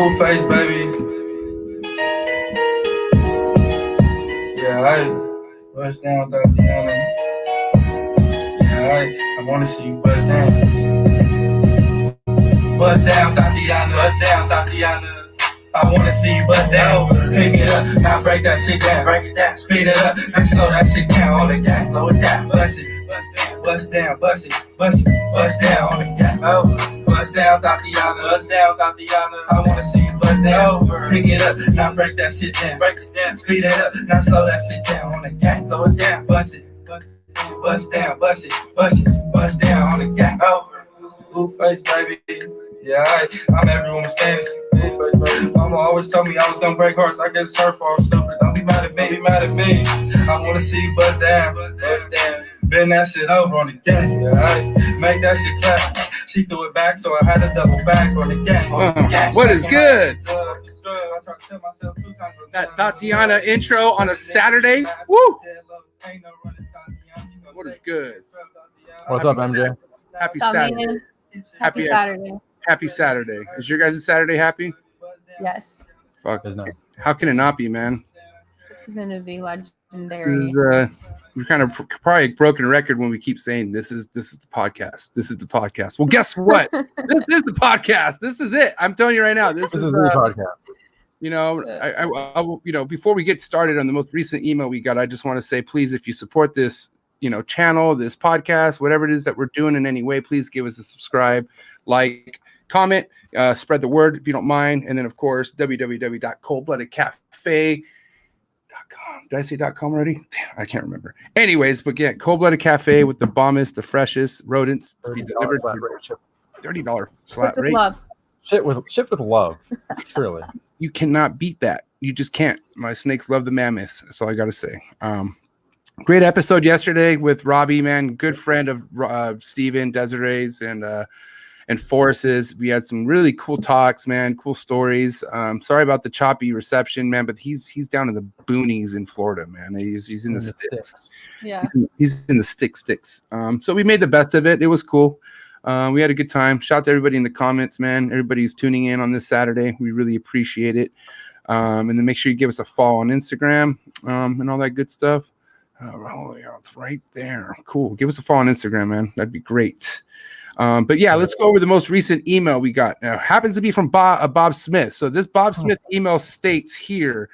Blue face, baby. Yeah, I bust down, Tatiana. Yeah, I want to see you bust down. Bust down, Tatiana. Bust down, Tatiana. I wanna see you bust down, pick it up, now break that shit down, break it down, speed it up, then slow that shit down on the gas, slow it down, bust it, bust down, bust it, bust it, bust down on the gas, bust down, Tatiana, bust down, Tatiana. I wanna see you bust down, pick it up, now break that shit down, break it down, speed it up, now slow that shit down on the gas, slow it down, bust it, bust down, bust it, bust it, bust down on the gas, blue face, baby. Yeah, I'm everyone's fantasy. Mama always told me I was gonna break hearts. I guess her fault, stupid. Don't be mad at me, be mad at me. I wanna see you bust down, bust down. Bend that shit over on the gang. Yeah, make that shit clap. She threw it back, so I had to double back on the gang. What is good? That Tatiana intro on a Saturday. Woo! What is good? What's up, MJ? Happy Saturday. Happy Saturday. Happy Saturday. Is your guys' Saturday happy? Yes. Fuck. How can it not be, man? This is going to be legendary. We're kind of probably a broken record when we keep saying this is the podcast. This is the podcast. Well, guess what? This is the podcast. This is it. I'm telling you right now. This is the podcast. You know, I will, you know, before we get started on the most recent email we got, I just want to say, please, if you support this, you know, channel, this podcast, whatever it is that we're doing in any way, please give us a subscribe, like, comment, spread the word if you don't mind. And then, of course, www.coldbloodedcafe.com. Did I say .com already? Damn, I can't remember. Anyways, but yeah, Cold Blooded Cafe with the bombest, the freshest rodents to be delivered. $30 flat rate. Love. Shipped with love. Truly. You cannot beat that. You just can't. My snakes love the mammoths. That's all I got to say. Great episode yesterday with Robbie, man. Good friend of Steven, Desiree's, and Forrest's. We had some really cool talks, man. Cool stories. Sorry about the choppy reception, man, but he's down in the boonies in Florida, man. He's in the sticks. Yeah. He's in the sticks. So we made the best of it. It was cool. We had a good time. Shout out to everybody in the comments, man. Everybody who's tuning in on this Saturday. We really appreciate it. And then make sure you give us a follow on Instagram and all that good stuff. Oh, yeah, it's right there. Cool. Give us a follow on Instagram, man. That'd be great. But yeah, let's go over the most recent email we got. Now, happens to be from Bob Smith. So this Bob Smith email states here,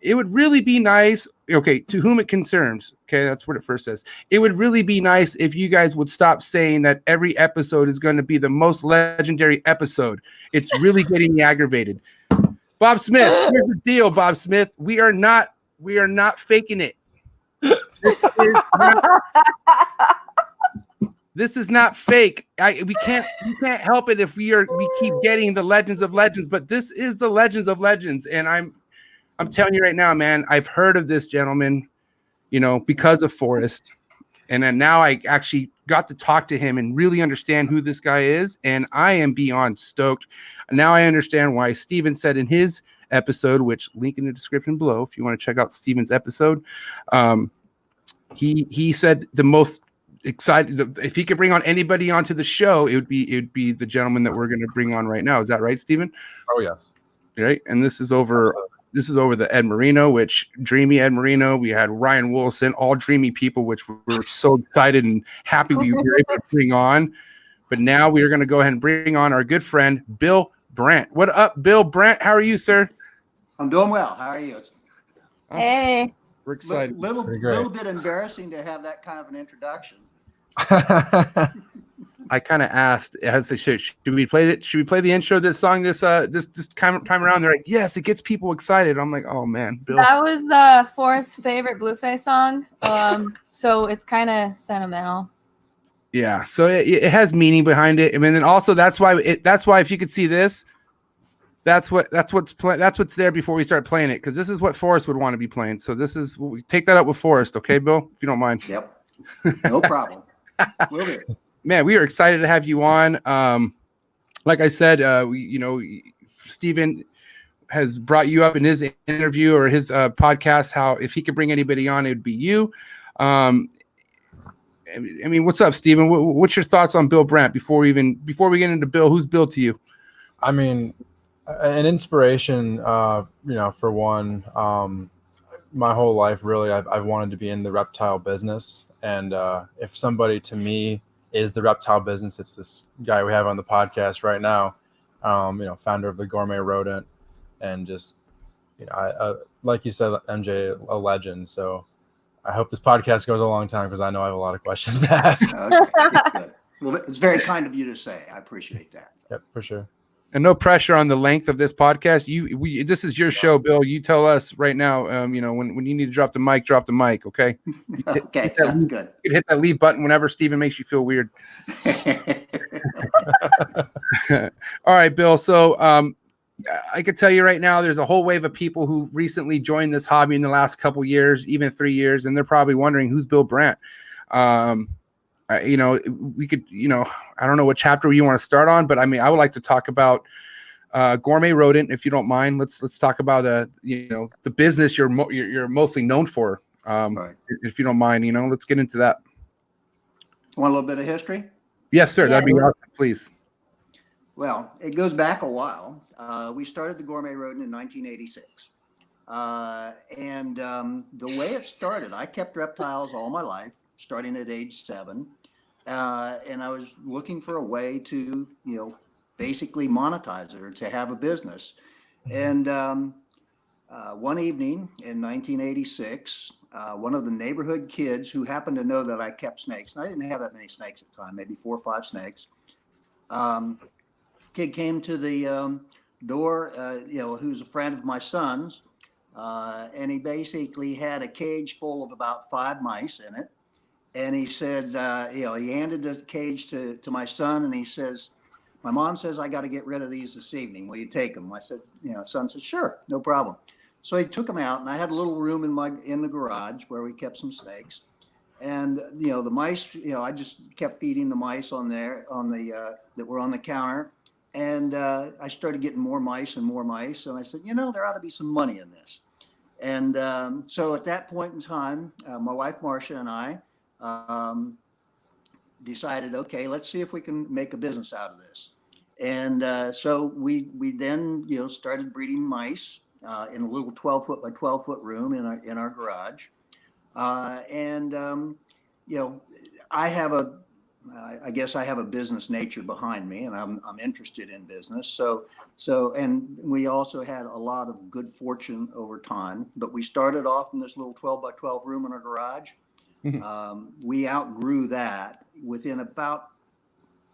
it would really be nice. Okay, to whom it concerns. Okay, that's what it first says. It would really be nice if you guys would stop saying that every episode is going to be the most legendary episode. It's really getting me aggravated. Bob Smith, here's the deal, Bob Smith. We are not faking it. This is not fake. We can't help it if we keep getting the Legends of Legends, but this is the Legends of Legends, and I'm telling you right now, man. I've heard of this gentleman, you know, because of Forrest, and then now I actually got to talk to him and really understand who this guy is, and I am beyond stoked. Now I understand why Steven said in his episode, which link in the description below if you want to check out Steven's episode. He said the most excited, if he could bring on anybody onto the show, it would be the gentleman that we're going to bring on right now. Is that right, Steven? Oh yes. Right. And this is over the Ed Marino, which dreamy Ed Marino. We had Ryan Wollesson, all dreamy people, which we're so excited and happy we were able to bring on. But now we are going to go ahead and bring on our good friend Bill Brandt. What up, Bill Brandt? How are you, sir? I'm doing well. How are you? Hey. We're excited. Little bit embarrassing to have that kind of an introduction. I kind of asked, should we play it? Should we play the intro of this song this time around? They're like, yes, it gets people excited. I'm like, oh man, Bill. That was Forrest's favorite Blueface song. So it's kind of sentimental. Yeah, so it has meaning behind it. I mean, and also that's why if you could see this, that's what's there before we start playing it, because this is what Forrest would want to be playing. So we take that up with Forrest, okay, Bill, if you don't mind. Yep, no problem. Will do. Man, we are excited to have you on. Like I said, Steven has brought you up in his interview or his podcast. How if he could bring anybody on, it would be you. I mean, what's up, Steven? What's your thoughts on Bill Brandt before we get into Bill? Who's Bill to you? I mean, An inspiration, for one, my whole life, really, I've wanted to be in the reptile business. And if somebody to me is the reptile business, it's this guy we have on the podcast right now, founder of the Gourmet Rodent, and just, like you said, MJ, a legend. So I hope this podcast goes a long time because I know I have a lot of questions to ask. Okay, good. Well, it's very kind of you to say. I appreciate that. Yep, for sure. And no pressure on the length of this podcast. This is your show, Bill. You tell us right now. When you need to drop the mic, okay? Okay, sounds good. You can hit that leave button whenever Steven makes you feel weird. All right, Bill. So I could tell you right now, there's a whole wave of people who recently joined this hobby in the last couple years, even 3 years, and they're probably wondering who's Bill Brandt. We could, I don't know what chapter you want to start on, but I mean, I would like to talk about Gourmet Rodent, if you don't mind. Let's talk about the business you're mostly known for. Right. If you don't mind, let's get into that. Want a little bit of history? Yes, sir. Yeah. That'd be awesome, please. Well, it goes back a while. We started the Gourmet Rodent in 1986. The way it started, I kept reptiles all my life, starting at age 7. And I was looking for a way to, basically monetize it or to have a business. And one evening in 1986, one of the neighborhood kids who happened to know that I kept snakes, and I didn't have that many snakes at the time, maybe 4 or 5 snakes. Kid came to the door, who's a friend of my son's, and he basically had a cage full of about 5 mice in it. And he said, he handed the cage to my son, and he says, "My mom says I got to get rid of these this evening. Will you take them?" I said, son said, "Sure, no problem." So he took them out, and I had a little room in the garage where we kept some snakes. And the mice, I just kept feeding the mice on there that were on the counter. And I started getting more mice and more mice. And I said, there ought to be some money in this. And so at that point in time, my wife Marcia and I decided, okay, let's see if we can make a business out of this. And so we then started breeding mice in a little 12-foot by 12-foot room in our garage. I guess I have a business nature behind me, and I'm interested in business. So and we also had a lot of good fortune over time. But we started off in this little 12 by 12 room in our garage. Mm-hmm. We outgrew that within about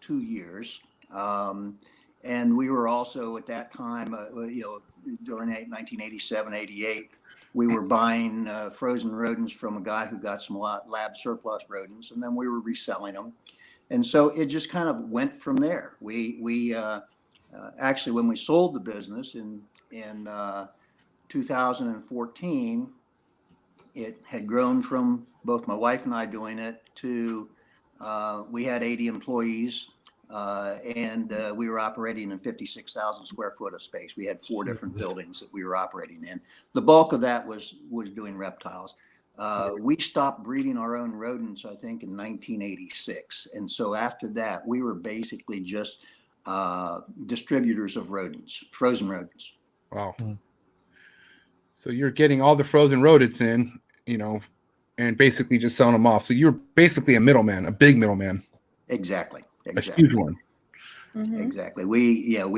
2 years. And we were also at that time, during 1987, 88, we were buying frozen rodents from a guy who got some lab surplus rodents, and then we were reselling them. And so it just kind of went from there. We actually, when we sold the business in 2014, it had grown from both my wife and I doing it to we had 80 employees. And we were operating in 56,000 square foot of space. We had 4 different buildings that we were operating in. The bulk of that was doing reptiles. We stopped breeding our own rodents, I think, in 1986. And so after that, we were basically just distributors of rodents, frozen rodents. Wow. So you're getting all the frozen rodents in, and basically just selling them off. So you're basically a middleman, a big middleman. Exactly. A huge one. Mm-hmm. Exactly. We had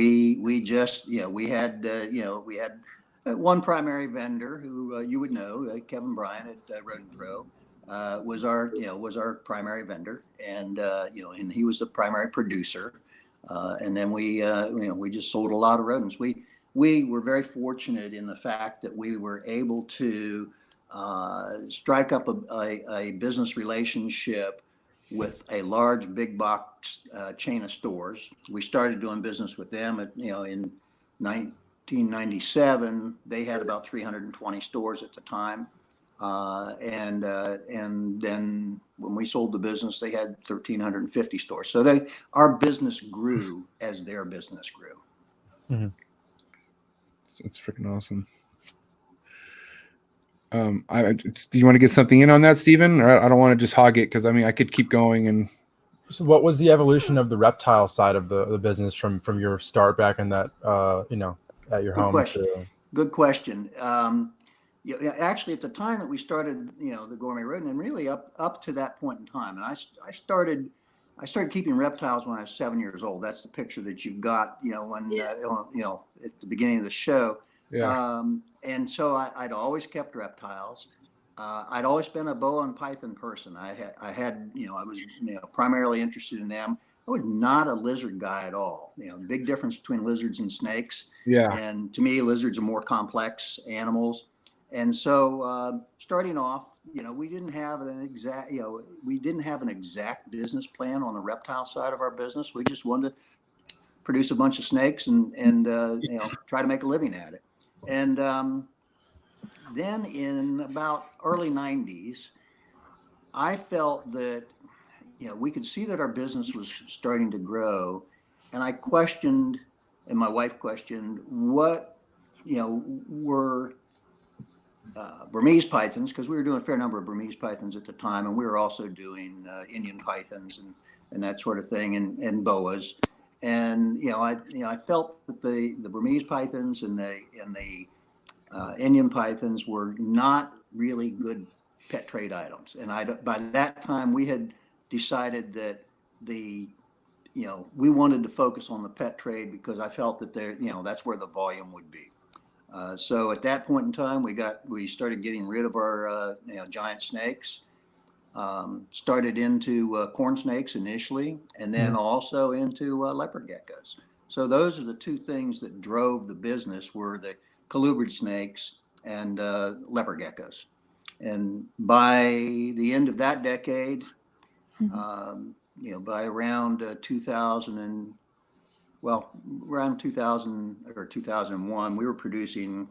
one primary vendor who you would know, Kevin Bryan at Rodent Pro, was our primary vendor, and and he was the primary producer. And then we just sold a lot of rodents. We were very fortunate in the fact that we were able to strike up a business relationship with a large big box chain of stores. We started doing business with them in 1997. They had about 320 stores at the time, and then when we sold the business, they had 1,350 stores. So our business grew as their business grew. Mm-hmm. It's freaking awesome. Do you want to get something in on that, Steven? Or I don't want to just hog it, because I could keep going. And so, what was the evolution of the reptile side of the business from your start back in that at your Good home question. too? Good question. Yeah, actually, at the time that we started, the Gourmet Rodent, and really up to that point in time, and I started keeping reptiles when I was 7 years old. That's the picture that you've got, when at the beginning of the show. Yeah. And so I'd always kept reptiles. I'd always been a boa and python person. I was primarily interested in them. I was not a lizard guy at all. Big difference between lizards and snakes. Yeah. And to me, lizards are more complex animals. And so starting off, we didn't have an exact business plan on the reptile side of our business. We just wanted to produce a bunch of snakes and try to make a living at it. And then in about early 90s, I felt that we could see that our business was starting to grow, and I questioned, and my wife questioned, what were Burmese pythons, because we were doing a fair number of Burmese pythons at the time, and we were also doing Indian pythons and that sort of thing, and boas. And I felt that the Burmese pythons and the Indian pythons were not really good pet trade items. And by that time we had decided that we wanted to focus on the pet trade, because I felt that that's where the volume would be. So at that point in time, we started getting rid of our giant snakes. Started into corn snakes initially, and then also into leopard geckos. So those are the two things that drove the business, were the colubrid snakes and leopard geckos. And by the end of that decade, by around 2000 or 2001, we were producing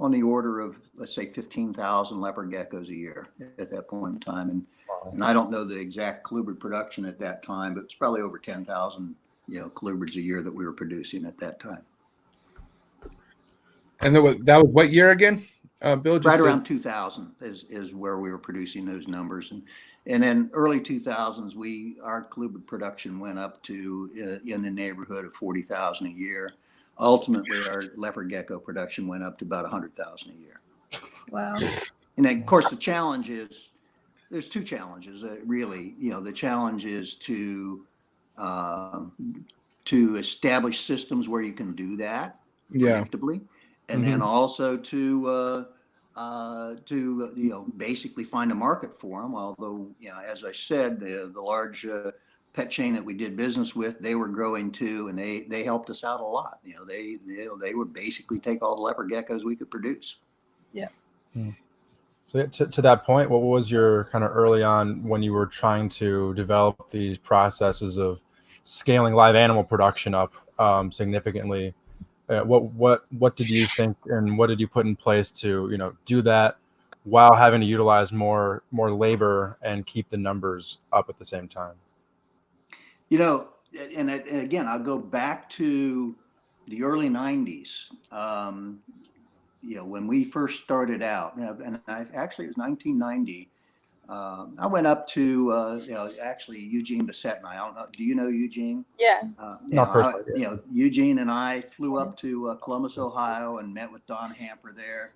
on the order of, let's say, 15,000 leopard geckos a year at that point in time. And I don't know the exact colubrid production at that time, but it's probably over 10,000, colubrids a year that we were producing at that time. And that was what year again, Bill? Right around 2000 is where we were producing those numbers. And then early 2000s, our colubrid production went up to in the neighborhood of 40,000 a year. Ultimately, our leopard gecko production went up to about 100,000 a year. Wow. And then, of course, the challenge is, there's two challenges, really. The challenge is to establish systems where you can do that predictably, and then also to basically find a market for them. Although, as I said, the large pet chain that we did business with, they were growing too, and they helped us out a lot. They would basically take all the leopard geckos we could produce. Yeah. So to that point, what was your kind of early on when you were trying to develop these processes of scaling live animal production up significantly? What did you think, and what did you put in place to do that while having to utilize more labor and keep the numbers up at the same time? And again, I'll go back to the early 90s. When we first started out, and actually it was 1990. I went up to actually Eugene Bissett and I don't know. Do you know Eugene? Yeah. Eugene and I flew up to Columbus, Ohio, and met with Don Hamper there.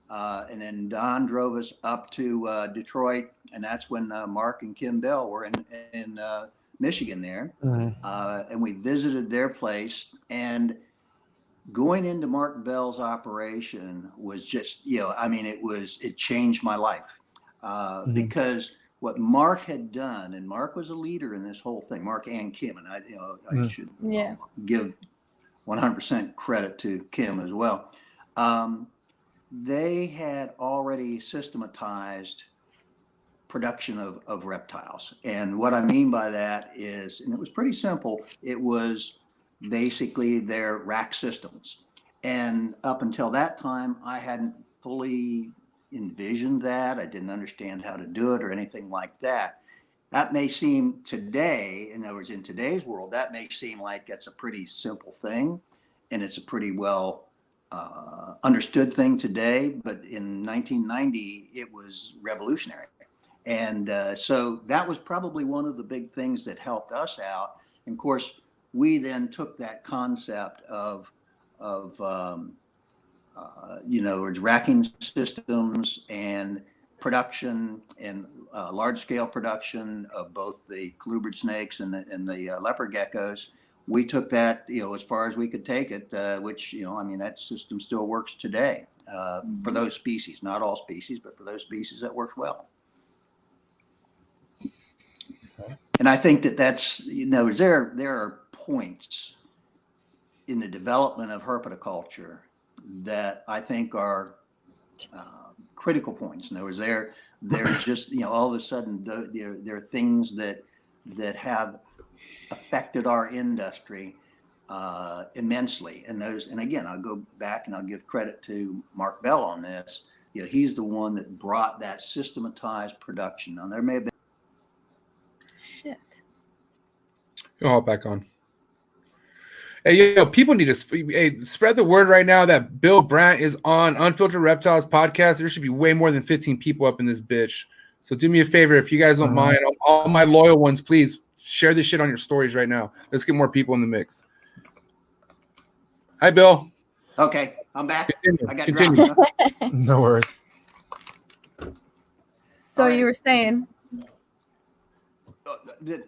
And then Don drove us up to Detroit, and that's when Mark and Kim Bell were in Michigan there. And we visited their place, and going into Mark Bell's operation was just, it changed my life. Because what Mark had done, and Mark was a leader in this whole thing, Mark and Kim, and I should give 100% credit to Kim as well. They had already systematized production of reptiles. And what I mean by that is, and it was pretty simple, it was basically their rack systems. And up until that time, I hadn't fully envisioned that. I didn't understand how to do it or anything like that. That may seem today, in other words, in today's world, that may seem like that's a pretty simple thing, and it's a pretty well understood thing today. But in 1990, it was revolutionary. And so that was probably one of the big things that helped us out. And of course, we then took that concept of racking systems and production and large scale production of both the colubrid snakes and the leopard geckos. We took that, as far as we could take it, which, that system still works today for those species, not all species, but for those species that works well. And I think that's, there are points in the development of herpetoculture that I think are critical points. In other words, there's just, all of a sudden there are things that have affected our industry immensely. And again, I'll go back and I'll give credit to Mark Bell on this. He's the one that brought that systematized production. Now there may have been I'll hop back on. Hey, people need to spread the word right now that Bill Brandt is on Unfiltered Reptiles Podcast. There should be way more than 15 people up in this bitch. So do me a favor, if you guys don't mind, all my loyal ones, please share this shit on your stories right now. Let's get more people in the mix. Hi, Bill. Okay, I'm back. I got Continue. dropped. Huh? No worries. So you were saying?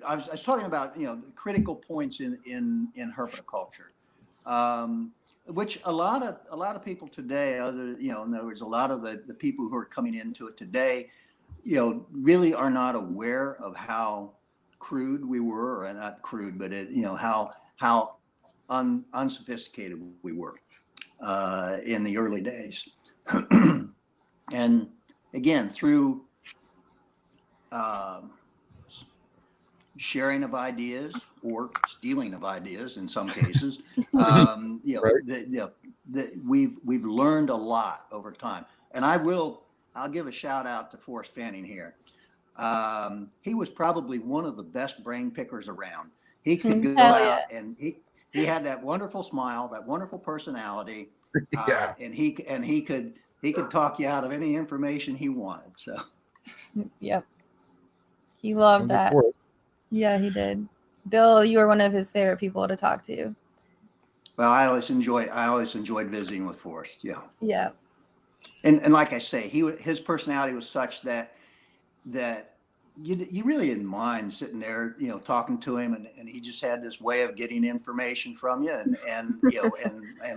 I was talking about critical points in herpetoculture, which a lot of people today, in other words, a lot of the people who are coming into it today, really are not aware of how crude we were, or not crude, but how unsophisticated we were in the early days, and again through sharing of ideas or stealing of ideas in some cases, we've learned a lot over time. And I'll give a shout out to Forrest Fanning here. He was probably one of the best brain pickers around. He could go out and he had that wonderful smile, that wonderful personality, and he could talk you out of any information he wanted. So, yep, he loved that. Yeah, he did. Bill, you were one of his favorite people to talk to. Well, I always enjoyed visiting with Forrest. Yeah. Yeah. And like I say, his personality was such that you really didn't mind sitting there, talking to him, and he just had this way of getting information from you and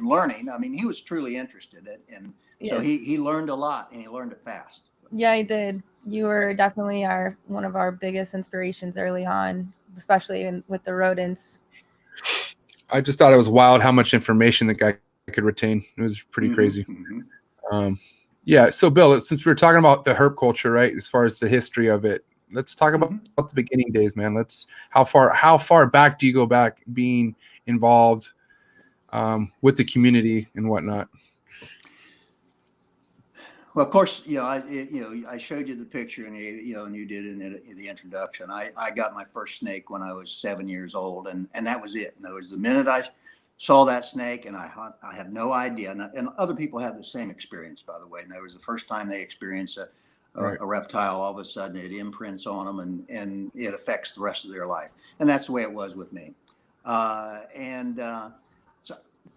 learning. I mean, he was truly interested in, so he learned a lot, and he learned it fast. Yeah, he did. You were definitely one of our biggest inspirations early on, especially with the rodents. I just thought it was wild how much information the guy could retain. It was pretty crazy. Yeah. So Bill, since we were talking about the herp culture, right, as far as the history of it, let's talk about the beginning days, man. How far back do you go back being involved with the community and whatnot? Well, of course, I showed you the picture, and you did in the introduction. I got my first snake when I was 7 years old, and that was it. In other words, the minute I saw that snake, and I have no idea, and other people have the same experience, by the way. And that was the first time they experience a reptile. All of a sudden, it imprints on them, and it affects the rest of their life. And that's the way it was with me. So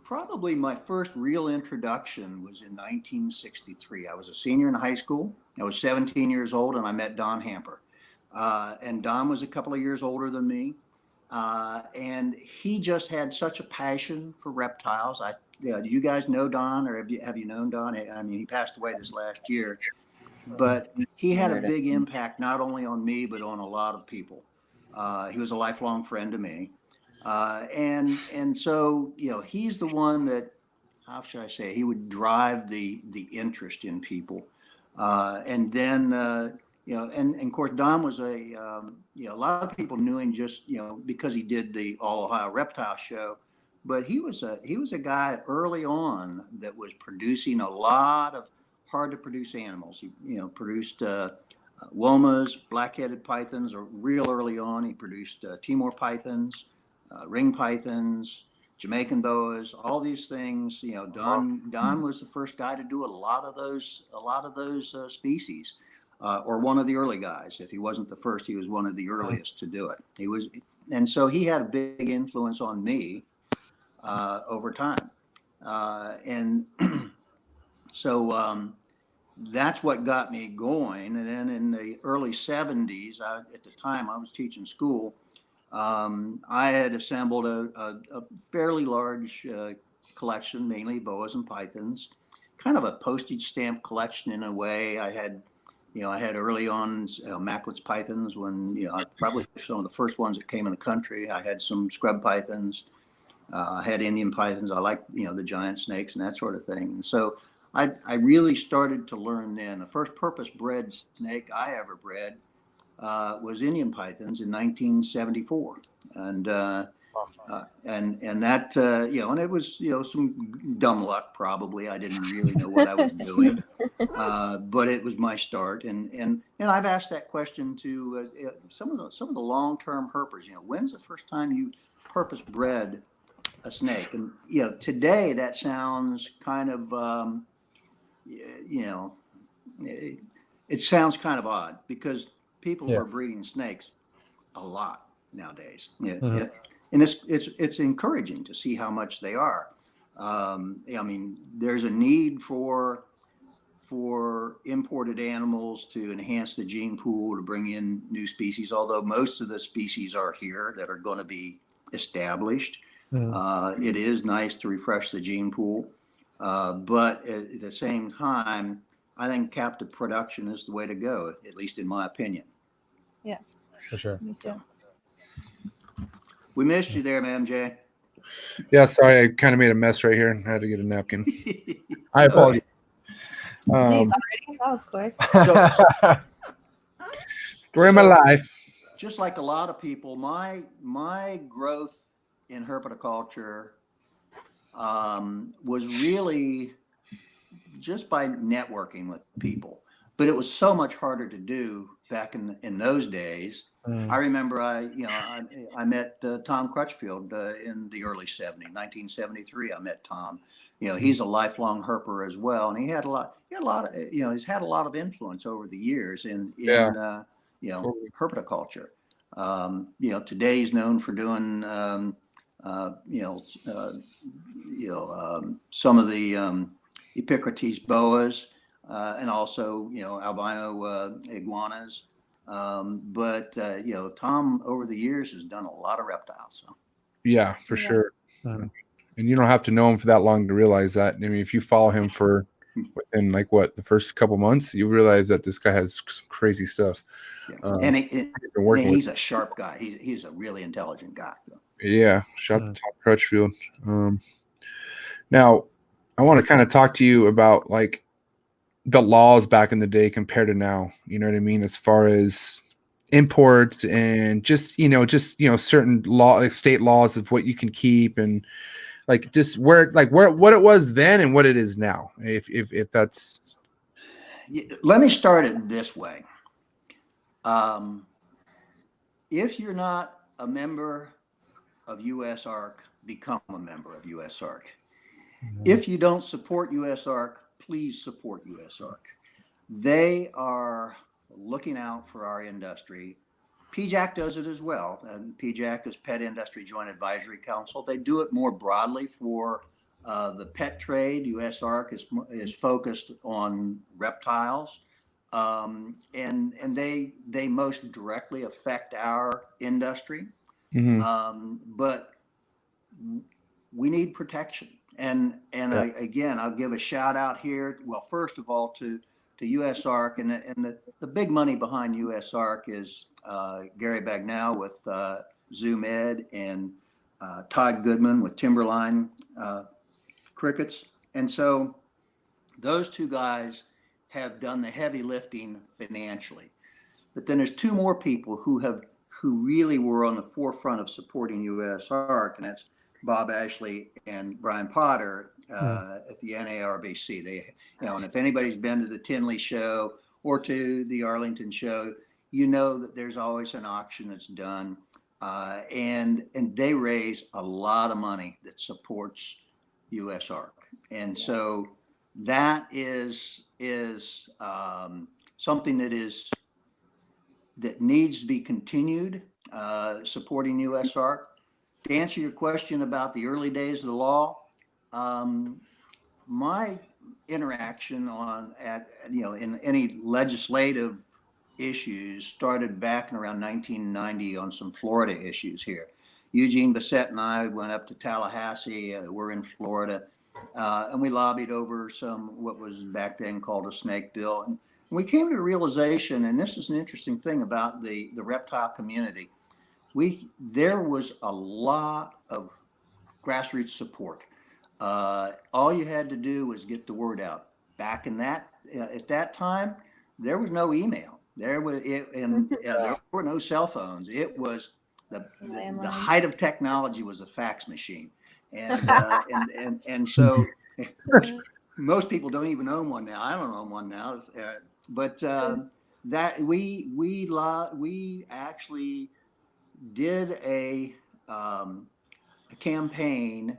probably my first real introduction was in 1963. I was a senior in high school. I was 17 years old, and I met Don Hamper. And Don was a couple of years older than me. And he just had such a passion for reptiles. Do you guys know Don, or have you known Don? I mean, he passed away this last year, but he had a big impact not only on me, but on a lot of people. He was a lifelong friend to me. And so, he's the one that, how should I say, he would drive the interest in people. And then, and of course, Don was a lot of people knew him just, because he did the All Ohio Reptile Show, but he was a guy early on that was producing a lot of hard to produce animals. He, produced, WOLLESON, black-headed pythons, or real early on. He produced Timor Pythons, ring pythons, Jamaican boas, all these things. Don was the first guy to do a lot of those species, or one of the early guys. If he wasn't the first, he was one of the earliest to do it. And so he had a big influence on me over time. And so that's what got me going. And then in the early 70s, at the time I was teaching school, I had assembled a fairly large collection, mainly boas and pythons, kind of a postage stamp collection in a way. I had early on Macklitz pythons when, probably some of the first ones that came in the country. I had some scrub pythons. I had Indian pythons. I like, the giant snakes and that sort of thing. And so I really started to learn then. The first purpose bred snake I ever bred was Indian pythons in 1974. And that, and it was, some dumb luck probably. I didn't really know what I was doing, but it was my start. And I've asked that question to some of the long-term herpers. When's the first time you purpose bred a snake? And today that sounds kind of it sounds kind of odd because people are breeding snakes a lot nowadays. And it's encouraging to see how much they are. I mean, there's a need for imported animals to enhance the gene pool, to bring in new species, although most of the species are here that are going to be established. It is nice to refresh the gene pool, but at the same time, I think captive production is the way to go, at least in my opinion. Yeah, for sure. Me too. We missed you there, MJ. Yeah, sorry, I kind of made a mess right here and had to get a napkin. I apologize. Nice, already? That was quick. Story of my life. Just like a lot of people, my growth in herpetoculture was really just by networking with people, but it was so much harder to do back in those days. I remember I met Tom Crutchfield in the early 70s, 1973. I met Tom. He's a lifelong herper as well, and he's had a lot of influence over the years in herpetoculture. Today he's known for doing some of the Epicrates boas and also albino iguanas. But Tom over the years has done a lot of reptiles. So. Yeah, for sure. And you don't have to know him for that long to realize that. I mean, if you follow him for within the first couple months, you realize that this guy has some crazy stuff. And he's a sharp guy. He's a really intelligent guy. Yeah, shout out to Tom Crutchfield. Now, I want to kind of talk to you about the laws back in the day compared to now. You know what I mean? As far as imports and just certain state laws of what you can keep and just what it was then and what it is now. If that's. Let me start it this way. If you're not a member of USARC, become a member of USARC. If you don't support USARC, please support USARC. They are looking out for our industry. PJAC does it as well. And PJAC is Pet Industry Joint Advisory Council. They do it more broadly for the pet trade. USARC is focused on reptiles. And they most directly affect our industry. But we need protection. And I'll give a shout out here. Well, first of all, to USARC, and the big money behind USARC is Gary Bagnall with Zoom Ed and Todd Goodman with Timberline Crickets. And so those two guys have done the heavy lifting financially. But then there's two more people who really were on the forefront of supporting USARC, and that's Bob Ashley and Brian Potter at the NARBC. And if anybody's been to the Tinley show or to the Arlington show, that there's always an auction that's done, and they raise a lot of money that supports USARC. And so that is something that needs to be continued, supporting USARC. To answer your question about the early days of the law, My interaction in any legislative issues started back in around 1990 on some Florida issues here. Eugene Bissett and I went up to Tallahassee. We're in Florida, and we lobbied over what was back then called a snake bill. And we came to the realization, and this is an interesting thing about the reptile community. There was a lot of grassroots support. All you had to do was get the word out. Back in at that time, there was no email. There were no cell phones. It was the height of technology was a fax machine, and so most people don't even own one now. I don't own one now, but that we actually did a campaign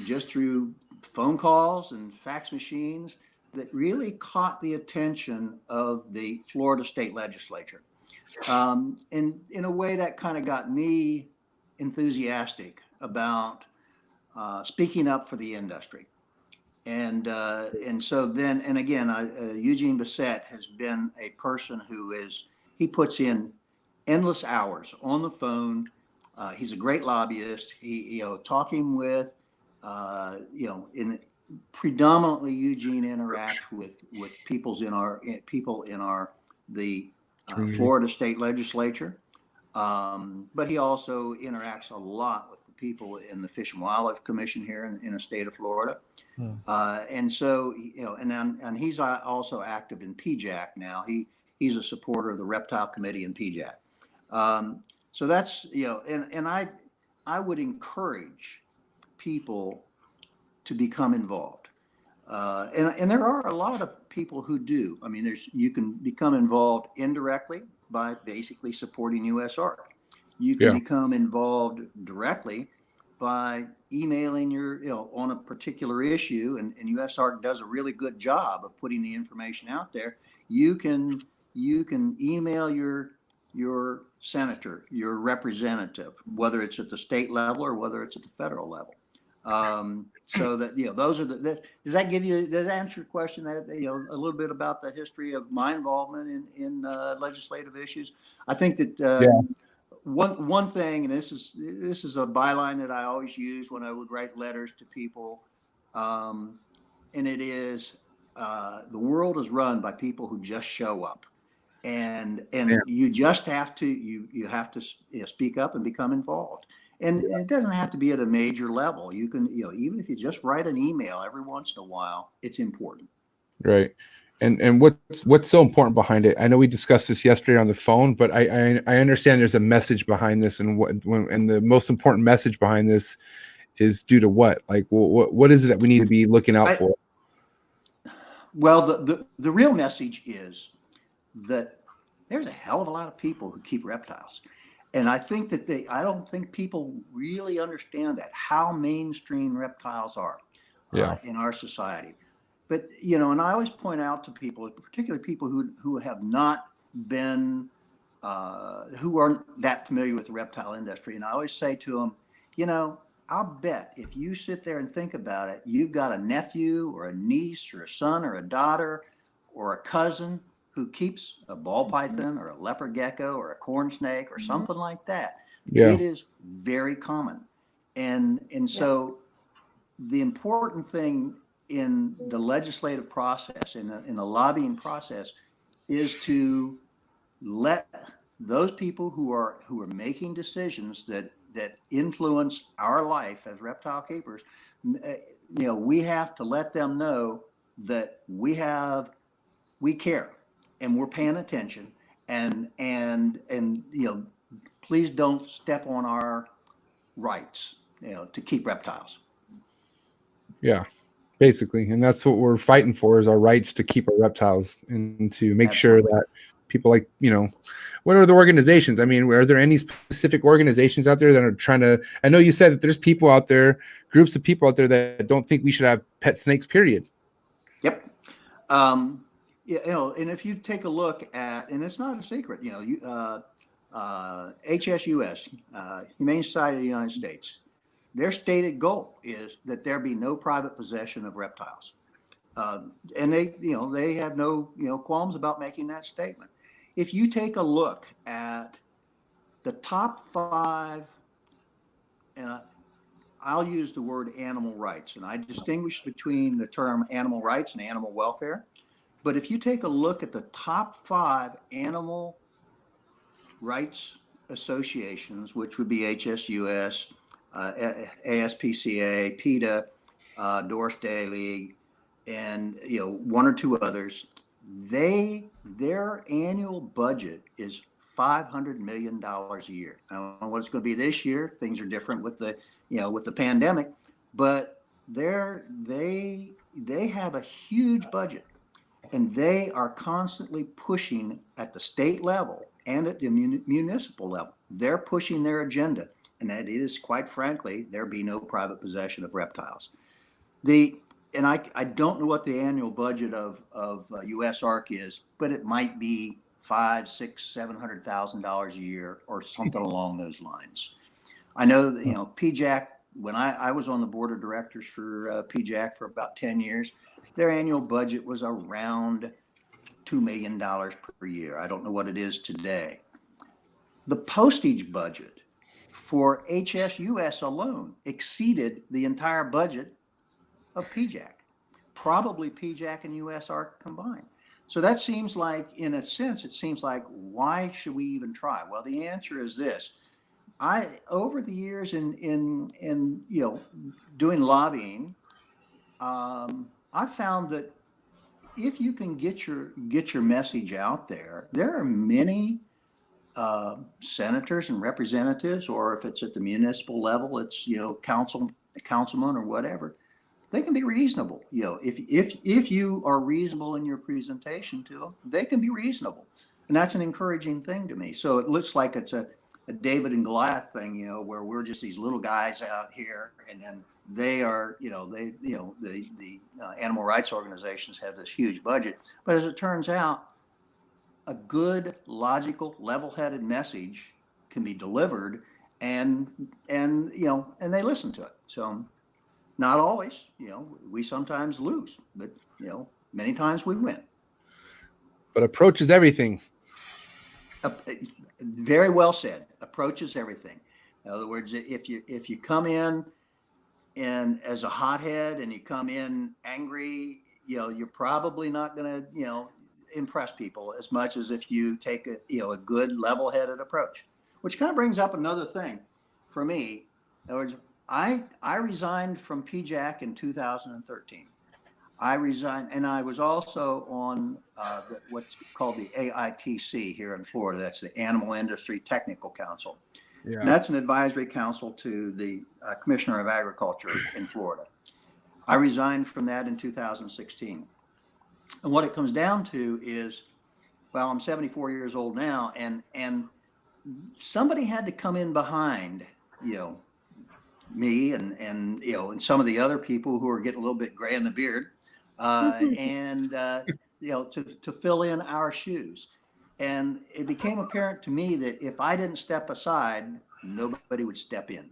just through phone calls and fax machines that really caught the attention of the Florida state legislature. And in a way that kind of got me enthusiastic about speaking up for the industry. And so then, and again, Eugene Bissett has been a person he puts in endless hours on the phone. He's a great lobbyist. Talking with, predominantly Eugene interacts with people in the Florida state legislature, but he also interacts a lot with the people in the Fish and Wildlife Commission here in the state of Florida. And so, and he's also active in PJAC now. He's a supporter of the Reptile Committee in PJAC. So that's, and I would encourage people to become involved. And there are a lot of people who do. I mean, you can become involved indirectly by basically supporting USARC. You can become involved directly by emailing on a particular issue, and USARC does a really good job of putting the information out there. You can email your senator, your representative, whether it's at the state level or whether it's at the federal level. So that, those are does that answer your question, that, a little bit about the history of my involvement in legislative issues? I think that, one thing, and this is a byline that I always use when I would write letters to people. And it is, the world is run by people who just show up, and you just have to, you have to speak up and become involved. And it doesn't have to be at a major level. You can, even if you just write an email every once in a while, it's important. Right. And what's so important behind it? I know we discussed this yesterday on the phone, but I understand there's a message behind this, and and the most important message behind this is due to what? Like, what is it that we need to be looking out for? Well, the real message is that there's a hell of a lot of people who keep reptiles. And I think that I don't think people really understand how mainstream reptiles are in our society. But, and I always point out to people, particularly people who have not been, who aren't that familiar with the reptile industry. And I always say to them, I'll bet if you sit there and think about it, you've got a nephew or a niece or a son or a daughter or a cousin who keeps a ball python or a leopard gecko or a corn snake or something like that. It is very common. And so the important thing in the legislative process, in the lobbying process, is to let those people who are making decisions that influence our life as reptile keepers, we have to let them know that we care. And we're paying attention, and please don't step on our rights, to keep reptiles. Yeah, basically, and that's what we're fighting for, is our rights to keep our reptiles, and to make sure that people like, what are the organizations? I mean, are there any specific organizations out there that are trying to? I know you said that there's people out there, groups of people out there that don't think we should have pet snakes. Period. Yep. And if you take a look at, and it's not a secret, HSUS, Humane Society of the United States, their stated goal is that there be no private possession of reptiles. And they have no, qualms about making that statement. If you take a look at the top 5, and I'll use the word animal rights, and I distinguish between the term animal rights and animal welfare. But if you take a look at the top 5 animal rights associations, which would be HSUS, ASPCA, PETA, Doris Day League, and 1 or 2 others, their annual budget is $500 million a year. I don't know what it's going to be this year. Things are different with the with the pandemic, but they have a huge budget, and they are constantly pushing at the state level and at the municipal level. They're pushing their agenda, and that is, quite frankly, there be no private possession of reptiles. And I don't know what the annual budget of USARC is, but it might be $500,000, $600,000, $700,000 a year or something along those lines. I know that, PJAC, when I was on the board of directors for PJAC for about 10 years, their annual budget was around $2 million per year. I don't know what it is today. The postage budget for HSUS alone exceeded the entire budget of PJAC, probably PJAC and USARC combined. So that seems like, in a sense, it seems like, why should we even try? Well, the answer is this. Over the years in doing lobbying, I found that if you can get your message out there, there are many senators and representatives, or if it's at the municipal level, it's councilman or whatever. They can be reasonable. If you are reasonable in your presentation to them, they can be reasonable, and that's an encouraging thing to me. So it looks like it's a David and Goliath thing, where we're just these little guys out here, and then they are, the animal rights organizations have this huge budget. But as it turns out, a good, logical, level-headed message can be delivered, and they listen to it. So. Not always, we sometimes lose, but, many times we win. But approach is everything. Very well said. Approach is everything. In other words, if you come in and as a hothead and you come in angry, you're probably not going to, impress people as much as if you take a good level-headed approach, which kind of brings up another thing for me. In other words, I resigned from PJAC in 2013. I resigned, and I was also on what's called the AITC here in Florida. That's the Animal Industry Technical Council. Yeah. And that's an advisory council to the Commissioner of Agriculture in Florida. I resigned from that in 2016. And what it comes down to is, well, I'm 74 years old now, and somebody had to come in behind, me and some of the other people who are getting a little bit gray in the beard, to fill in our shoes. And it became apparent to me that if I didn't step aside, nobody would step in.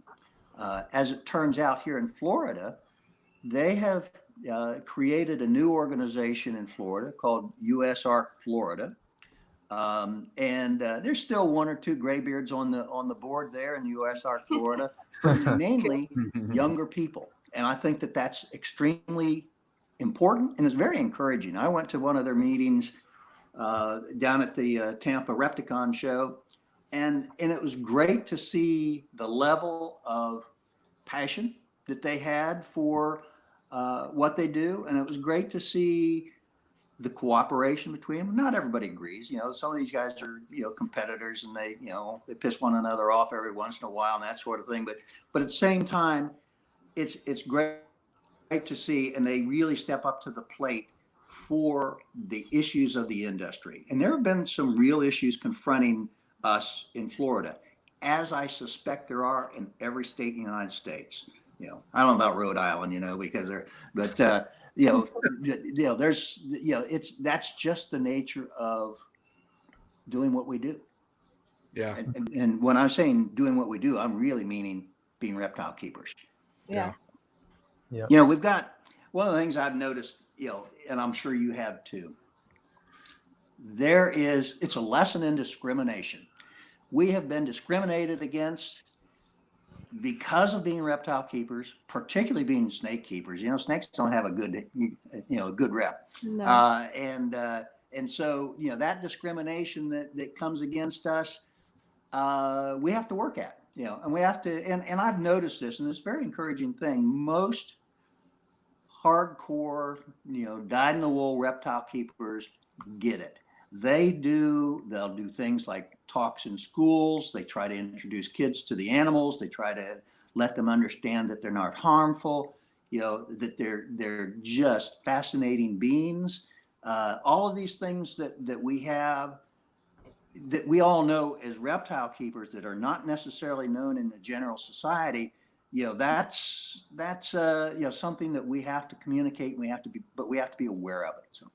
As it turns out, here in Florida, they have created a new organization in Florida called USARC Florida. And there's still 1 or 2 graybeards on the board there in USARC Florida, mainly younger people. And I think that that's extremely important, and it's very encouraging. I went to one of their meetings down at the Tampa Repticon show, and it was great to see the level of passion that they had for what they do. And it was great to see the cooperation between them. Not everybody agrees. Some of these guys are, competitors, and they piss one another off every once in a while and that sort of thing. But at the same time, it's great to see, and they really step up to the plate for the issues of the industry. And there have been some real issues confronting us in Florida, as I suspect there are in every state in the United States. I don't know about Rhode Island, because they're, but there's, that's just the nature of doing what we do. Yeah. And when I'm saying doing what we do, I'm really meaning being reptile keepers. Yeah. Yeah. You know, we've got one of the things I've noticed, you know, and I'm sure you have too. It's a lesson in discrimination. We have been discriminated against because of being reptile keepers, particularly being snake keepers. You know, snakes don't have a good, a good rep. No. And so, you know, that discrimination that comes against us, we have to work at, you know, and we have to, and I've noticed this, and it's a very encouraging thing. Most hardcore, you know, dyed-in-the-wool reptile keepers get it. They'll do things like talks in schools. They try to introduce kids to the animals. They try to let them understand that they're not harmful, you know, that they're just fascinating beings. All of these things that we have, that we all know as reptile keepers that are not necessarily known in the general society, you know, that's you know, something that we have to communicate, and we have to be aware of it. So.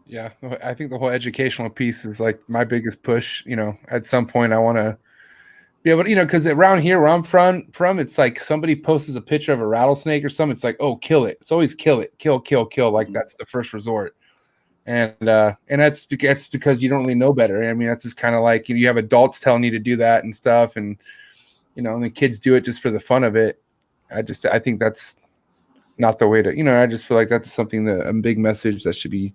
Yeah, I think the whole educational piece is like my biggest push. You know, at some point I want to be able to, you know, because around here where I'm from, it's like somebody posts a picture of a rattlesnake or something. It's like, oh, kill it. It's always kill it, kill. Like that's the first resort. And that's because you don't really know better. I mean, that's just kind of like, you have adults telling you to do that and stuff, and you know, and the kids do it just for the fun of it. I think that's not the way to, you know, I just feel like that's something a big message that should be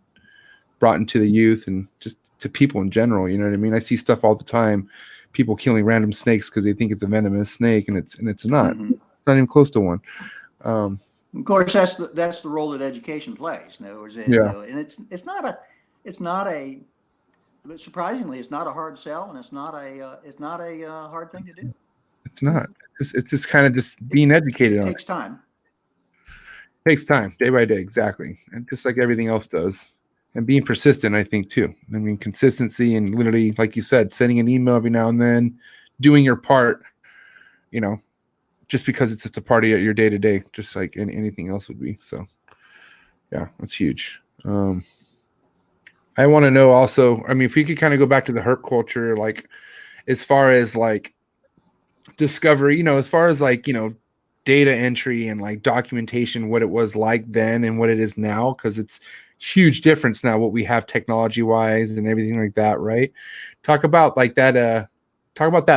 brought into the youth and just to people in general. You know what I mean? I see stuff all the time, people killing random snakes because they think it's a venomous snake, and it's not. Mm-hmm. It's not even close to one. Of course, that's the role that education plays. In other words, you know, and it's not a but surprisingly, it's not a hard sell, and it's not a hard thing to do. It's not. It's just kind of just being educated on it. It takes time. Takes time, day by day, exactly, and just like everything else does. And being persistent, I think, too. I mean, consistency and literally, like you said, sending an email every now and then, doing your part, you know, just because it's just a part of your day to day, just like anything else would be. So, yeah, that's huge. I want to know also, I mean, if we could kind of go back to the herp culture, like as far as like discovery, you know, as far as like, you know, data entry and like documentation, what it was like then and what it is now, because it's huge difference now what we have technology wise and everything like that, right? Talk about like that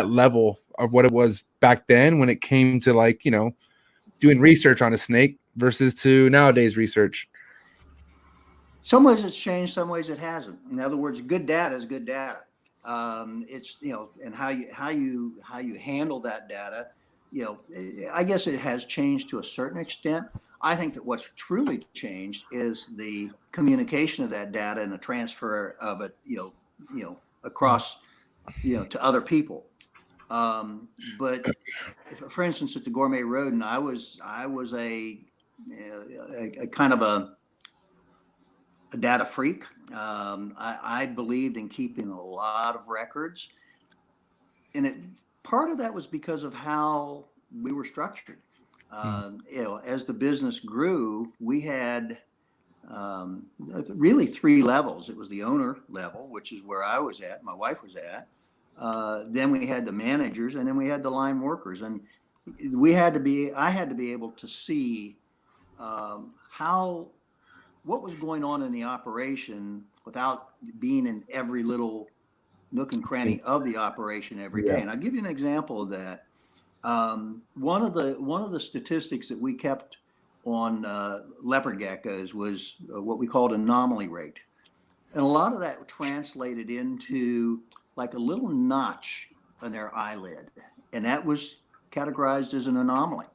level of what it was back then when it came to like, you know, doing research on a snake versus to nowadays research. Some ways it's changed, some ways it hasn't. In other words, good data is good data. It's, you know, and how you handle that data, you know, I guess it has changed to a certain extent. I think that what's truly changed is the communication of that data and the transfer of it, you know, across, you know, to other people. But if, for instance, at the Gourmet Rodent, I was a kind of a data freak. I believed in keeping a lot of records, and part of that was because of how we were structured. You know, as the business grew, we had really 3 levels. It was the owner level, which is where I was at, my wife was at. Then we had the managers, and then we had the line workers. And I had to be able to see what was going on in the operation without being in every little nook and cranny of the operation every day. And I'll give you an example of that. One of the statistics that we kept on leopard geckos was what we called anomaly rate, and a lot of that translated into like a little notch on their eyelid, and that was categorized as an anomaly.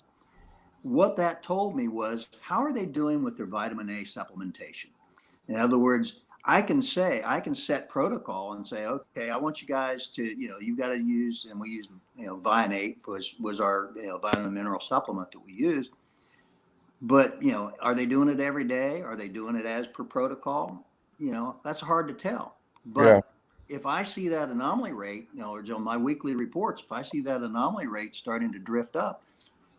What that told me was, how are they doing with their vitamin A supplementation? In other words, I can set protocol and say, okay, I want you guys to, you know, you've got to use, and we use, you know, Vionate was our, you know, vitamin mineral supplement that we used. But, you know, are they doing it every day? Are they doing it as per protocol? You know, that's hard to tell. But if I see that anomaly rate, you know, or on my weekly reports, if I see that anomaly rate starting to drift up,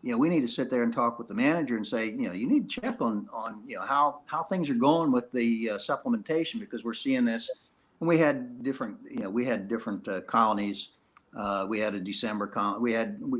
you know, we need to sit there and talk with the manager and say, you know, you need to check on you know, how things are going with the supplementation, because we're seeing this. And we had different colonies We had a December colony.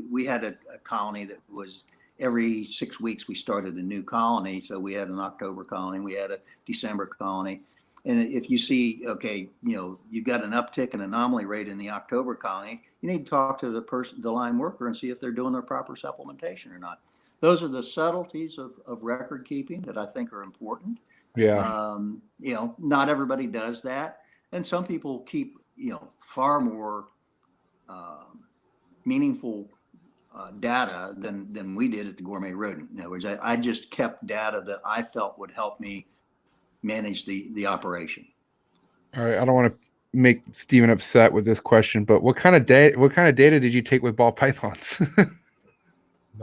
We had a colony that was every 6 weeks we started a new colony. So we had an October colony, we had a December colony. And if you see, okay, you've got an uptick in anomaly rate in the October colony, you need to talk to the line worker and see if they're doing their proper supplementation or not. Those are the subtleties of record keeping that I think are important. Yeah. Not everybody does that. And some people keep, far more meaningful data than we did at the Gourmet Rodent. In other words, I just kept data that I felt would help me manage the operation. All right. I don't want to make Steven upset with this question, but what kind of data did you take with ball pythons?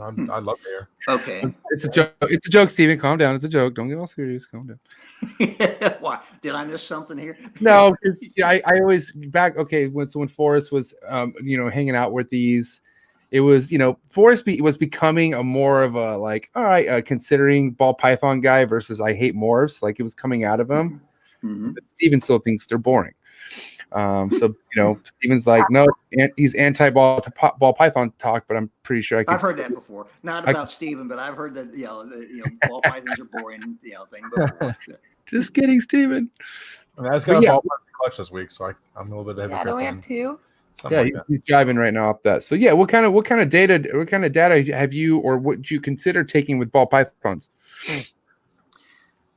I'd love to hear. Okay. It's a joke. It's a joke, Steven. Calm down. It's a joke. Don't get all serious. Calm down. Why? Did I miss something here? No, because I always when Forrest was hanging out with these, it was Forrest was becoming a more of a like, all right, considering ball python guy versus I hate morphs, like it was coming out of him. Mm-hmm. But Steven still thinks they're boring. So Steven's like, no, he's anti-ball python talk, but I'm pretty sure I've heard that before. Not about Steven, but I've heard that ball pythons are boring thing before. Just kidding, Steven. I mean, I was got a ball python clutch this week, so I'm a little bit Yeah, don't we have two? He's jiving right now off that. So yeah, what kind of data have you, or would you consider taking with ball pythons?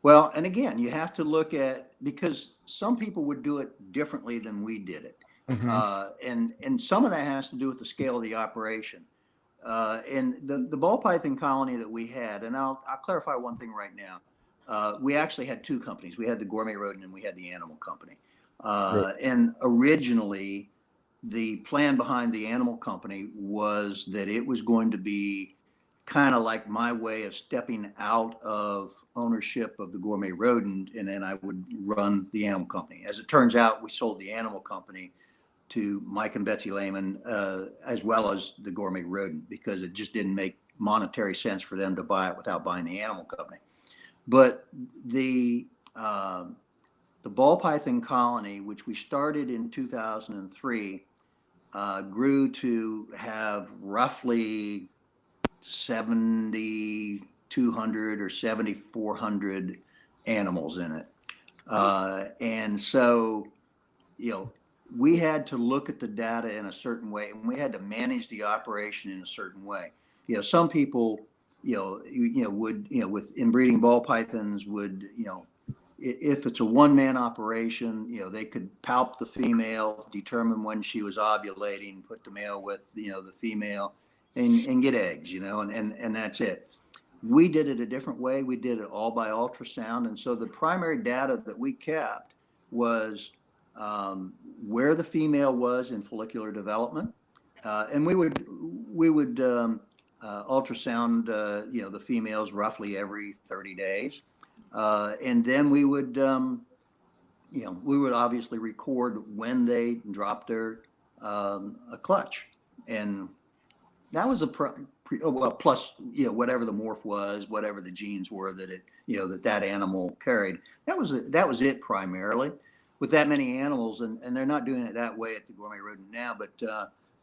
Well, and again, you have to look at, because some people would do it differently than we did it. Mm-hmm. And some of that has to do with the scale of the operation. And the ball python colony that we had, and I'll clarify one thing right now. We actually had two companies. We had the Gourmet Rodent and we had the Animal Company. Right. And originally, the plan behind the Animal Company was that it was going to be kind of like my way of stepping out of ownership of the Gourmet Rodent, and then I would run the Animal Company. As it turns out, we sold the Animal Company to Mike and Betsy Lehman, as well as the Gourmet Rodent, because it just didn't make monetary sense for them to buy it without buying the Animal Company. But the ball python colony, which we started in 2003, grew to have roughly 7,200 or 7,400 animals in it. And so, we had to look at the data in a certain way, and we had to manage the operation in a certain way. Some people, would, with inbreeding ball pythons would, if it's a one-man operation, they could palp the female, determine when she was ovulating, put the male with, the female, and get eggs, and that's it. We did it a different way. We did it all by ultrasound. And so the primary data that we kept was where the female was in follicular development. And we would ultrasound, the females roughly every 30 days. And then we would obviously record when they dropped their a clutch. And that was plus, whatever the morph was, whatever the genes were that it, that animal carried. That was it primarily. With that many animals, and they're not doing it that way at the Gourmet Rodent now, but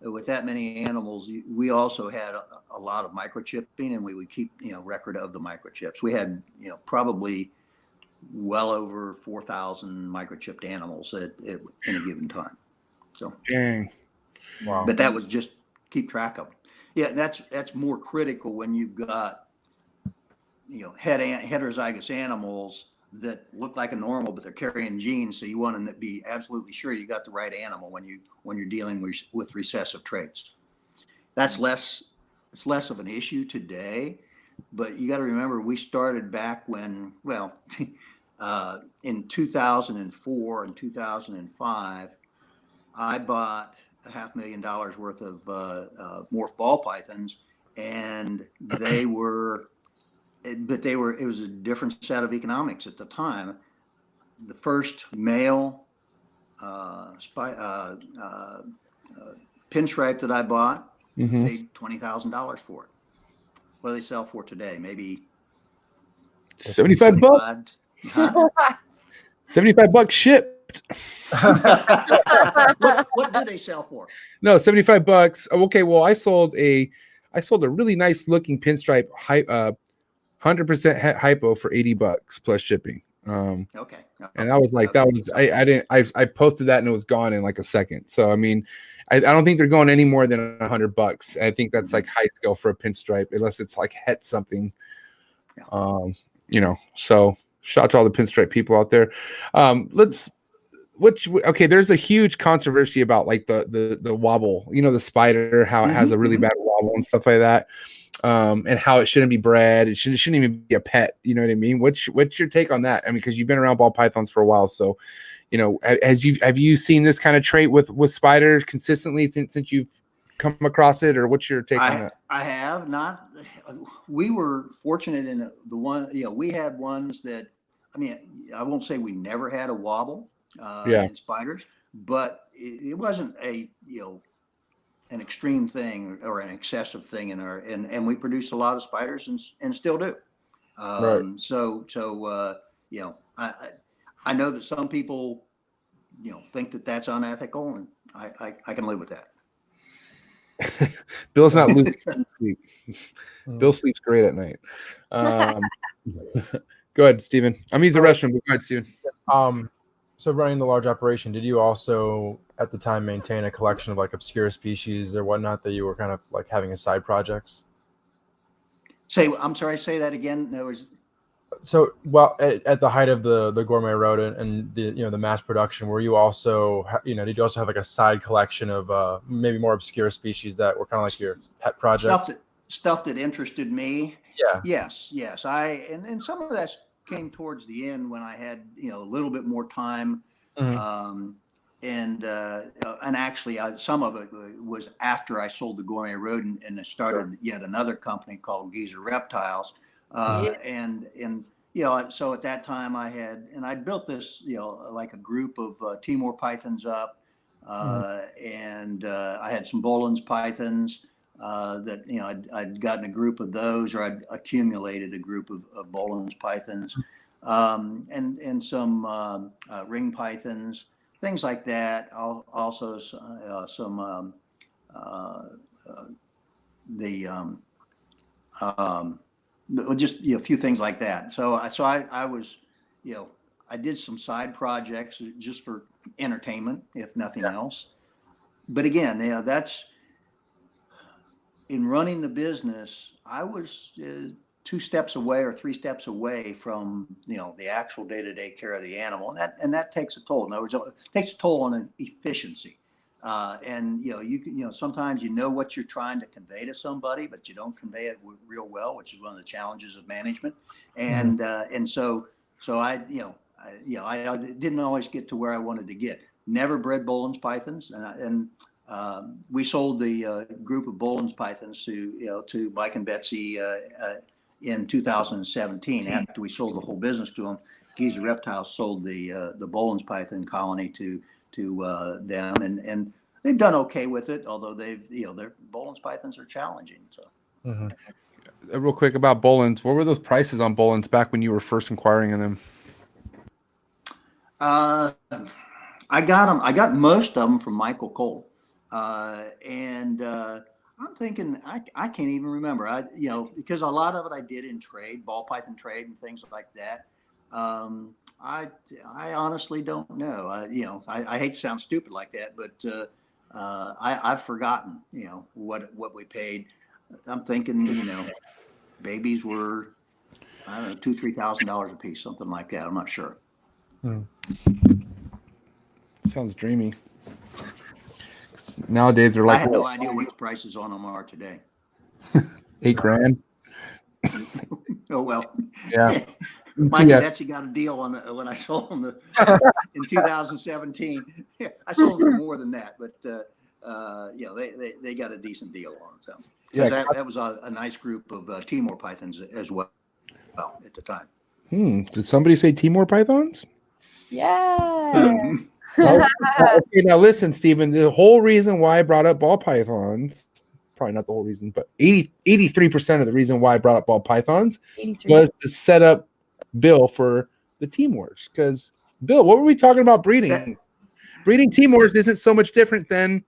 with that many animals, we also had a lot of microchipping, and we would keep, record of the microchips. We had, probably well over 4,000 microchipped animals at any given time. So, dang, wow! But that was just keep track of them. Yeah, that's more critical when you've got, heterozygous animals that look like a normal, but they're carrying genes. So you want to be absolutely sure you got the right animal when you're dealing with recessive traits. It's less of an issue today, but you got to remember we started back when, in 2004 and 2005, I bought $500,000 worth of morph ball pythons, and it was a different set of economics at the time. The first male pinstripe that I bought, paid $20,000 for it. What do they sell for today? Maybe $75. Huh? $75 ship. What do they sell for? No, $75. Okay, well, I sold a really nice looking pinstripe 100% hypo for $80 plus shipping. Okay. And I was like, I posted that and it was gone in like a second. So I mean, I don't think they're going any more than $100. I think that's like high scale for a pinstripe, unless it's like het something. You know, so shout out to all the pinstripe people out there. There's a huge controversy about like the wobble, you know, the spider, how it has a really bad wobble and stuff like that. And how it shouldn't be bred. It shouldn't even be a pet. You know what I mean? What's your take on that? I mean, because you've been around ball pythons for a while, so you know, have you seen this kind of trait with spiders consistently since you've come across it, or what's your take on that? I have not. We were fortunate in the one. You know, we had ones that. I mean, I won't say we never had a wobble in spiders, but it wasn't an extreme thing or an excessive thing in our, and we produced a lot of spiders and still do. So you know, I know that some people, you know, think that that's unethical, and I can live with that. Bill's not losing sleep. Bill sleeps great at night. Go ahead, Steven. I'm using the restroom, but go ahead, Steven. So running the large operation, did you also at the time maintain a collection of like obscure species or whatnot that you were kind of like having as side projects? I'm sorry, say that again. There was. So, well, at the height of the gourmet rodent and the mass production, were you also, did you also have like a side collection of maybe more obscure species that were kind of like your pet projects? Stuff that interested me. Yeah. Yes. And some of that came towards the end when I had, a little bit more time. And actually some of it was after I sold the gourmet rodent and I started yet another company called Unfiltered Reptiles. So at that time I built this, like a group of Timor Pythons up, and I had some Boelen's Pythons that, I'd gotten a group of those, or I'd accumulated a group of Boelen's Pythons, and some ring pythons, things like that. Also some just a few things like that. So I was, I did some side projects just for entertainment, if nothing else. But again, that's in running the business. I was 2 steps away or 3 steps away from the actual day-to-day care of the animal, and that takes a toll. In other words, it takes a toll on an efficiency. And you can, sometimes what you're trying to convey to somebody, but you don't convey it real well, which is one of the challenges of management. And so I didn't always get to where I wanted to get. Never bred Boelen's Pythons, and we sold the group of Boelen's Pythons to Mike and Betsy in 2017. After we sold the whole business to them, Unfiltered Reptiles sold the Boelen's Python colony to them, and they've done okay with it, although their Boelen's Pythons are challenging. So real quick about Boelen's, what were those prices on Boelen's back when you were first inquiring in them? I got most of them from Michael Cole, and I'm thinking I can't even remember. Because a lot of it I did in trade, ball python trade and things like that. I honestly don't know. I hate to sound stupid like that, but I've forgotten, what we paid. I'm thinking, babies were, I don't know, $2,000-$3,000 a piece, something like that. I'm not sure. Sounds dreamy. Nowadays they're like, I had no idea what the prices on them are today. $8,000. Oh well. Yeah. Mike and Betsy got a deal on when I sold them in 2017. I sold them for more than that, but they got a decent deal on them. So that was a nice group of Timor Pythons as well at the time. Did somebody say Timor Pythons? Yeah. Okay, now listen, Stephen, the whole reason why I brought up ball pythons, probably not the whole reason, but 83% of the reason why I brought up ball pythons 83. Was to set up Bill for the Timors, because Bill, what were we talking about breeding? Breeding Timors isn't so much different than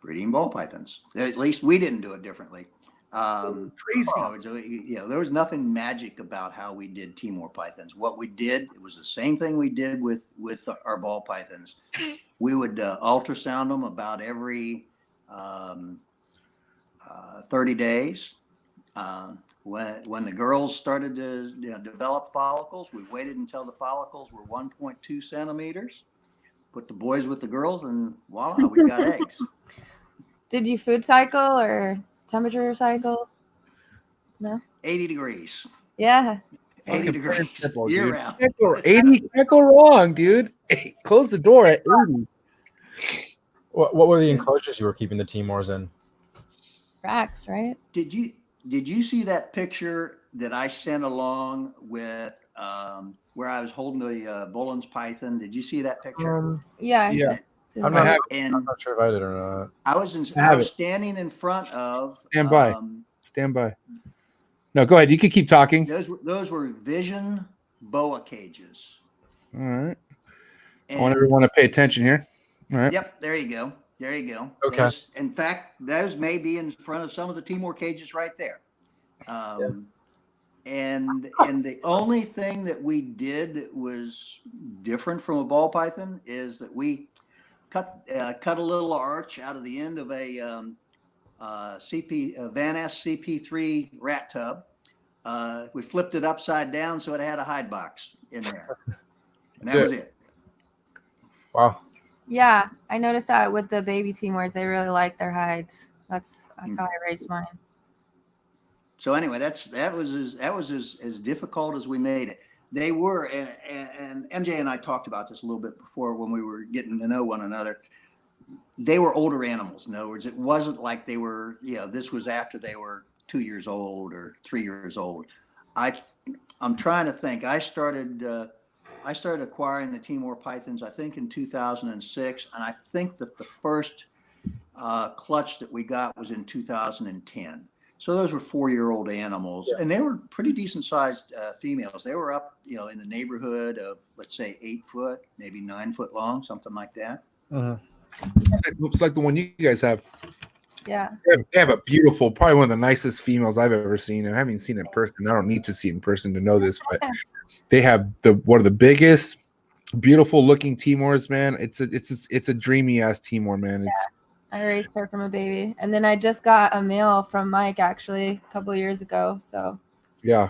breeding ball pythons. At least we didn't do it differently. Crazy. There was nothing magic about how we did Timor Pythons. What we did, it was the same thing we did with our ball pythons. We would ultrasound them about every 30 days. When the girls started to develop follicles, we waited until the follicles were 1.2 centimeters, put the boys with the girls, and voila, we got eggs. Did you food cycle or temperature cycle? No. 80 degrees. Yeah. 80 degrees year round. 80 can't go wrong, dude. Close the door at 80. What were the enclosures you were keeping the Timors in? Racks, right? Did you see that picture that I sent along with where I was holding the Boelen's python? Did you see that picture? Yeah. I'm not sure if I did or not. I was standing in front of. Stand by. No, go ahead. You can keep talking. Those were Vision boa cages. All right. I want everyone to pay attention here. All right. Yep. There you go. Okay. In fact, those may be in front of some of the Timor cages right there. And the only thing that we did that was different from a ball python is that we cut a little arch out of the end of a Van Ness CP3 rat tub. We flipped it upside down so it had a hide box in there, and that was it. Wow. Yeah, I noticed that with the baby Timors, they really like their hides. That's how I raised mine. So anyway, that was as difficult as we made it. They were, and MJ and I talked about this a little bit before when we were getting to know one another. They were older animals. In other words, it wasn't like they were, this was after they were 2 years old or 3 years old. I'm trying to think. I started acquiring the Timor Pythons, I think, in 2006, and I think that the first clutch that we got was in 2010. So those were 4-year-old animals, and they were pretty decent sized females. They were up, in the neighborhood of, let's say, 8 foot, maybe 9 foot long, something like that. It looks like the one you guys have. Yeah. They have a beautiful, probably one of the nicest females I've ever seen. And I haven't seen it in person. I don't need to see it in person to know this, but they have one of the biggest, beautiful looking Timors, man. It's a dreamy ass Timor, man. I raised her from a baby, and then I just got a male from Mike actually a couple of years ago. So yeah,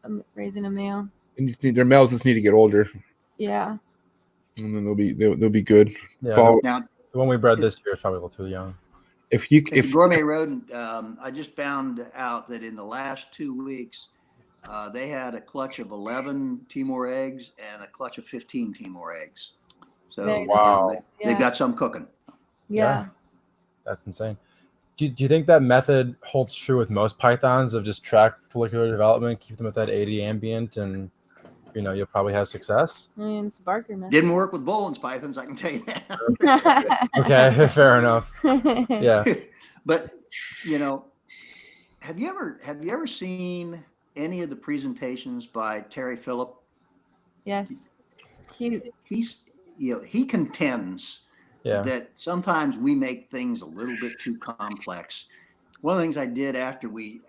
I'm raising a male. And their males just need to get older. Yeah. And then they'll be good. Yeah. Now, the one we bred this year is probably a little too young. If Gourmet Rodent, I just found out that in the last 2 weeks, they had a clutch of 11 Timor eggs and a clutch of 15 Timor eggs. So wow, they've got some cooking. Yeah. That's insane. Do you think that method holds true with most pythons of just track follicular development, keep them at that 80 ambient, and you'll probably have success? I mean, it's Barker method. Didn't work with Boelen's pythons, I can tell you that. Okay, fair enough. Yeah. But have you ever seen any of the presentations by Terry Phillip? Yes. He contends that sometimes we make things a little bit too complex. One of the things I did after we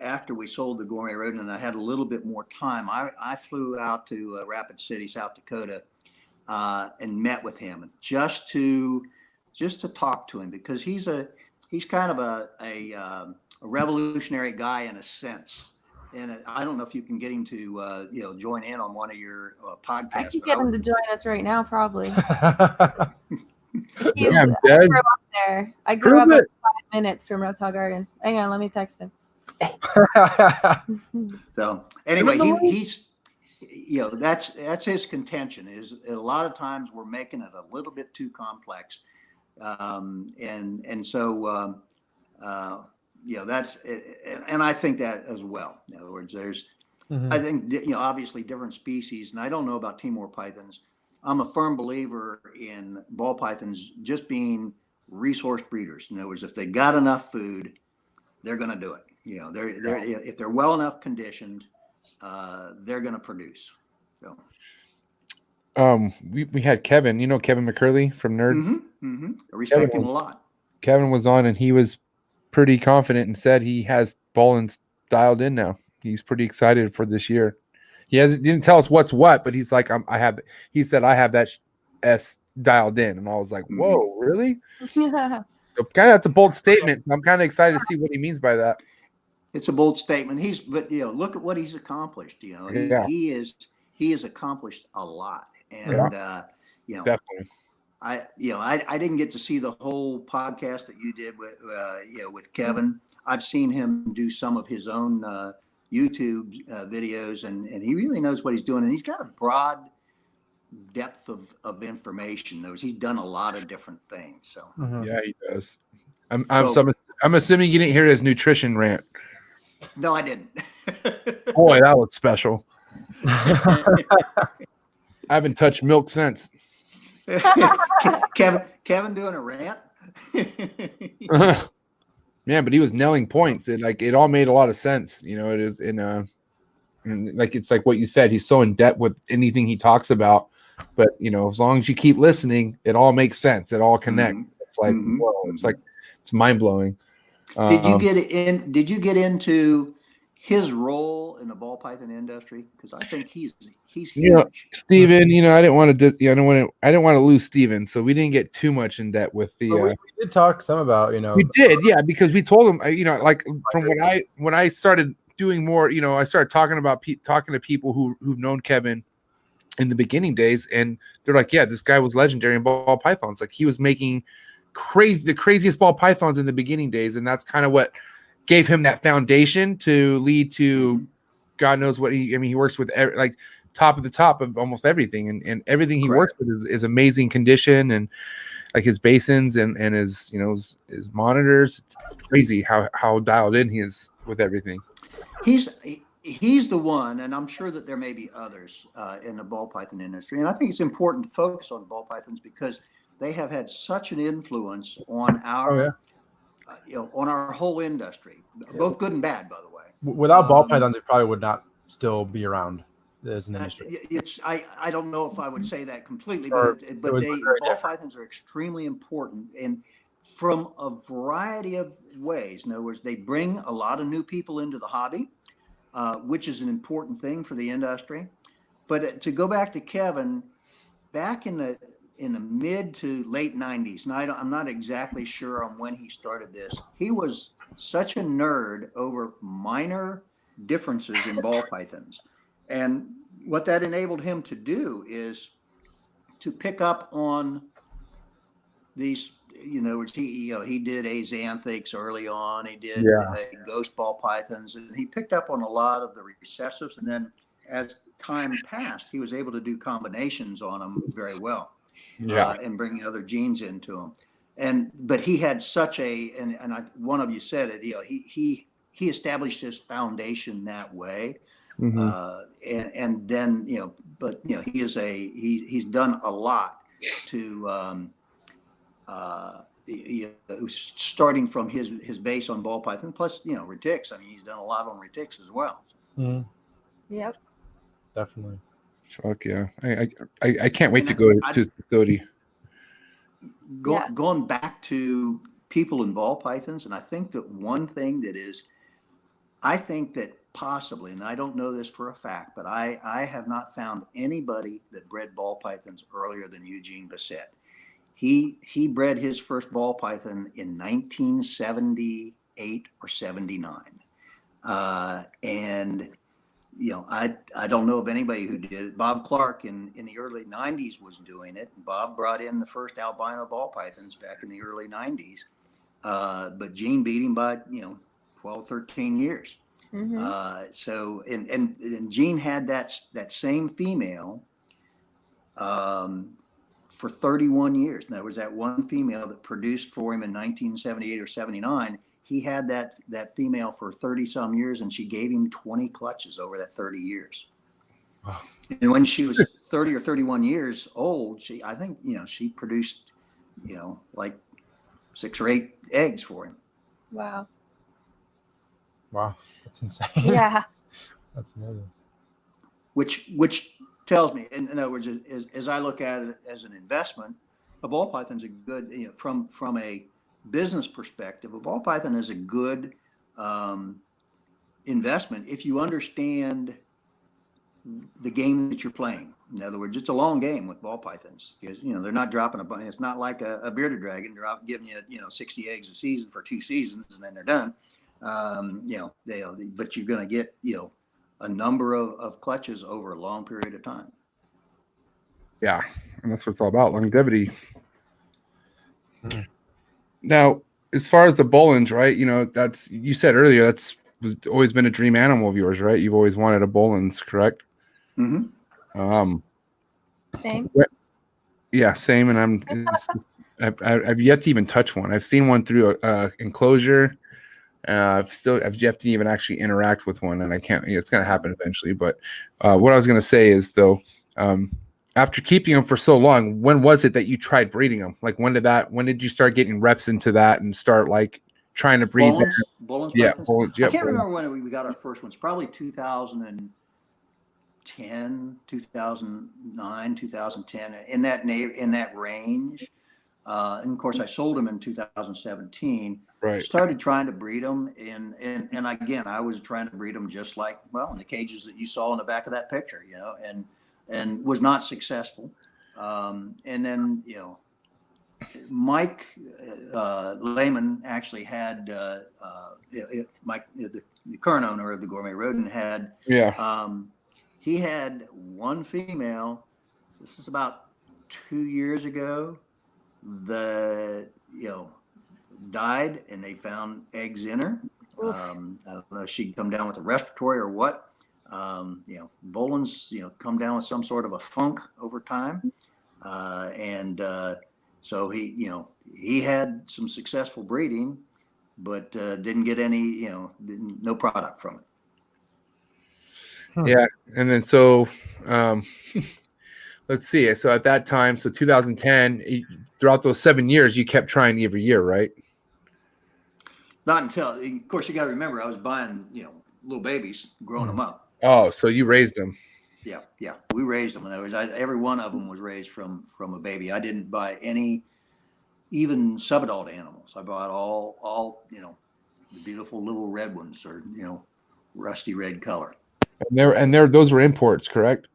sold the Gourmet Rodent and I had a little bit more time, I flew out to Rapid City, South Dakota, and met with him just to talk to him, because he's kind of a revolutionary guy in a sense. And I don't know if you can get him to join in on one of your podcasts. I can get him to join us right now, probably. Yeah, I grew up there. I grew up like 5 minutes from Reptile Gardens. Hang on, let me text him. So anyway, he's that's his contention, is a lot of times we're making it a little bit too complex, and so that's, and I think that as well. In other words, there's I think obviously different species, and I don't know about Timor Pythons. I'm a firm believer in ball pythons just being resource breeders. In other words, if they got enough food, they're going to do it. If they're well enough conditioned, they're going to produce. So We had Kevin, Kevin McCurley from Nerd. I respect him a lot. Kevin was on, and he was pretty confident and said he has Ballins dialed in now. He's pretty excited for this year. He didn't tell us what's what, but he's like, he said I have that S dialed in, and I was like, whoa, really? Yeah. So kind of that's a bold statement. I'm kind of excited to see what he means by that. It's a bold statement. But look at what he's accomplished. He has accomplished a lot, and definitely. I didn't get to see the whole podcast that you did with Kevin. I've seen him do some of his own YouTube videos, and he really knows what he's doing, and he's got a broad depth of information. He's done a lot of different things. So yeah, he does. I'm assuming you didn't hear his nutrition rant. No, I didn't. Boy, that was special. I haven't touched milk since. Kevin doing a rant. Yeah, but he was nailing points. It all made a lot of sense. It is and it's like what you said. He's so in depth with anything he talks about. But as long as you keep listening, it all makes sense. It all connects. It's like whoa, it's mind blowing. Did you get into his role in the ball python industry? Because I think he's huge. Steven, I didn't want to lose Steven, so we didn't get too much in depth with the. We did talk some about We did, yeah, because we told him, like from when I started doing more, I started talking to people who've known Kevin in the beginning days, and they're like, yeah, this guy was legendary in ball pythons. Like he was making the craziest ball pythons in the beginning days, and that's kind of what gave him that foundation to lead to God knows what he works with like top of the top of almost everything, and everything he works with is amazing condition, and like his basins and his his monitors. It's crazy how dialed in he is with everything. He's the one, and I'm sure that there may be others in the ball python industry. And I think it's important to focus on ball pythons because they have had such an influence on our, on our whole industry, both good and bad, by the way. Without ball pythons, it probably would not still be around as an industry. I don't know if I would say that completely, but ball pythons are extremely important, and from a variety of ways. In other words, they bring a lot of new people into the hobby. Which is an important thing for the industry. But to go back to Kevin, back in the mid to late 90s, and I'm not exactly sure on when he started this, he was such a nerd over minor differences in ball pythons. And what that enabled him to do is to pick up on these, he did azanthics early on. He did ghost ball pythons, and he picked up on a lot of the recessives. And then as time passed, he was able to do combinations on them very well, and bring other genes into them. But he had such one of you said it, he established his foundation that way. And then, he's done a lot to, starting from his base on ball python, plus retics. I mean, he's done a lot on retics as well. Yep, definitely. Fuck yeah! I can't wait to go to his facility. Going back to people in ball pythons, and I think that one thing that is, I think that possibly, and I don't know this for a fact, but I have not found anybody that bred ball pythons earlier than Eugene Bassett. He bred his first ball python in 1978 or 79. And, I don't know of anybody who did it. Bob Clark in the early 90s was doing it. Bob brought in the first albino ball pythons back in the early 90s. But Gene beat him by, 12, 13 years. So, and Gene had that same female, for 31 years. Now, there was that one female that produced for him in 1978 or 79. He had that female for 30 some years, and she gave him 20 clutches over that 30 years. Wow. And when she was 30 or 31 years old, she produced, like 6 or 8 eggs for him. Wow. Wow. That's insane. Yeah. That's amazing. Which tells me, in other words, as I look at it as an investment, a ball python is a good, from a business perspective, a ball python is a good investment if you understand the game that you're playing. In other words, it's a long game with ball pythons because they're not dropping a bunch. It's not like a bearded dragon giving you 60 eggs a season for 2 seasons and then they're done. But you're going to get a number of clutches over a long period of time. Yeah, and that's what it's all about, longevity. Now, as far as the Bolins, right? That's, you said earlier, that's always been a dream animal of yours, right? You've always wanted a Bolins, correct? Mm-hmm. Same. Yeah, same. And I've yet to even touch one. I've seen one through a enclosure. I've yet to even actually interact with one, and I can't. It's going to happen eventually. But what I was going to say is, though, after keeping them for so long, when was it that you tried breeding them? Like, when did you start getting reps into that and start like trying to breed? Bolins, yeah, Bolins. I can't remember when we got our first ones. Probably 2010, 2009, 2010, in that range. And of course, I sold them in 2017. Right. Started trying to breed them, and again, I was trying to breed them just like, in the cages that you saw in the back of that picture, and was not successful. And then Mike Lehman actually had Mike, the current owner of the Gourmet Rodent, had he had one female. This is about 2 years ago. Died, and they found eggs in her. I don't know if she'd come down with a respiratory or what. Bolins, come down with some sort of a funk over time. So he had some successful breeding, but didn't get any, no product from it. Yeah. And then, so, let's see. So at that time, so 2010, throughout those 7 years, you kept trying every year, right? Not until, of course, you got to remember, I was buying, little babies, growing them up. Oh, so you raised them. Yeah. We raised them. In other words, every one of them was raised from a baby. I didn't buy any, even subadult animals. I bought all the beautiful little red ones, or rusty red color. And those were imports, correct?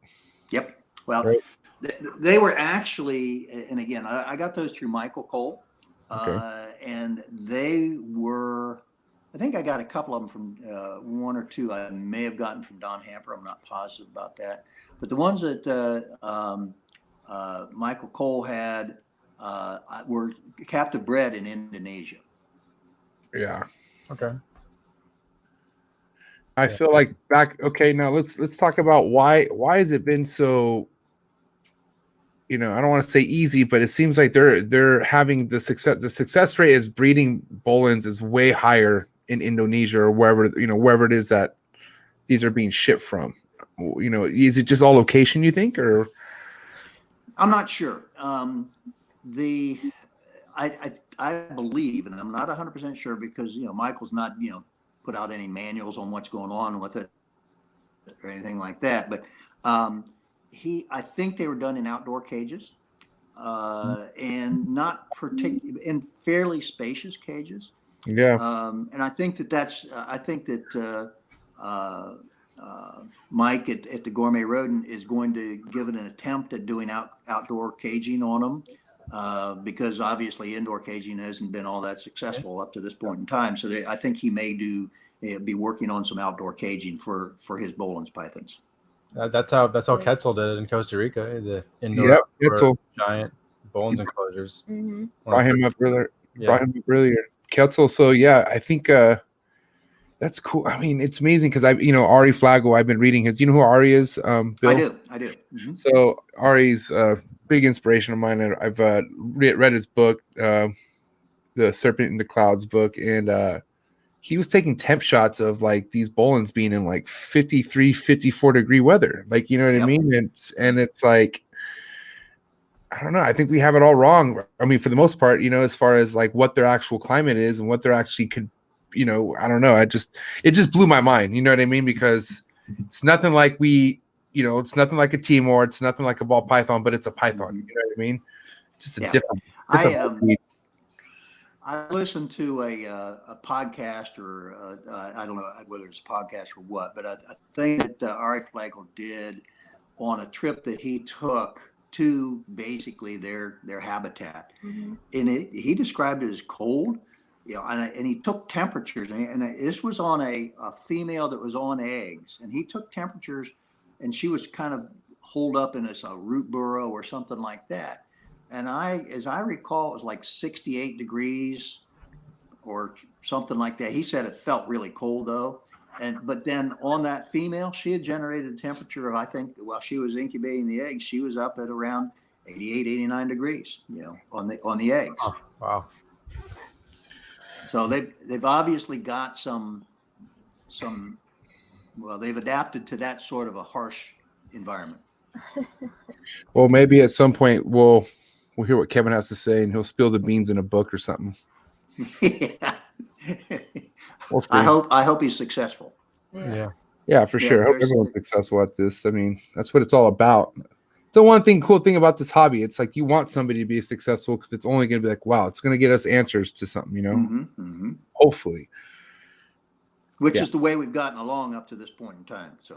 Yep. Well, right. They were actually, and again, I got those through Michael Cole. Okay. And they were, I think I got a couple of them from one or two I may have gotten from Don Hamper. I'm not positive about that. But the ones that Michael Cole had were captive bred in Indonesia. Yeah. Okay. I feel like okay, now let's talk about why has it been so, I don't want to say easy, but it seems like they're having the success rate is breeding Bolins is way higher in Indonesia or wherever it is that these are being shipped from. Is it just all location, you think, or? I'm not sure. I believe, and I'm not 100% sure because Michael's not put out any manuals on what's going on with it or anything like that, but I think they were done in outdoor cages, and not in fairly spacious cages. Yeah. And I think that's Mike at the Gourmet Rodent is going to give it an attempt at doing outdoor caging on them, because obviously indoor caging hasn't been all that successful up to this point in time. So I think he may be working on some outdoor caging for his Bolins pythons. That's how KESZEY did it in Costa Rica. The indoor giant Bolins enclosures. Mm-hmm. Brought him up earlier. KESZEY. So yeah, I think that's cool. I mean, it's amazing because Ari Flagle. I've been reading his. Do you know who Ari is? Bill? I do. Mm-hmm. So Ari's a big inspiration of mine. I've read his book, The Serpent in the Clouds book, and he was taking temp shots of like these Bolins being in like 53, 54 degree weather. Like, you know what I mean? And it's like, I don't know. I think we have it all wrong. I mean, for the most part, as far as like what their actual climate is and what they're actually could, I don't know. It just blew my mind. You know what I mean? Because it's nothing like we you know, it's nothing like a Timor, it's nothing like a ball python, but it's a python. You know what I mean? Just a different breed. I listened to a podcast, or I don't know whether it's a podcast or what, but a thing that Ari Flagle did on a trip that he took to basically their habitat, and he described it as cold, you know, and he took temperatures, and this was on a female that was on eggs, and he took temperatures, and she was kind of holed up in a root burrow or something like that. And as I recall, it was like 68 degrees or something like that. He said it felt really cold though. But then on that female, she had generated a temperature of, I think, while she was incubating the eggs, she was up at around 88, 89 degrees, you know, on the eggs. Oh, wow. So they've obviously got some, well, they've adapted to that sort of a harsh environment. Well, maybe at some point we'll hear what Kevin has to say, and he'll spill the beans in a book or something. Yeah. We'll I hope he's successful. Yeah, for sure. I hope everyone's successful at this. I mean, that's what it's all about. The cool thing about this hobby, it's like you want somebody to be successful because it's only going to be like, wow, it's going to get us answers to something, you know. Hopefully, which is the way we've gotten along up to this point in time. So,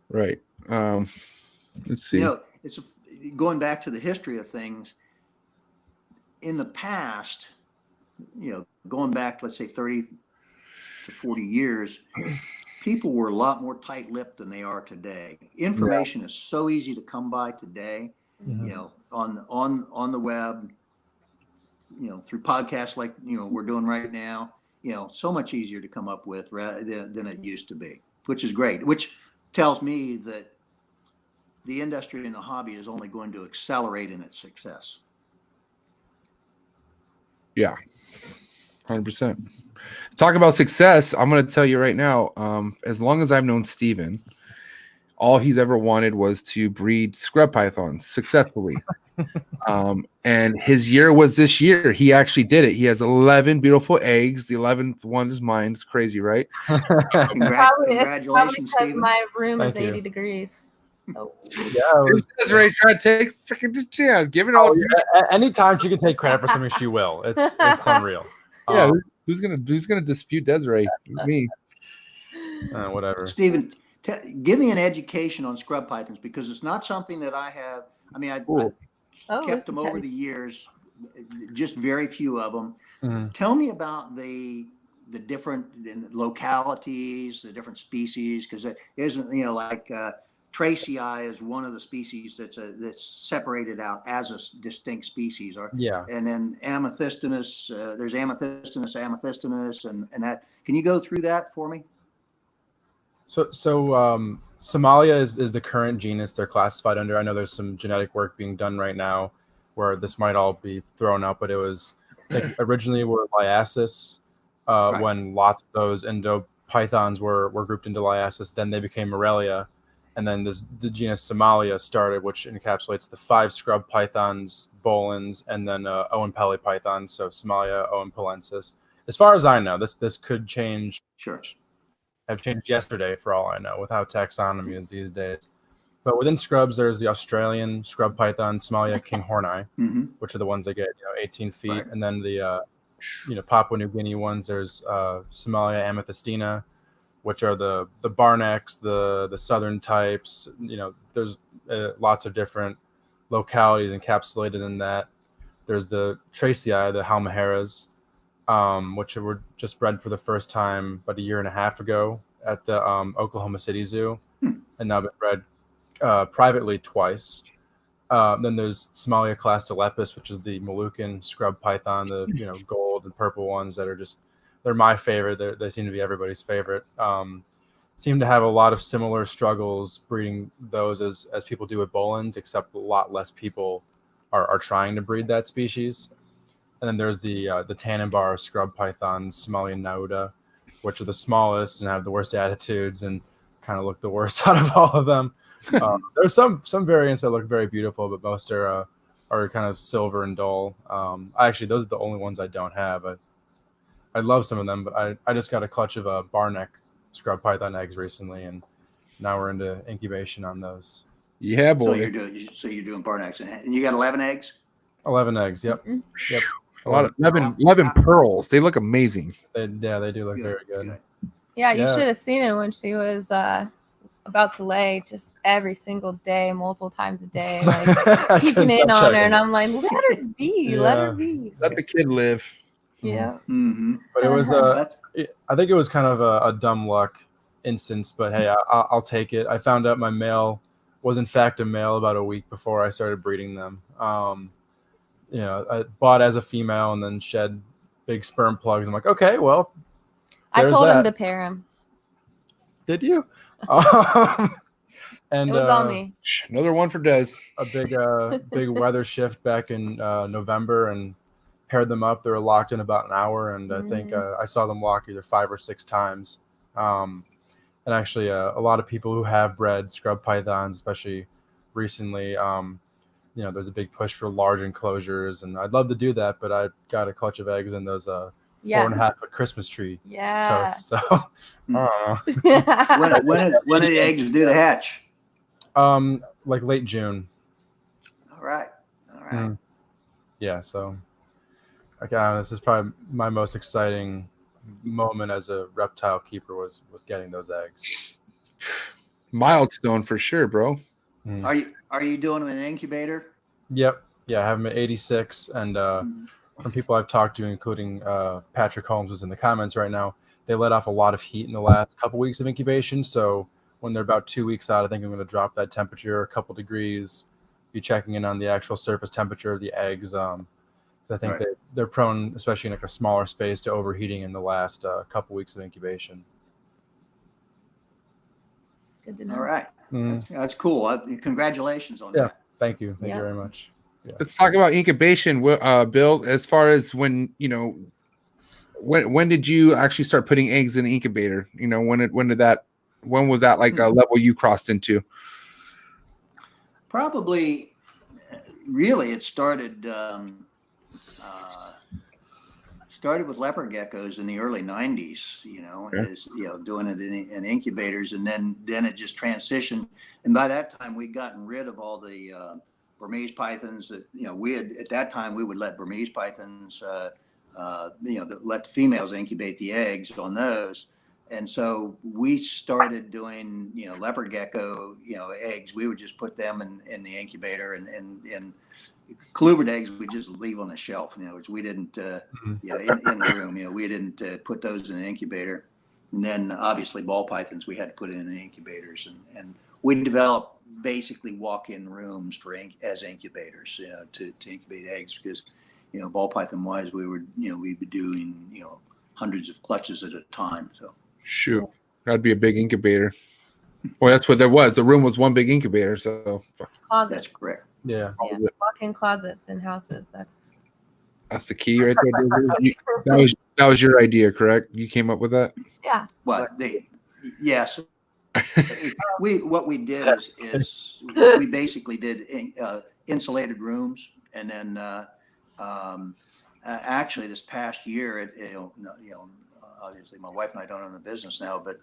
right. Let's see. You know, it's going back to the history of things. In the past, you know, going back, let's say 30 to 40 years, people were a lot more tight-lipped than they are today. Information is so easy to come by today, you know, on the web, you know, through podcasts like, you know, we're doing right now, you know, so much easier to come up with than it used to be, which is great, which tells me that the industry and the hobby is only going to accelerate in its success. Yeah, 100%. Talk about success. I'm going to tell you right now, as long as I've known Steven, all he's ever wanted was to breed scrub pythons successfully. And his year was this year. He actually did it. He has 11 beautiful eggs. The 11th one is mine. It's crazy, right? Congratulations, because Steven. my room is Thank you. 80 degrees. Oh. Yeah, This ready to try to take freaking give it all. Anytime she can take credit for something, she will. It's unreal. Yeah, who's gonna dispute Desiree? Me. Whatever. Steven, give me an education on scrub pythons, because it's not something that I have. I mean, I kept them over the years, just very few of them. Tell me about the different localities, the different species, because it isn't, you know, like Tracyi is one of the species that's separated out as a distinct species. And then Amethystinus, there's Amethystinus, and that. Can you go through that for me? So Somalia is the current genus they're classified under. I know there's some genetic work being done right now where this might all be thrown out, but it was originally were Liasis when lots of those Indo-pythons were grouped into Liasis. Then they became Morelia. And then the genus Somalia started, which encapsulates the 5 scrub pythons, bolins, and then Oenpelli pythons. So Somalia, Oenpellensis. As far as I know, this could change. Sure. Have changed yesterday, for all I know, with how taxonomy is these days. But within scrubs, there's the Australian scrub python, Somalia kinghorni, which are the ones that get 18 feet, and then the Papua New Guinea ones. There's Somalia amethystina, which are the barnecks, the southern types. You know, there's lots of different localities encapsulated in that. There's the Tracyi, the halmaheras, which were just bred for the first time about 1.5 years ago at the Oklahoma City Zoo, and now been bred privately twice. Then there's Somalia clastolepis, which is the Moluccan scrub python, the gold and purple ones that are they're my favorite. They seem to be everybody's favorite. Seem to have a lot of similar struggles breeding those as people do with bolins, except a lot less people are trying to breed that species. And then there's the Tannenbar scrub python, Somalian Nauda, which are the smallest and have the worst attitudes and kind of look the worst out of all of them. There's some variants that look very beautiful, but most are kind of silver and dull. Actually, those are the only ones I don't have. I love some of them, but I just got a clutch of barneck scrub python eggs recently, and now we're into incubation on those. Yeah, So boy. you're doing Barnax, and you got 11 eggs. 11 eggs. Yep. Yep. A lot of 11 pearls. They look amazing. They do look very good. Yeah, you should have seen it when she was about to lay, just every single day, multiple times a day, like peeking in on her, and I'm like, let her be, let her be. Let the kid live. Yeah. Mm-hmm. But it was I think it was kind of a dumb luck instance, but hey, I'll take it. I found out my male was in fact a male about a week before I started breeding them. You know, I bought as a female and then shed big sperm plugs. I'm like, okay, well, I told him to pair him. Did you? And it was all me. Another one for Des. A big weather shift back in November, and paired them up. They were locked in about an hour, and I think I saw them walk either 5 or 6 times. And actually, a lot of people who have bred scrub pythons, especially recently, you know, there's a big push for large enclosures, and I'd love to do that, but I got a clutch of eggs in those 4.5 foot Christmas tree totes. So I don't know. when are the eggs due to hatch? Like late June. All right. Yeah. So, again, this is probably my most exciting moment as a reptile keeper was getting those eggs. Milestone for sure, bro. Are you doing them in an incubator? Yep. Yeah, I have them at 86, and from people I've talked to, including Patrick Holmes, who's in the comments right now, they let off a lot of heat in the last couple weeks of incubation. So when they're about 2 weeks out, I think I'm going to drop that temperature a couple degrees, be checking in on the actual surface temperature of the eggs. I think they're prone, especially in like a smaller space, to overheating in the last couple weeks of incubation. Good to know. All right. That's cool. Congratulations on that. Thank you. Thank you very much. Yeah. Let's talk about incubation, Bill. As far as when, you know, when did you actually start putting eggs in the incubator? You know, when was that like a level you crossed into? Probably, really, it started with leopard geckos in the early 90s, you know, doing it in incubators, and then it just transitioned. And by that time, we'd gotten rid of all the Burmese pythons that, you know, at that time we would let Burmese pythons, let the females incubate the eggs on those. And so we started doing, you know, leopard gecko, you know, eggs. We would just put them in the incubator, and colubrid eggs we just leave on the shelf. You know, which we didn't, in the room. You know, we didn't put those in the incubator. And then obviously ball pythons we had to put in the incubators, and we developed basically walk-in rooms as incubators, you know, to incubate eggs, because, you know, ball python wise we'd be doing, you know, hundreds of clutches at a time. So. Shoot, that'd be a big incubator. Well, that's what there was. The room was one big incubator. So closets. That's correct. Yeah. Walk-in closets in houses. That's the key right there. That was your idea, correct? You came up with that? Yeah. Well, yes. What we did is we basically did insulated rooms, and then actually this past year, obviously my wife and I don't own the business now, but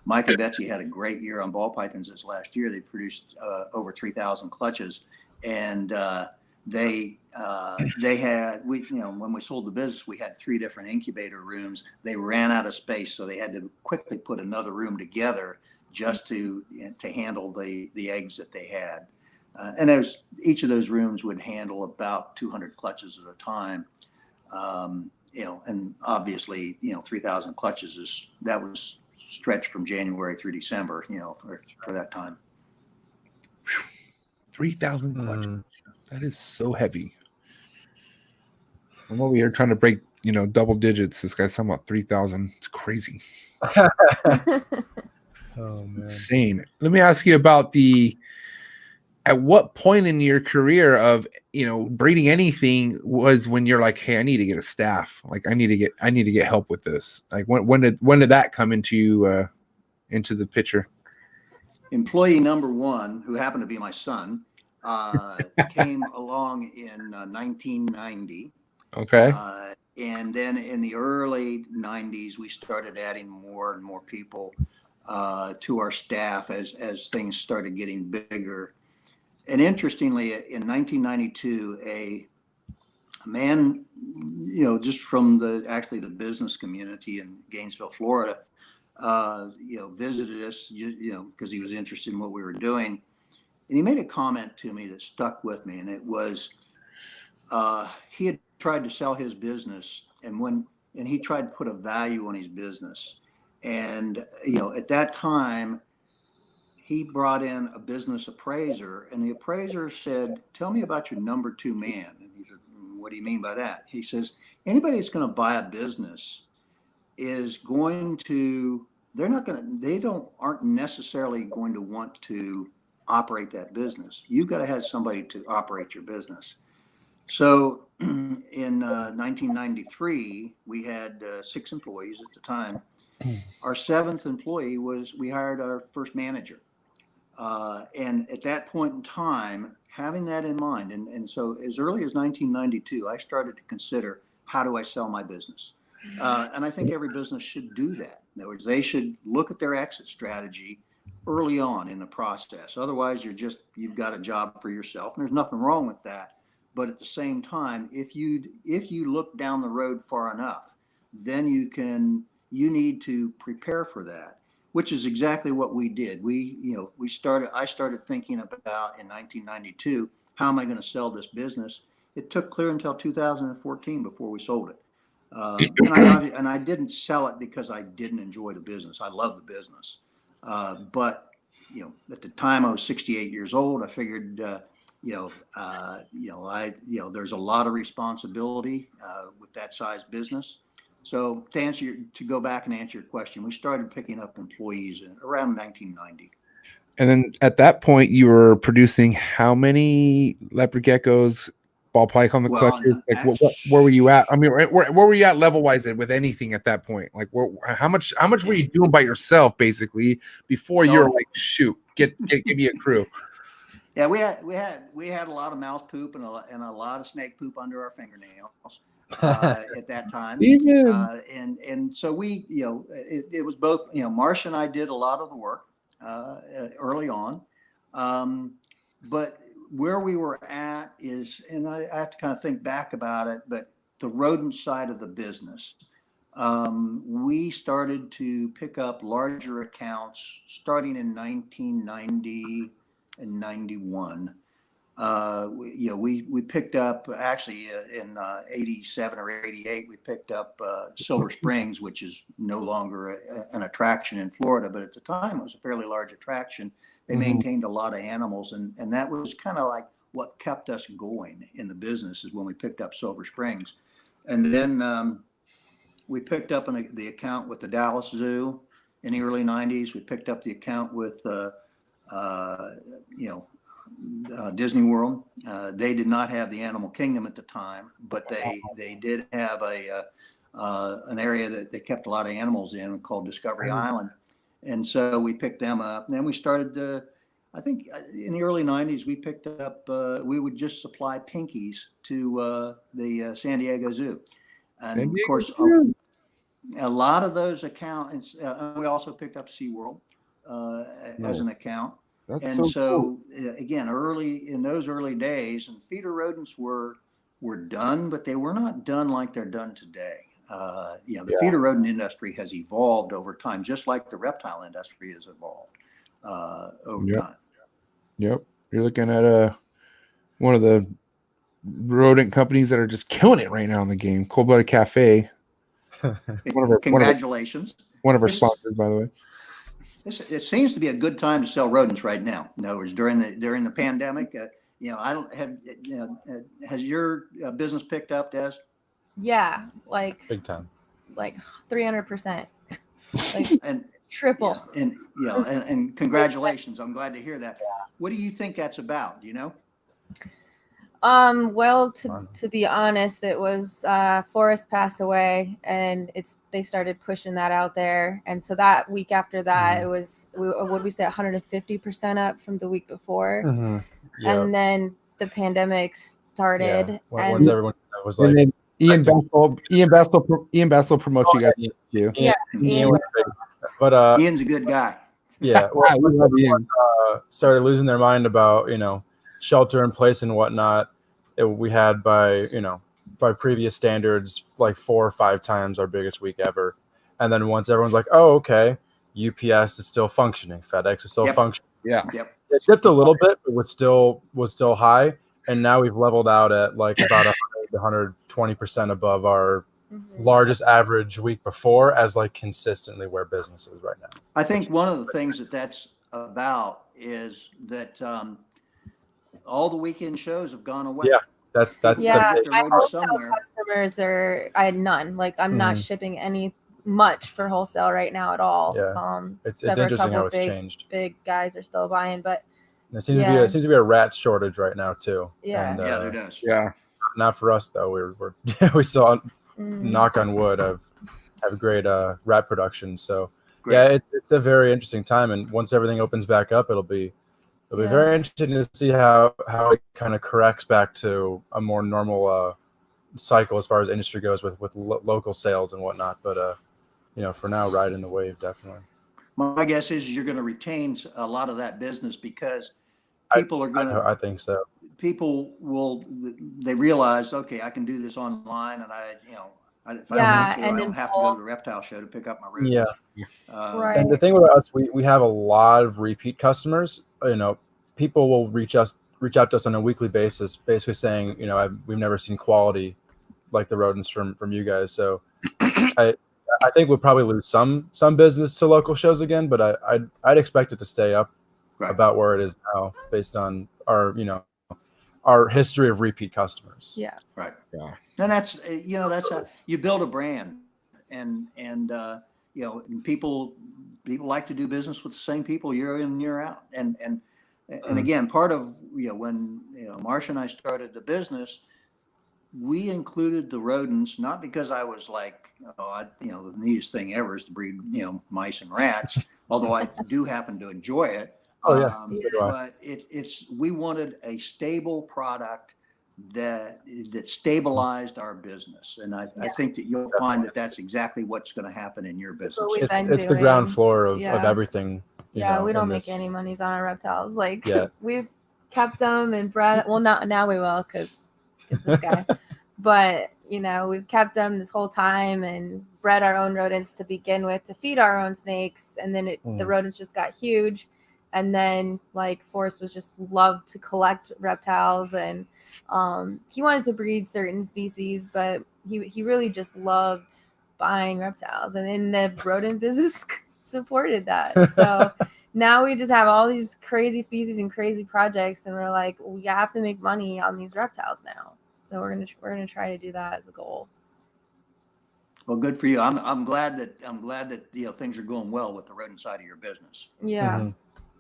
Mike and Betsy had a great year on ball pythons this last year. They produced over 3,000 clutches, and they had, when we sold the business, we had 3 different incubator rooms. They ran out of space, so they had to quickly put another room together just to handle the eggs that they had. And each of those rooms would handle about 200 clutches at a time. And obviously, 3,000 clutches that was stretched from January through December, for that time. 3,000 clutches. That is so heavy. I'm over here trying to break, double digits. This guy's talking about 3,000. It's crazy. It's insane. Let me ask you about at what point in your career of, breeding anything was when you're like, hey, I need to get a staff. Like I need to get help with this. Like when did that come into the picture? Employee number 1, who happened to be my son, came along in 1990. Okay. And then in the early 90s, we started adding more and more people. to our staff as things started getting bigger. And interestingly, in 1992, a man, just from the business community in Gainesville, Florida, visited us, because he was interested in what we were doing. And he made a comment to me that stuck with me. And it was, he had tried to sell his business, and he tried to put a value on his business. And, at that time, he brought in a business appraiser, and the appraiser said, "Tell me about your number two man." And he said, "What do you mean by that?" He says, "Anybody that's going to buy a business is going to, aren't necessarily going to want to operate that business. You've got to have somebody to operate your business." So in 1993, we had 6 employees at the time. Our 7th employee we hired our first manager. And at that point in time, having that in mind, and so as early as 1992, I started to consider, how do I sell my business? And I think every business should do that. In other words, they should look at their exit strategy early on in the process. Otherwise, you've got a job for yourself, and there's nothing wrong with that. But at the same time, if you look down the road far enough, then you need to prepare for that, which is exactly what we did. I started thinking about in 1992, how am I going to sell this business? It took clear until 2014 before we sold it. And I didn't sell it because I didn't enjoy the business. I love the business. But, at the time I was 68 years old, I figured, there's a lot of responsibility with that size business. So to go back and answer your question, we started picking up employees around 1990. And then at that point, you were producing how many leopard geckos, ball pike on the clutches? Like, where were you at? I mean, where were you at level wise with anything at that point? Like, how much were you doing by yourself basically before you were like, shoot, give me a crew? Yeah, we had a lot of mouse poop and a lot of snake poop under our fingernails. At that time, and so we, it was both, Marcia and I did a lot of the work early on, but where we were at is, and I have to kind of think back about it, but the rodent side of the business, we started to pick up larger accounts starting in 1990 and 91. We picked up actually in 87 or 88, we picked up Silver Springs, which is no longer an attraction in Florida, but at the time it was a fairly large attraction. They maintained a lot of animals, and that was kind of like what kept us going in the business, is when we picked up Silver Springs. And then we picked up the account with the Dallas Zoo in the early 90s. We picked up the account with Disney World. They did not have the Animal Kingdom at the time, but they did have an area that they kept a lot of animals in called Discovery Island. And so we picked them up. And then we started I think in the early 90s, we picked up, we would just supply pinkies to the San Diego Zoo. And of course, a lot of those accounts, we also picked up SeaWorld as an account. And so again, in those early days, and feeder rodents were done, but they were not done like they're done today. The feeder rodent industry has evolved over time, just like the reptile industry has evolved over time. Yep. You're looking at one of the rodent companies that are just killing it right now in the game. Cold Blooded Cafe. Congratulations. One of our sponsors, by the way. It seems to be a good time to sell rodents right now. In other words, during the pandemic, I don't have, has your business picked up, Des? Yeah, like big time, like 300%, like and triple. Yeah, and congratulations. I'm glad to hear that. What do you think that's about? Do you know? Well, to be honest, it was Forrest passed away, and they started pushing that out there, and so that week after that, it was what we say 150% up from the week before, and then the pandemic started. Yeah. Once everyone was like, Ian Bessel promotes you guys. Yeah, Ian But Ian's a good guy. yeah, Ah, we love Ian. started losing their mind about shelter in place and whatnot. We had by previous standards like 4 or 5 times our biggest week ever, and then once everyone's like, oh, okay, UPS is still functioning, FedEx is still Yep. functioning. Yeah. Yep. It dipped a little bit, but was still high, and now we've leveled out at like about 120% above our largest average week before, as like consistently where business is right now. I think one of the things that's about is that all the weekend shows have gone away. Yeah, that's Yeah, They're my rodents wholesale somewhere. customers I had none. Like I'm not shipping any much for wholesale right now at all. Yeah. It's except for a interesting couple how it's big, changed. big guys are still buying, but And there seems to be a rat shortage right now too. Yeah. And, Yeah, there does. Yeah. not for us though. We're we still knock on wood have great rat production. So Great. yeah, it's a very interesting time. And once everything opens back up, it'll be very interesting to see how it kind of corrects back to a more normal cycle as far as industry goes with local sales and whatnot. But for now, riding the wave definitely. My guess is you're going to retain a lot of that business because people are going to. I think so. People they realize, okay, I can do this online, and if I don't have to go to the reptile show to pick up my rodents. Yeah. Right. And the thing with us, we have a lot of repeat customers. People will reach out to us on a weekly basis, basically saying, we've never seen quality like the rodents from you guys. So I think we'll probably lose some business to local shows again, but I'd expect it to stay up about where it is now, based on our history of repeat customers. Yeah. Right. Yeah. And that's that's how you build a brand, and people like to do business with the same people year in and year out, and again, part of when Marsha and I started the business, we included the rodents not because I was like, the neatest thing ever is to breed mice and rats, although I do happen to enjoy it. Oh yeah, but we wanted a stable product that stabilized our business, and I think that you'll find that that's exactly what's going to happen in your business. It's the ground floor of everything. Yeah, we don't make any monies on our reptiles. Like we've kept them, and Brad. Well, now we will because this guy. But we've kept them this whole time and bred our own rodents to begin with to feed our own snakes, and then the rodents just got huge. And then like Forrest was just loved to collect reptiles, and he wanted to breed certain species, but he really just loved buying reptiles, and then the rodent business supported that. So now we just have all these crazy species and crazy projects, and we're like, we have to make money on these reptiles now. So we're gonna try to do that as a goal. Well, good for you. I'm glad that things are going well with the rodent side of your business. Yeah.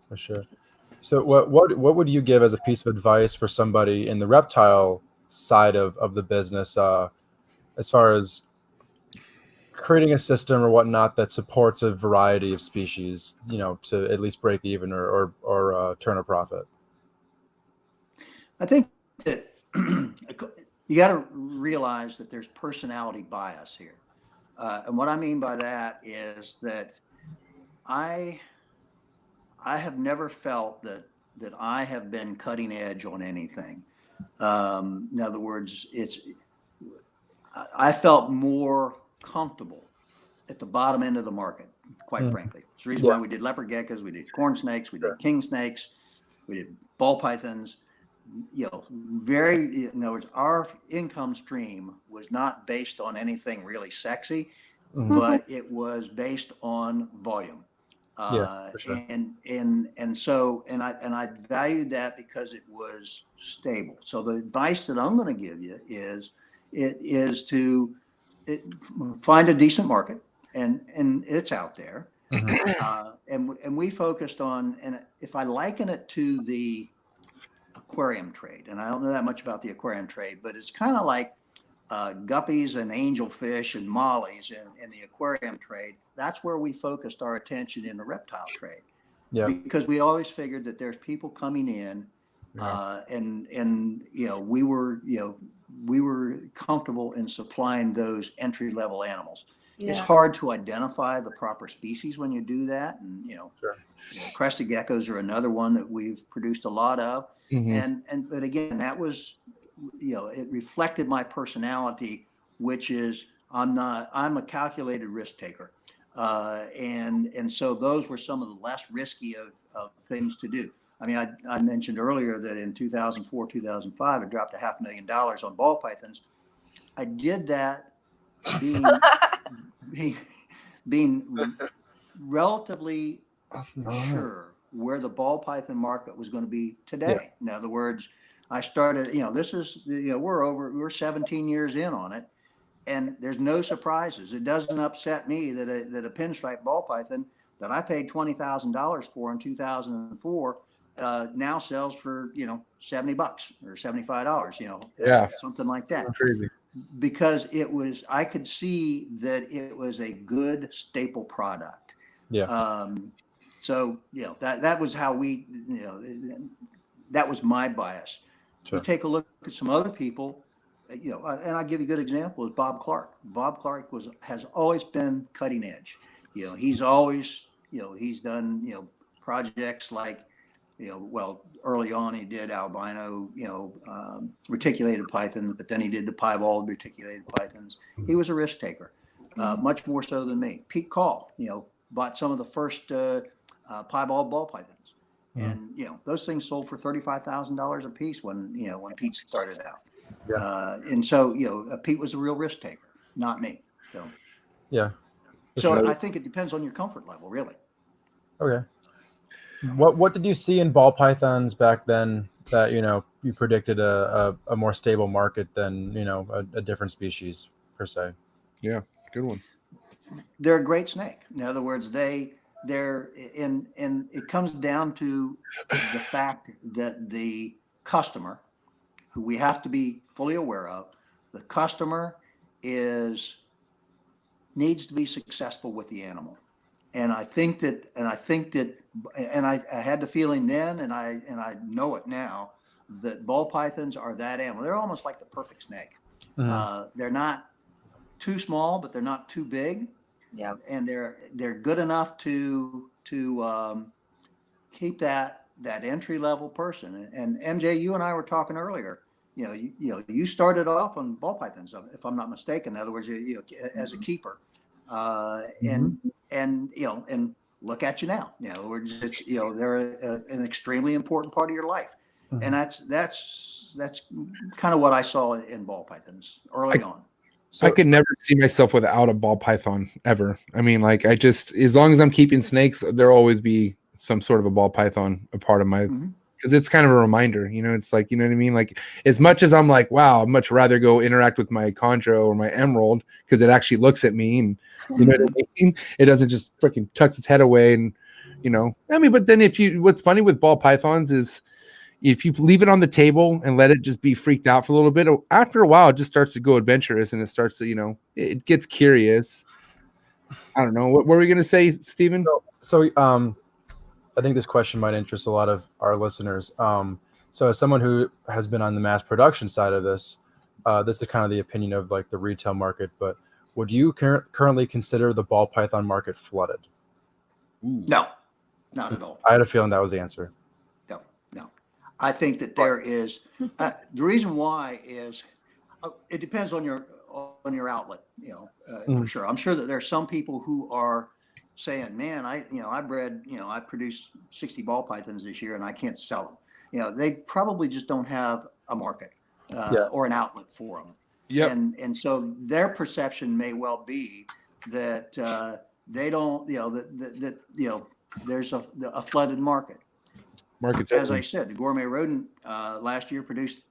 For sure. So what would you give as a piece of advice for somebody in the reptile side of the business, as far as creating a system or whatnot that supports a variety of species, to at least break even or turn a profit? I think that you got to realize that there's personality bias here. And what I mean by that is that I have never felt that I have been cutting edge on anything. In other words, I felt more comfortable at the bottom end of the market, quite frankly. It's the reason why we did leopard geckos, we did corn snakes, we did king snakes, we did ball pythons. In other words, our income stream was not based on anything really sexy, but it was based on volume. For sure. And so I valued that because it was stable. So the advice that I'm going to give you is to find a decent market, and it's out there. And we focused on, and if I liken it to the aquarium trade, and I don't know that much about the aquarium trade, but it's kind of like guppies and angelfish and mollies in the aquarium trade. That's where we focused our attention in the reptile trade. Yeah. Because we always figured that there's people coming in, and we were comfortable in supplying those entry level animals. It's Yeah. hard to identify the proper species when you do that. And, Sure. crested geckos are another one that we've produced a lot of. Mhm. But again, that was, it reflected my personality, which is I'm a calculated risk taker. And so those were some of the less risky of things to do. I mean, I mentioned earlier that in 2004, 2005, I dropped $500,000 on ball pythons. I did that being relatively sure where the ball python market was going to be today. In other words, I started, this is, we're 17 years in on it, and there's no surprises. It doesn't upset me that a pinstripe ball python that I paid $20,000 for in 2004 now sells for, $70 or $75, something like that. Crazy. Because I could see that it was a good staple product. Yeah. So, that was how that was my bias. Sure. You take a look at some other people, and I'll give you a good example is Bob Clark. Bob Clark has always been cutting edge. He's always, he's done, projects like, early on he did albino, reticulated pythons, but then he did the piebald reticulated pythons. He was a risk taker, much more so than me. Pete Call, bought some of the first piebald ball pythons, and those things sold for $35,000 a piece when Pete started out. Yeah. And so Pete was a real risk taker, not me. So Yeah. So I think it depends on your comfort level, really. Okay. What did you see in ball pythons back then that you predicted a more stable market than a different species per se? Yeah, good one. They're a great snake. In other words, they're and it comes down to the fact that the customer, who we have to be fully aware of, the customer needs to be successful with the animal. And I had the feeling then, and I know it now, that ball pythons are that animal. They're almost like the perfect snake. Mm-hmm. They're not too small, but they're not too big. Yep. And they're good enough to keep that entry level person. And MJ, you and I were talking earlier. You started off on ball pythons, if I'm not mistaken. In other words, as a keeper, and look at you now. We're just they're an extremely important part of your life, Mm-hmm. and that's kind of what I saw in ball pythons early on. So I could never see myself without a ball python ever. I mean, like as long as I'm keeping snakes, there'll always be some sort of a ball python a part of my, because it's kind of a reminder, it's like, you know what I mean? Like as much as I'm like, wow, I'd much rather go interact with my chondro or my emerald because it actually looks at me and you know what I mean? It doesn't just freaking tucks its head away and, I mean, but then what's funny with ball pythons is if you leave it on the table and let it just be freaked out for a little bit, after a while, it just starts to go adventurous and it starts to, it gets curious. I don't know. What were we going to say, Stephen? So I think this question might interest a lot of our listeners. So as someone who has been on the mass production side of this is kind of the opinion of like the retail market, but would you currently consider the ball python market flooded? No, not at all. I had a feeling that was the answer. No. I think that there is the reason why is it depends on your outlet, for sure. I'm sure that there are some people who are saying, man, I produced 60 ball pythons this year and I can't sell them. They probably just don't have a market or an outlet for them. Yep. And so their perception may well be that they don't, there's a flooded market. As I said, the gourmet rodent last year produced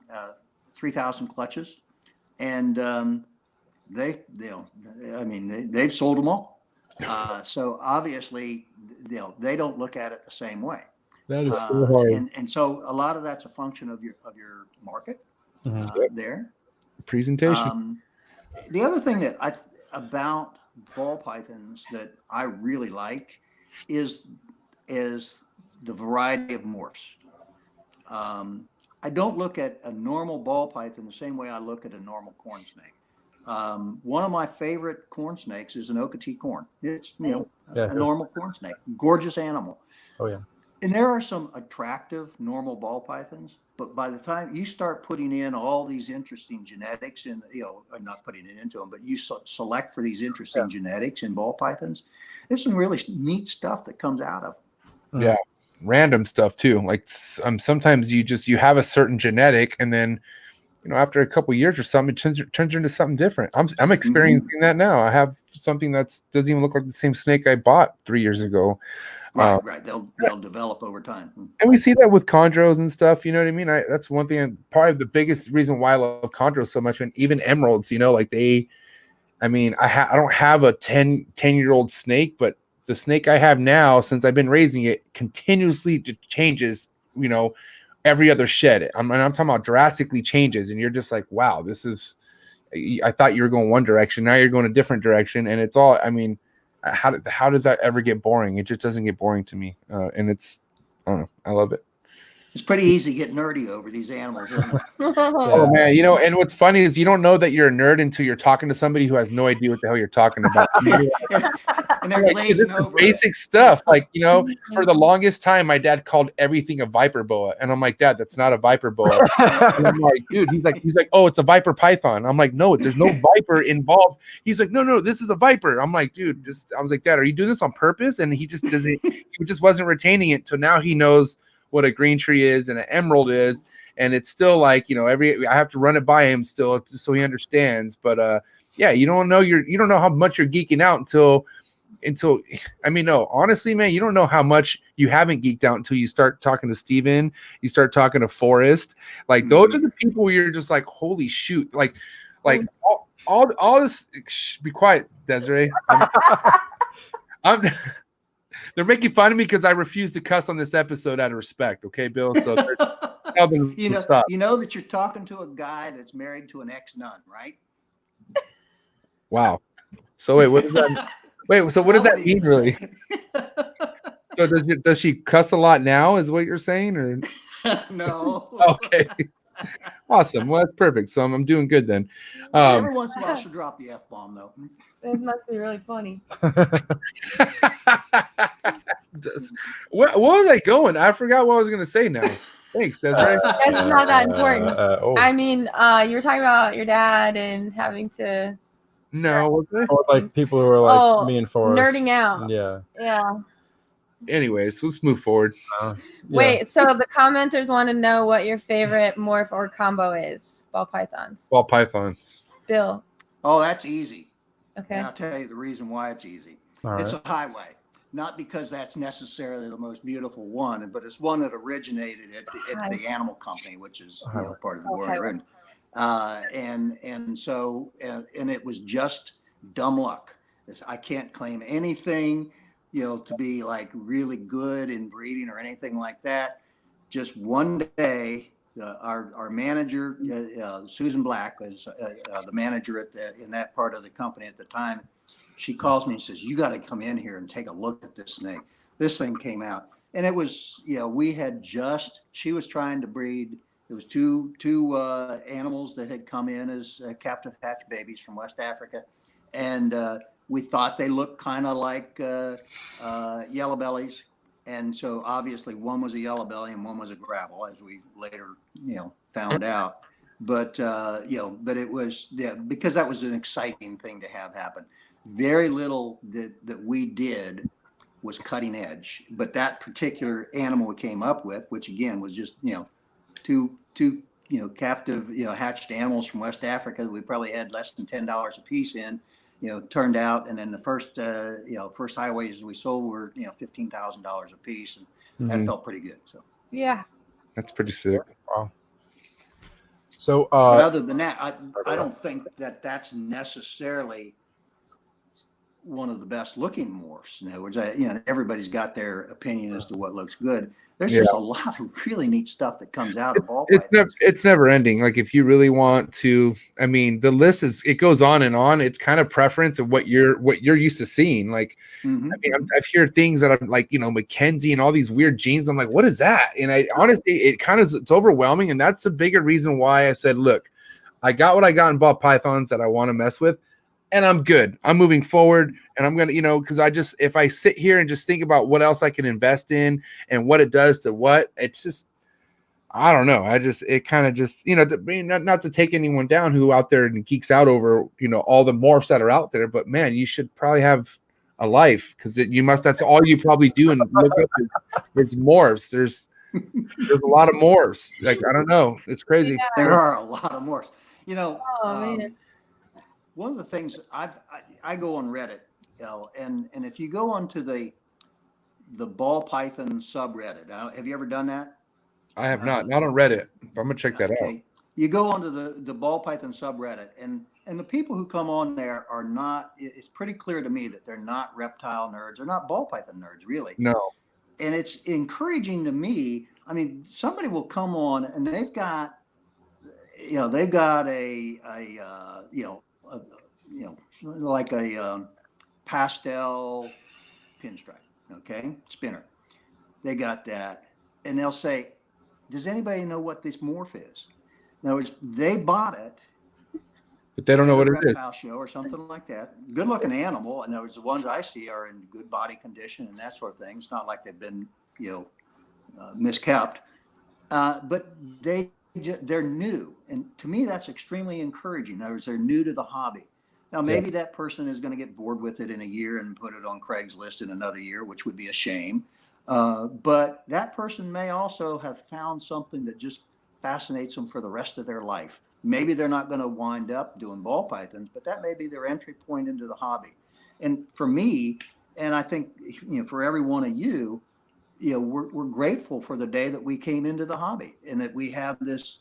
3,000 clutches, and they've sold them all. So obviously, they don't look at it the same way. That is so hard. And so a lot of that's a function of your market there. Presentation. The other thing about ball pythons that I really like is the variety of morphs. I don't look at a normal ball python the same way I look at a normal corn snake. One of my favorite corn snakes is an Okatee corn. It's, you know, Yeah. a normal corn snake, gorgeous animal. Oh yeah. And there are some attractive normal ball pythons, but by the time you start putting in all these interesting genetics and, you know, not putting it into them, but you select for these interesting genetics in ball pythons, there's some really neat stuff that comes out of them. Yeah. Random stuff too. Like sometimes you have a certain genetic, and then, you know, after a couple years or something, it turns into something different. I'm experiencing that now. I have something that doesn't even look like the same snake I bought 3 years ago. Right. They'll develop over time. And we see that with chondros and stuff. You know what I mean? That's one thing. Probably the biggest reason why I love chondros so much, and even emeralds. You know, like I don't have a 10-year-old snake, but the snake I have now, since I've been raising it, continuously changes. You know, every other shed. I'm talking about drastically changes, and you're just like, wow, this is. I thought you were going one direction, now you're going a different direction, and it's all. I mean, how does that ever get boring? It just doesn't get boring to me, and it's. I don't know. I love it. It's pretty easy to get nerdy over these animals, isn't it? Oh man, you know, and what's funny is you don't know that you're a nerd until you're talking to somebody who has no idea what the hell you're talking about. And they're Like, glazing this is over. basic stuff. Like, you know, for the longest time, my dad called everything a viper boa, and I'm like, Dad, that's not a viper boa. And I'm like, dude, he's like, oh, it's a viper python. I'm like, no, there's no viper involved. He's like, no, this is a viper. I'm like, dude, I was like, Dad, are you doing this on purpose? And he just doesn't. He just wasn't retaining it. So now he knows what a green tree is and an emerald is, and it's still like, you know, I have to run it by him still just so he understands. But yeah, you don't know how much you're geeking out until I mean, no, honestly, man, you don't know how much you haven't geeked out until you start talking to Steven, you start talking to Forrest. Like those are the people where you're just like, holy shoot, like all this. Shh, be quiet, Desiree. I'm they're making fun of me because I refuse to cuss on this episode out of respect. Okay, Bill. So you know that you're talking to a guy that's married to an ex-nun, right? Wow. So wait, what does that? So what does that mean, really? So does she cuss a lot now? Is what you're saying, or no? Okay. Awesome. Well, that's perfect. So I'm doing good then. Every once in a while, she'll drop the F-bomb though. It must be really funny. What was I going? I forgot what I was going to say now. Thanks, Desiree. That's not that important. I mean, you were talking about your dad and having to. No, was it? Or like people who are like me and Forrest. Nerding out. Yeah. Anyways, let's move forward. Wait, so the commenters want to know what your favorite morph or combo is. Ball pythons. Ball pythons. Bill. Oh, that's easy. Okay. And I'll tell you the reason why it's easy. It's a highway. Not because that's necessarily the most beautiful one, but it's one that originated at the animal company, which is part of the world. And so it was just dumb luck. I can't claim anything, you know, to be like really good in breeding or anything like that. Just one day, our manager, Susan Black, was the manager in that part of the company at the time. She calls me and says, "You got to come in here and take a look at this snake." This thing came out, and it was, you know, she was trying to breed. It was two animals that had come in as captive hatch babies from West Africa, and we thought they looked kind of like yellow bellies. And so obviously one was a yellow belly and one was a gravel, as we later, you know, found out. But, you know, but it was, because that was an exciting thing to have happen. Very little that we did was cutting edge, but that particular animal we came up with, which again was just, you know, two, you know, captive, you know, hatched animals from West Africa that we probably had less than $10 a piece in, you know, turned out. And then the first highways we sold were, you know, $15,000 a piece. And that felt pretty good. So, yeah, that's pretty sick. Wow. So, but other than that, I don't think that that's necessarily one of the best looking morphs. In other words, you know, everybody's got their opinion as to what looks good. There's just a lot of really neat stuff that comes out of all. It's never ending. Like if you really want to, I mean, the list it goes on and on. It's kind of preference of what you're used to seeing. Like, I mean, I've heard things that I'm like, you know, Mackenzie and all these weird genes. I'm like, what is that? And I honestly, it's overwhelming. And that's a bigger reason why I said, look, I got what I got in ball pythons that I want to mess with, and I'm good. I'm moving forward, and I'm gonna, because if I sit here and just think about what else I can invest in and what it does to what, it's just, I don't know. It kind of just, not to take anyone down who out there and geeks out over, all the morphs that are out there, but man, you should probably have a life, because that's all you probably do and look up is morphs. There's a lot of morphs. Like, I don't know. It's crazy. Yeah. There are a lot of morphs. Man. One of the things I go on Reddit, and if you go onto the ball python subreddit, have you ever done that? I have not on Reddit, but I'm gonna check that out. You go onto the ball python subreddit, and the people who come on there are not. It's pretty clear to me that they're not reptile nerds. They're not ball python nerds, really. No. And it's encouraging to me. I mean, somebody will come on and they've got like a pastel pinstripe, spinner. They got that, and they'll say, "Does anybody know what this morph is?" In other words, they bought it, but they don't know what it is. Reptile show or something like that. Good looking animal. In other words, the ones I see are in good body condition and that sort of thing. It's not like they've been, miskept. But they're new, and to me, that's extremely encouraging. In other words, they're new to the hobby. Now, maybe that person is going to get bored with it in a year and put it on Craigslist in another year, which would be a shame. But that person may also have found something that just fascinates them for the rest of their life. Maybe they're not going to wind up doing ball pythons, but that may be their entry point into the hobby. And for me, and I think, for every one of you, we're grateful for the day that we came into the hobby, and that we have this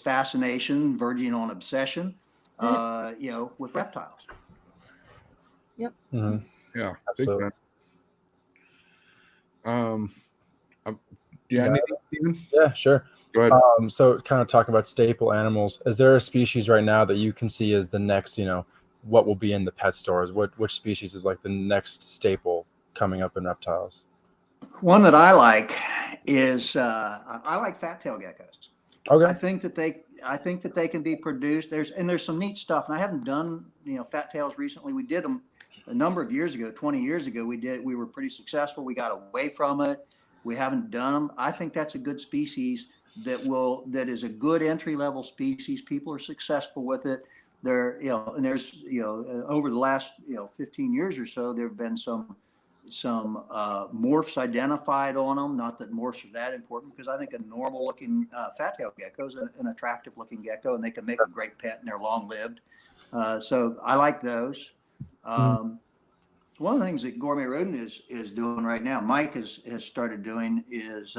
fascination verging on obsession, with reptiles. Yep. Mm-hmm. Yeah. Absolutely. Anything, Steven? Yeah, sure. Go ahead. So kind of talk about staple animals. Is there a species right now that you can see as the next, what will be in the pet stores? Which species is like the next staple coming up in reptiles? One that I like is I like fat-tail geckos. Okay. I think that they can be produced. There's some neat stuff, and I haven't done fat tails recently. We did them a number of years ago, 20 years ago. We were pretty successful. We got away from it. We haven't done them. I think that's a good species that is a good entry level species. People are successful with it. There, and there's over the last 15 years or so, there have been some morphs identified on them. Not that morphs are that important, because I think a normal looking fat-tailed gecko is an attractive looking gecko, and they can make a great pet, and they're long lived. So I like those. One of the things that Gourmet Rodent is doing right now, Mike has started doing, is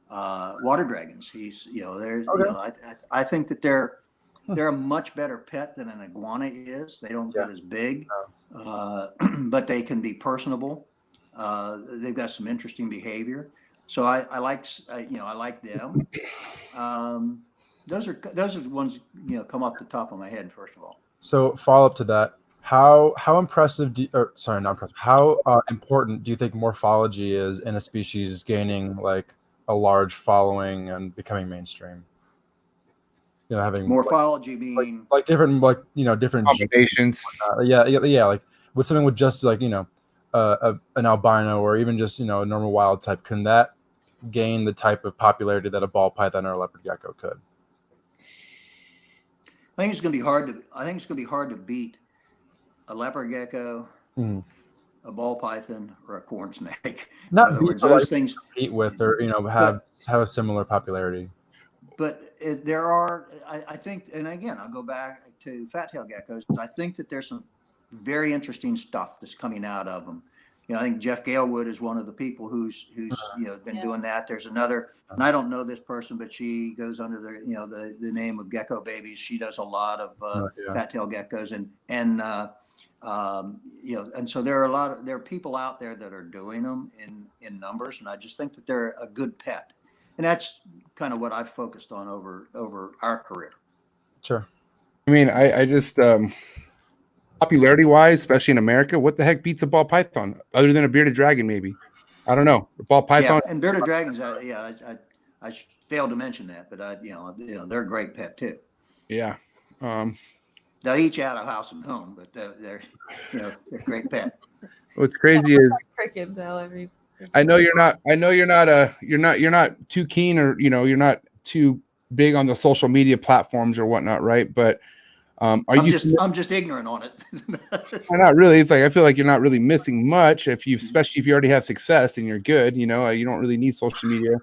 water dragons. He's I think that they're a much better pet than an iguana is. They don't get as big. But they can be personable. They've got some interesting behavior. So I like them. Those are the ones come off the top of my head, first of all. So follow up to that, how impressive how important do you think morphology is in a species gaining like a large following and becoming mainstream? Having morphology being like different different combinations. Like with something with just like an albino or even just a normal wild type, can that gain the type of popularity that a ball python or a leopard gecko could? I think it's going to be hard to beat a leopard gecko, a ball python, or a corn snake. Not in other words, those things compete with or have a similar popularity. But there are, I think, and again, I'll go back to fat-tailed geckos. I think that there's some very interesting stuff that's coming out of them. I think Jeff Galewood is one of the people who's been doing that. There's another, and I don't know this person, but she goes under the name of Gecko Babies. She does a lot of fat-tailed geckos, and so there are people out there that are doing them in numbers, and I just think that they're a good pet. And that's kind of what I've focused on over our career. Sure. I mean, I just popularity wise, especially in America, what the heck beats a ball python other than a bearded dragon? Maybe, I don't know. A ball python and bearded dragons. I failed to mention that, but they're a great pet too. Yeah. They'll eat you out of house and home, but they're they're great pet. What's crazy is Cricket bell every. I know you're not you're not too keen, or you're not too big on the social media platforms or whatnot, right? But I'm just ignorant on it. not really. It's like I feel like you're not really missing much especially if you already have success and you're good. You don't really need social media.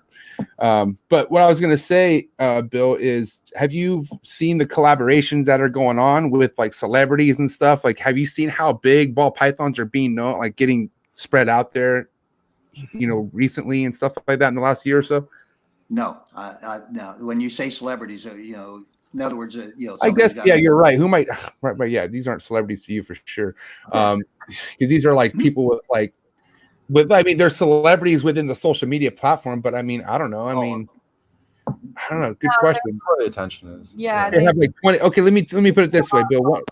But what I was gonna say, Bill, is have you seen the collaborations that are going on with like celebrities and stuff? Like, have you seen how big ball pythons are being known, like getting spread out there, recently and stuff like that in the last year or so? No, no. When you say celebrities, in other words, I guess, yeah, you're right. Who might, right, yeah, these aren't celebrities to you for sure. Because these are like people they're celebrities within the social media platform, but I mean, I don't know. I don't know. Good question. Where the attention is. Yeah. They have like 20. Okay, let me put it this way, Bill.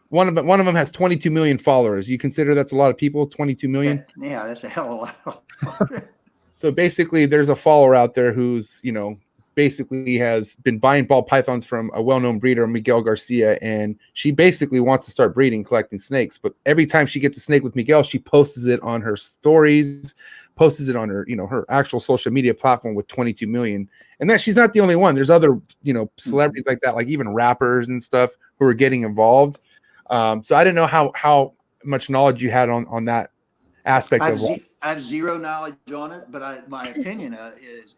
One of them has 22 million followers. You consider that's a lot of people? 22 million? Yeah, that's a hell of a lot. So basically, there's a follower out there who's, basically has been buying ball pythons from a well-known breeder, Miguel Garcia, and she basically wants to start breeding, collecting snakes. But every time she gets a snake with Miguel, she posts it on her stories, posts it on her, her actual social media platform with 22 million. And that she's not the only one. There's other, celebrities like that, like even rappers and stuff who are getting involved. So I didn't know how much knowledge you had on that aspect of it. I have zero knowledge on it, but my opinion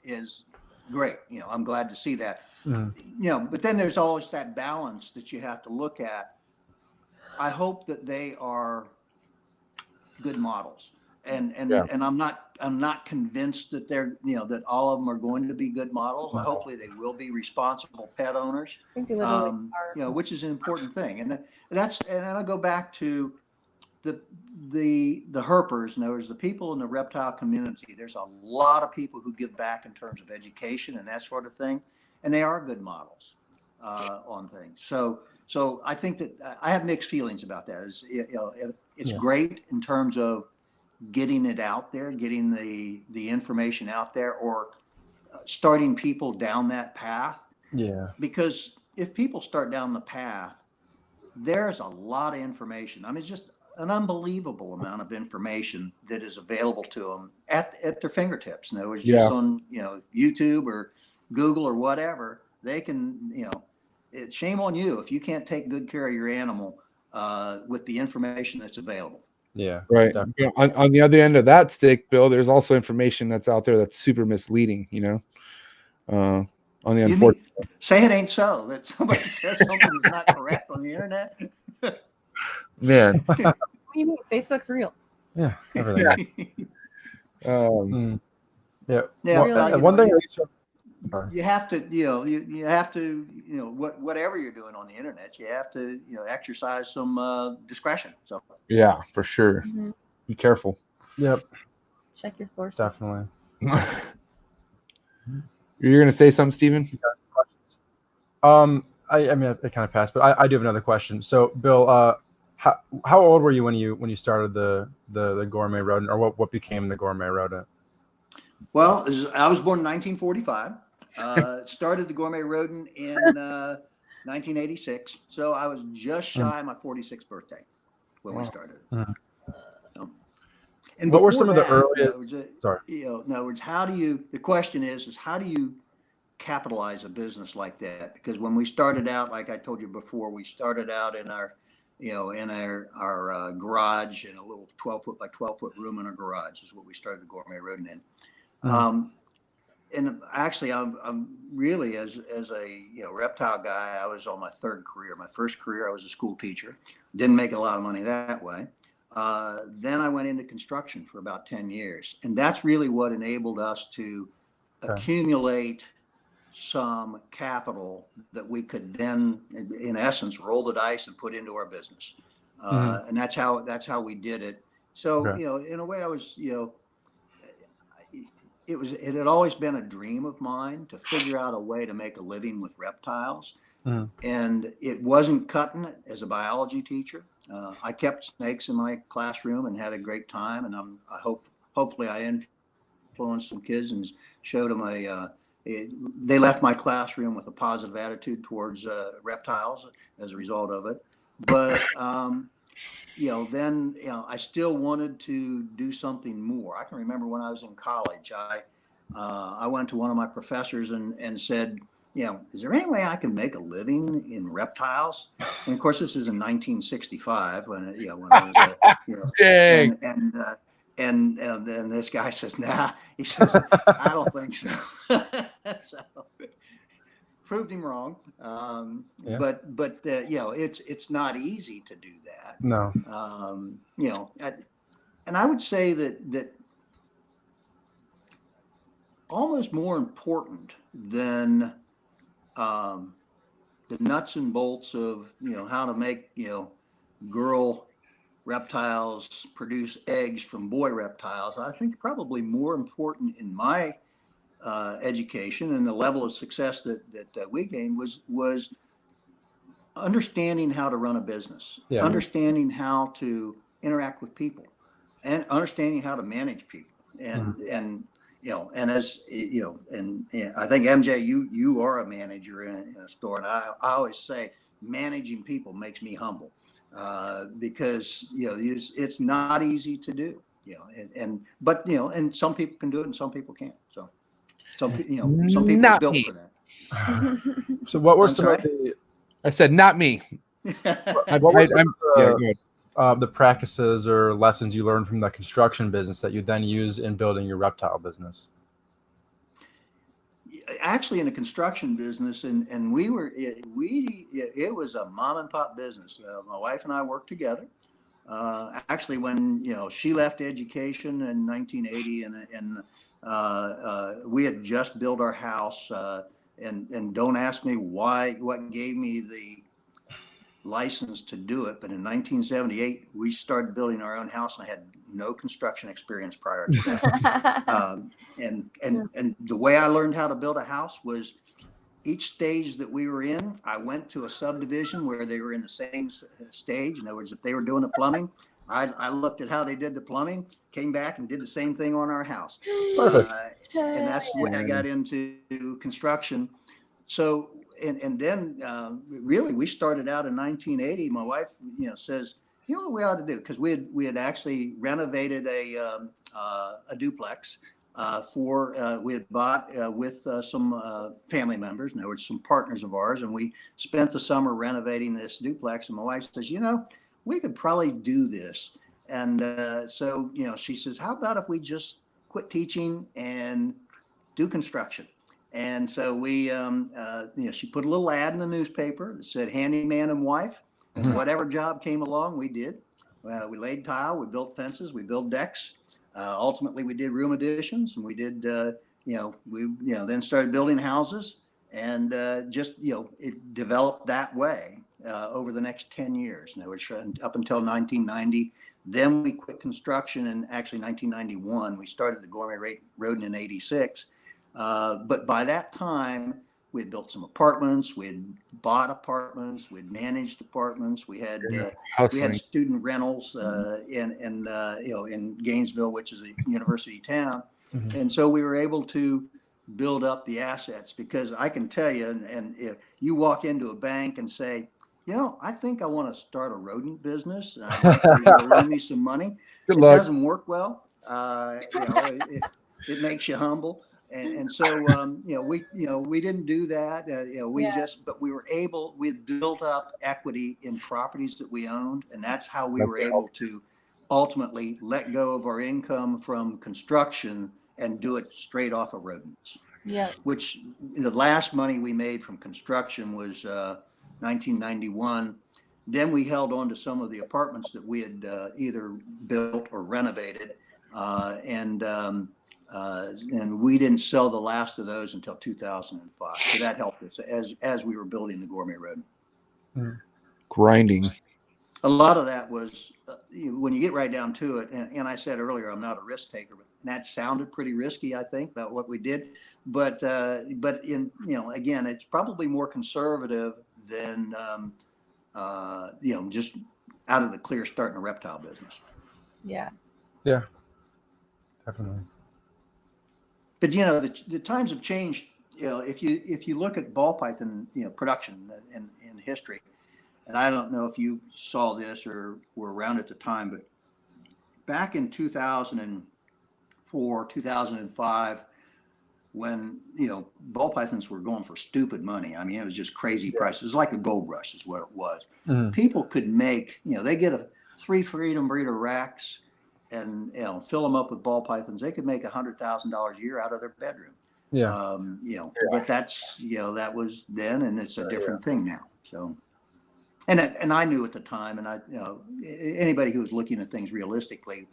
is great. I'm glad to see that. But then there's always that balance that you have to look at. I hope that they are good models, and I'm not convinced that they're that all of them are going to be good models. Hopefully they will be responsible pet owners, which is an important thing. And then I go back to the herpers. In other words, the people in the reptile community. There's a lot of people who give back in terms of education and that sort of thing, and they are good models on things. So I think that I have mixed feelings about that. It's great in terms of getting it out there, getting the information out there, or starting people down that path. Yeah. Because if people start down the path, there's a lot of information. I mean, it's just an unbelievable amount of information that is available to them at their fingertips. In other words, just on YouTube or Google or whatever, they can it's shame on you if you can't take good care of your animal with the information that's available. Yeah, right. On the other end of that stick, Bill, there's also information that's out there that's super misleading. On the unfortunate. Say it ain't so. That somebody says something that's not correct on the internet. Man, What do you mean? Facebook's real. Yeah, everything. Yeah. One thing. You have to, you have to, whatever you're doing on the internet, you have to, exercise some discretion. So yeah, for sure. Mm-hmm. Be careful. Yep. Check your sources. Definitely. You're gonna say something, Steven? I mean, it kind of passed, but I do have another question. So, Bill, how old were you when you started the gourmet rodent, or what became the gourmet rodent? Well, I was born in 1945. Started the gourmet rodent in 1986. So I was just shy of my 46th birthday when we started. And what were some of the earliest? In other words, the question is how do you capitalize a business like that? Because when we started out, like I told you before, we started out in our garage, in a little 12-foot by 12-foot room in our garage is what we started the gourmet rodent in. And actually, I'm really as a reptile guy, I was on my third career. My first career, I was a school teacher. Didn't make a lot of money that way. Then I went into construction for about 10 years, and that's really what enabled us to accumulate some capital that we could then, in essence, roll the dice and put into our business. And that's how we did it. So in a way, I was it had always been a dream of mine to figure out a way to make a living with reptiles. And it wasn't cutting it as a biology teacher. I kept snakes in my classroom and had a great time. And hopefully I influenced some kids and showed them a they left my classroom with a positive attitude towards reptiles as a result of it. But then I still wanted to do something more. I can remember when I was in college, I went to one of my professors and said, is there any way I can make a living in reptiles? And of course, this is in 1965 when I was, and then this guy says, nah, he says, I don't think so. So proved him wrong. But it's not easy to do that. No. And I would say that almost more important than the nuts and bolts of how to make girl reptiles produce eggs from boy reptiles, I think probably more important in my education and the level of success that we gained was understanding how to run a business, understanding how to interact with people, and understanding how to manage people. And as and I think MJ, you are a manager in a store, and I always say managing people makes me humble, because it's not easy to do, but and some people can do it and some people can't. So some people are built for that. So what were some of I said not me. The practices or lessons you learned from the construction business that you then use in building your reptile business? Actually, in the construction business, and it was a mom and pop business. My wife and I worked together. Actually, when she left education in 1980, and we had just built our house. And don't ask me what gave me the license to do it, but in 1978 we started building our own house, and I had no construction experience prior to that. And the way I learned how to build a house was each stage that we were in, I went to a subdivision where they were in the same stage. In other words, if they were doing the plumbing, I looked at how they did the plumbing, came back and did the same thing on our house. Perfect. And that's the way I got into construction. So, and then really we started out in 1980. My wife, says, what we ought to do? Because we had actually renovated a duplex we had bought with some family members. In other words, some partners of ours, and we spent the summer renovating this duplex. And my wife says, we could probably do this. And so, she says, how about if we just quit teaching and do construction? And so we, she put a little ad in the newspaper that said handyman and wife, and whatever job came along, we did. We laid tile, we built fences, we built decks. Ultimately, we did room additions, and we did, then started building houses, and it developed that way over the next 10 years. In other words, up until 1990. Then we quit construction, and actually 1991, we started the Gourmet Rodent in 86. But by that time, we had built some apartments, we had bought apartments, we had managed apartments, we had student rentals in Gainesville, which is a university town. And so we were able to build up the assets, because I can tell you, and if you walk into a bank and say, I think I want to start a rodent business, and I'd like you to loan me some money. It doesn't work well. It makes you humble. And so, we didn't do that. But we had built up equity in properties that we owned. And that's how we were able to ultimately let go of our income from construction and do it straight off of rodents. Yeah. Which the last money we made from construction was 1991. Then we held on to some of the apartments that we had either built or renovated. And we didn't sell the last of those until 2005. So that helped us as we were building the Gourmet Rodent. Grinding. A lot of that was when you get right down to it. And I said earlier, I'm not a risk taker, but that sounded pretty risky, I think, about what we did. But in again, it's probably more conservative than just out of the clear starting a reptile business. Yeah. Yeah. Definitely. But the times have changed if you look at ball python, production in history, and I don't know if you saw this or were around at the time, but back in 2004, 2005, when ball pythons were going for stupid money. I mean, it was just crazy prices. It was like a gold rush is what it was. People could make, they get 3 freedom breeder racks and fill them up with ball pythons. They could make $100,000 a year out of their bedroom. Yeah. But that's that was then, and it's a different thing now. So, and I knew at the time, and anybody who was looking at things realistically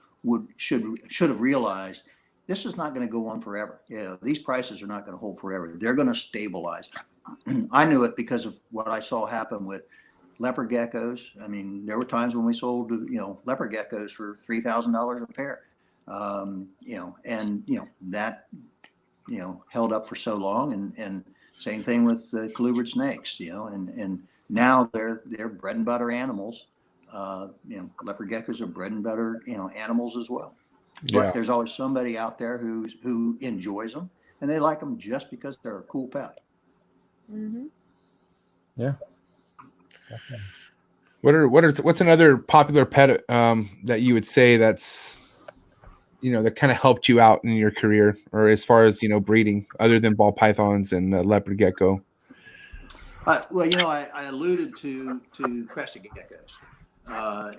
should have realized this is not going to go on forever. These prices are not going to hold forever. They're going to stabilize. I knew it because of what I saw happen with leopard geckos. I mean, there were times when we sold leopard geckos for $3,000 a pair. That held up for so long, and same thing with colubrids snakes. And now they're bread and butter animals. Leopard geckos are bread and butter animals as well. But there's always somebody out there who enjoys them, and they like them just because they're a cool pet. Mm-hmm. Yeah. What's another popular pet that you would say that's that kind of helped you out in your career, or as far as breeding, other than ball pythons and leopard gecko? Well, I alluded to crested geckos.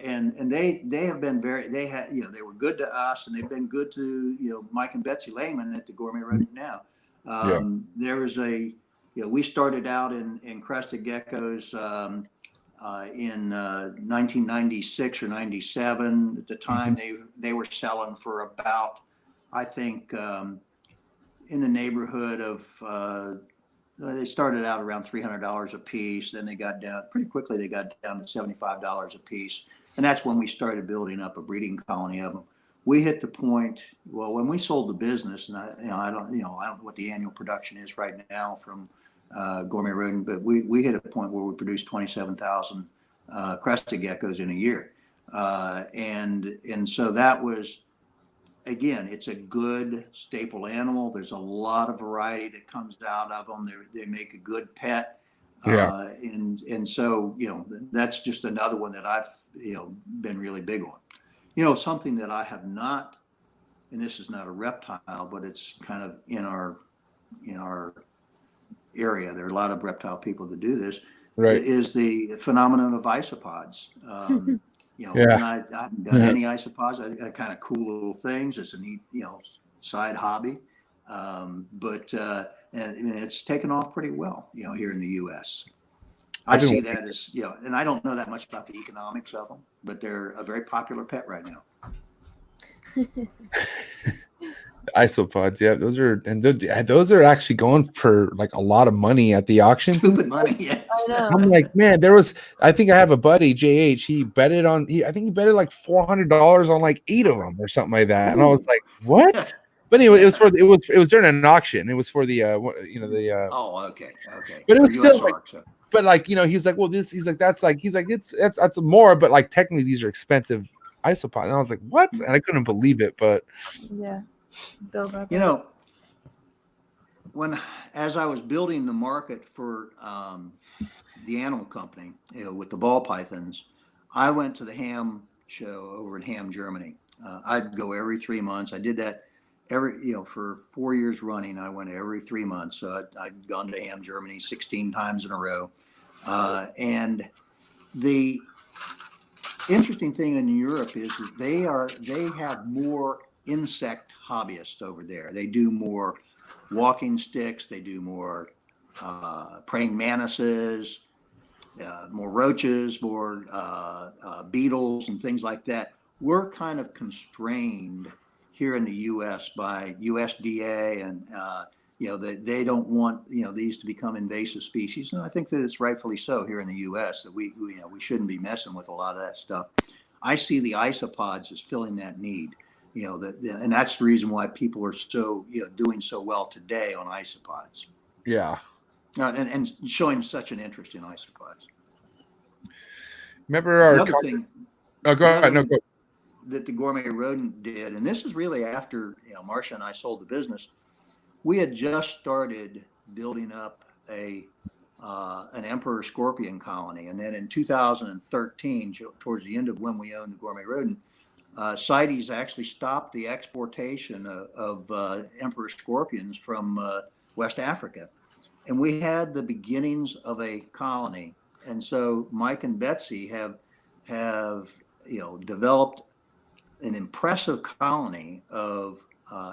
And they have been they were good to us, and they've been good to Mike and Betsy Lehman at the Gourmet Rodent now. There was we started out in crested geckos in 1996 or 97. At the time, they were selling for about, I think, in the neighborhood of they started out around $300 a piece. Then they got down pretty quickly. They got down to $75 a piece, and that's when we started building up a breeding colony of them. We hit the point. Well, when we sold the business, and I don't know what the annual production is right now from Gourmet Rodent, but we hit a point where we produced 27,000 crested geckos in a year, and so that was. Again, it's a good staple animal. There's a lot of variety that comes out of them. They make a good pet. And so, that's just another one that I've, been really big on. Something that I have not, and this is not a reptile, but it's kind of in our area. There are a lot of reptile people that do this. Right. Is the phenomenon of isopods. And I haven't done any isopods. I got kind of cool little things. It's a neat, side hobby. But it's taken off pretty well, here in the U.S. I see that as, and I don't know that much about the economics of them, but they're a very popular pet right now. Isopods, those are actually going for like a lot of money at the auction. Stupid money, yeah. I know. I'm like, man, I think I have a buddy, JH. He betted I think he betted like $400 on like 8 of them or something like that. Ooh. And I was like, what? But anyway, it was during an auction. It was for the oh, okay. But it was still like, but like he's like, well, that's more, but like technically these are expensive isopods. And I was like, what? And I couldn't believe it, but yeah. As I was building the market for the animal company, with the ball pythons, I went to the ham show over in Ham, Germany. I'd go every 3 months. I did that for 4 years running. I went every 3 months. So I'd gone to Ham, Germany 16 times in a row. And the interesting thing in Europe is that they have more insect hobbyists over there. They do more walking sticks. They do more praying mantises, more roaches, more beetles and things like that. We're kind of constrained here in the U.S. by USDA, and they don't want these to become invasive species, and I think that it's rightfully so here in the U.S. that we shouldn't be messing with a lot of that stuff. I see the isopods as filling that need. And that's the reason why people are so, doing so well today on isopods. Yeah. And showing such an interest in isopods. Remember our another thing. Oh, go ahead. No, go. That the Gourmet Rodent did, and this is really after Marcia and I sold the business. We had just started building up an emperor scorpion colony. And then in 2013, towards the end of when we owned the Gourmet Rodent, CITES actually stopped the exportation of emperor scorpions from West Africa. And we had the beginnings of a colony. And so Mike and Betsy have developed an impressive colony of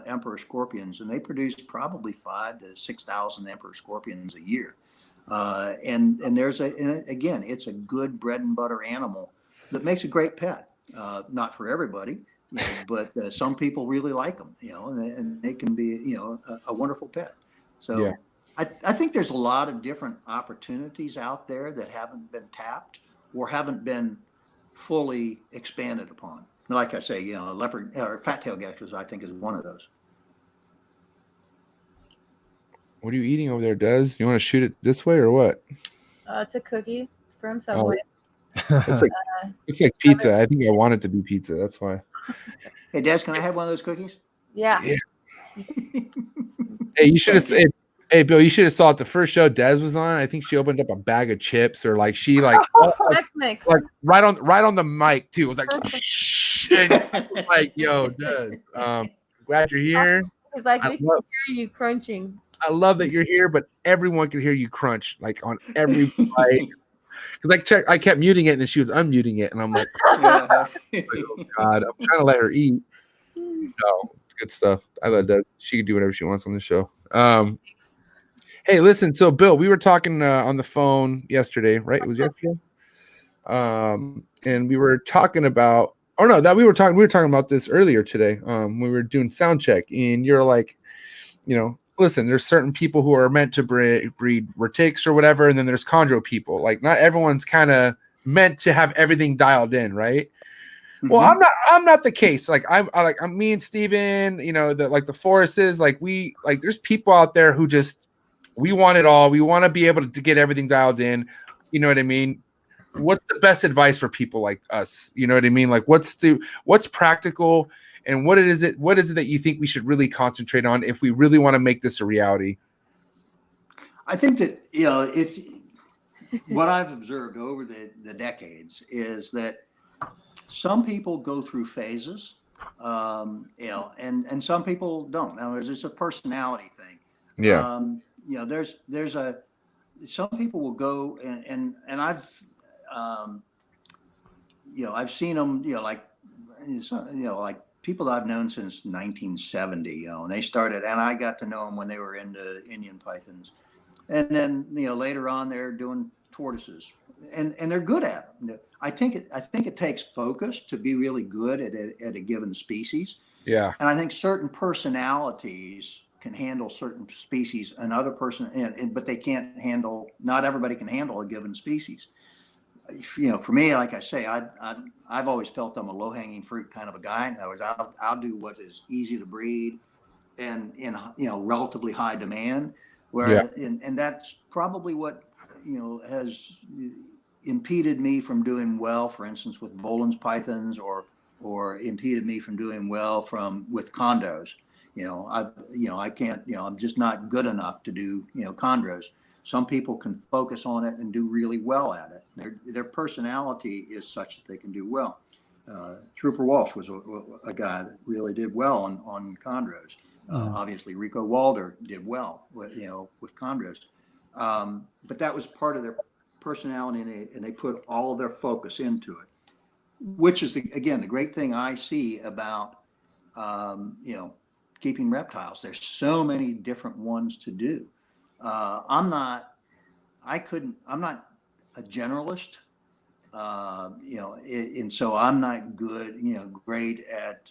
emperor scorpions, and they produce probably 5,000 to 6,000 emperor scorpions a year. And again, it's a good bread and butter animal that makes a great pet. Not for everybody, but some people really like them, and they can be, a wonderful pet. So yeah. I think there's a lot of different opportunities out there that haven't been tapped or haven't been fully expanded upon. Like I say, leopard or fat-tailed geckos, I think, is one of those. What are you eating over there, Des? You want to shoot it this way or what? It's a cookie from Subway. It's like pizza. I think I want it to be pizza. That's why. Hey, Des, can I have one of those cookies? Yeah. Hey, you should have said. Hey, Bill, you should have saw it the first show Des was on. I think she opened up a bag of chips, or like she like right on the mic too. It was like, like, yo, Des, glad you're here. It's like we can hear you crunching. I love that you're here, but everyone can hear you crunch like on every bite. Because I kept muting it, and then she was unmuting it, and I'm like, oh God, I'm trying to let her eat. No, it's good stuff. I let that. She can do whatever she wants on the show. Hey, listen. So, Bill, we were talking on the phone yesterday, right? It was yesterday. And we were talking about, we were talking about this earlier today. We were doing sound check, and you're like, listen, there's certain people who are meant to breed retics or whatever, and then there's chondro people. Like, not everyone's kind of meant to have everything dialed in, right? Mm-hmm. Well, I'm not the case. Like, I'm me and Steven, the FORRESTs, there's people out there who just, we want it all. We want to be able to get everything dialed in. You know what I mean? What's the best advice for people like us? You know what I mean? Like, what's practical, and what is it that you think we should really concentrate on if we really want to make this a reality? I think that, if what I've observed over the decades is that some people go through phases, and some people don't. Now, it's a personality thing. Yeah. Some people will go and I've seen them, like people that I've known since 1970, and they started, and I got to know them when they were into Indian pythons, and then later on they're doing tortoises, and they're good at them. I think it takes focus to be really good at a given species. Yeah, and I think certain personalities can handle certain species, another person, but they can't handle. Not everybody can handle a given species. For me, like I say, I've always felt I'm a low-hanging fruit kind of a guy. In other words, I'll do what is easy to breed and in relatively high demand. And that's probably what has impeded me from doing well, for instance, with Boland's pythons, or impeded me from doing well with condos. I can't. I'm just not good enough to do chondros. Some people can focus on it and do really well at it. Their personality is such that they can do well. Trooper Walsh was a guy that really did well on chondros. Obviously, Rico Walder did well with chondros. But that was part of their personality, and they put all of their focus into it, which is the great thing I see about keeping reptiles. There's so many different ones to do. I'm not a generalist, and so I'm not great at,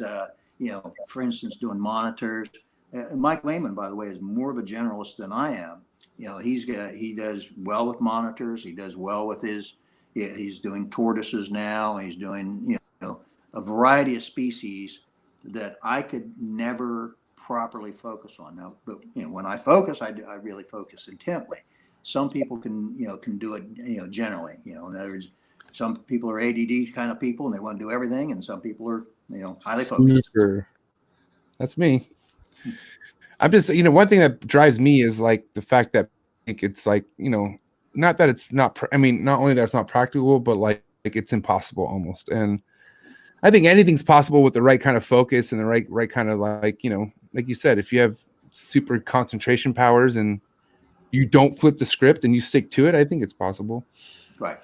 for instance, doing monitors. Mike Lehman, by the way, is more of a generalist than I am. He does well with monitors. He does well with he's doing tortoises now. He's doing, a variety of species that I could never properly focus on now. But when I focus, I really focus intently. Some people can do it generally. In other words, some people are ADD kind of people and they want to do everything, and some people are highly focused. That's me. I'm just, one thing that drives me is like the fact that it's like, not that it's not, not only that it's not practical, but like it's impossible almost. And I think anything's possible with the right kind of focus and the right kind of like, like you said, if you have super concentration powers and you don't flip the script and you stick to it, I think it's possible. Right.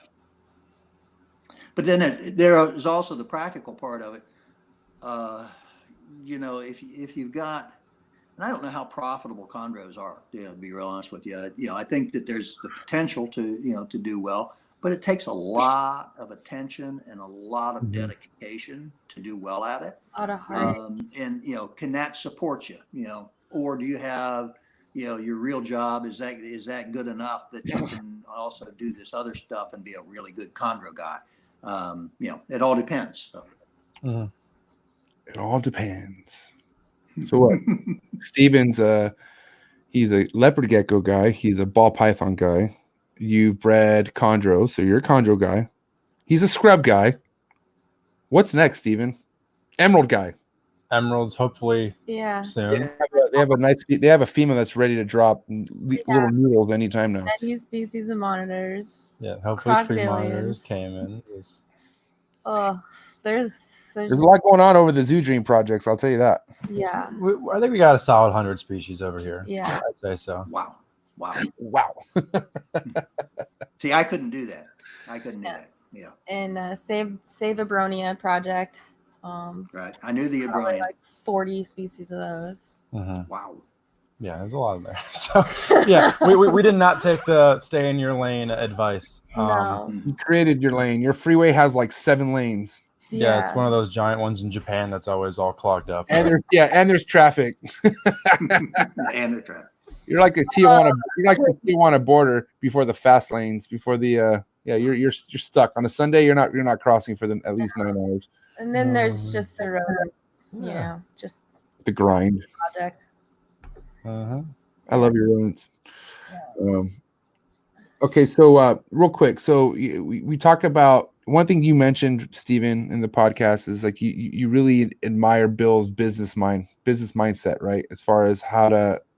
But then there is also the practical part of it. If you've got, and I don't know how profitable chondros are, to be real honest with you. I think that there's the potential to do well, but it takes a lot of attention and a lot of dedication to do well at it. A lot of heart. And can that support you? Or do you have, your real job is that good enough that you can also do this other stuff and be a really good chondro guy? It all depends. So. It all depends. So what? Steven's he's a leopard gecko guy. He's a ball python guy. You've bred chondro, so you're a chondro guy. He's a scrub guy. What's next, Steven? Emerald guy. Emeralds, hopefully soon. They have a female that's ready to drop little noodles anytime now. New species of monitors. Yeah, hopefully tree monitors came in. Oh, there's a lot going on over the Zoo Dream projects, I'll tell you that. Yeah. I think we got a solid 100 species over here. Yeah. I'd say so. Wow. See, I couldn't do that. Yeah. And Save Abronia project. Right. I knew the Abronia. Like 40 species of those. Wow. Yeah, there's a lot in there. So yeah, we did not take the stay in your lane advice. No. You created your lane. Your freeway has like 7 lanes. Yeah, it's one of those giant ones in Japan that's always all clogged up. And there's traffic. And there's traffic. You're like the Tijuana border before the fast lanes, before the you're stuck. On a Sunday, you're not crossing for at least 9 hours. And then there's just the roads, just the grind project. I love your rodents. Okay, so real quick, so we talked about one thing you mentioned, Steven, in the podcast is like you really admire Bill's business mindset, right? As far as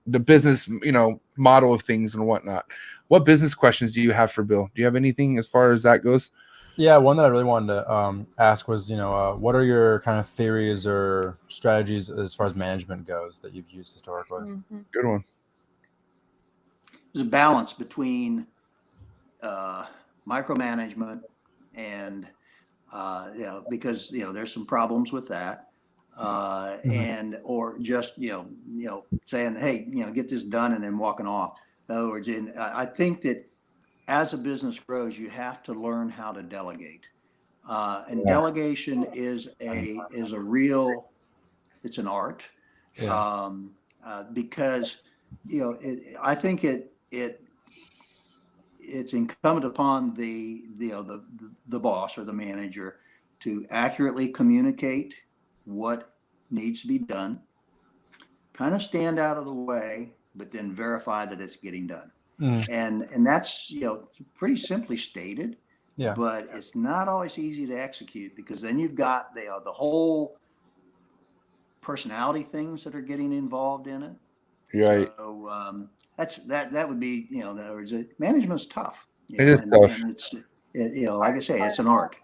the business, model of things and whatnot. What business questions do you have for Bill? Do you have anything as far as that goes? Yeah, one that I really wanted to ask was, what are your kind of theories or strategies as far as management goes that you've used historically? Good one. There's a balance between micromanagement and because there's some problems with that, and or just saying, hey, get this done and then walking off. In other words, I think that as a business grows, you have to learn how to delegate, and delegation is a real, it's an art, because I think it's incumbent upon the boss or the manager to accurately communicate what needs to be done, kind of stand out of the way, but then verify that it's getting done. And that's pretty simply stated, but it's not always easy to execute, because then you've got the whole personality things that are getting involved in it. Right. So that would be, in other words, management's tough. It is tough. And it's like I say, it's an art.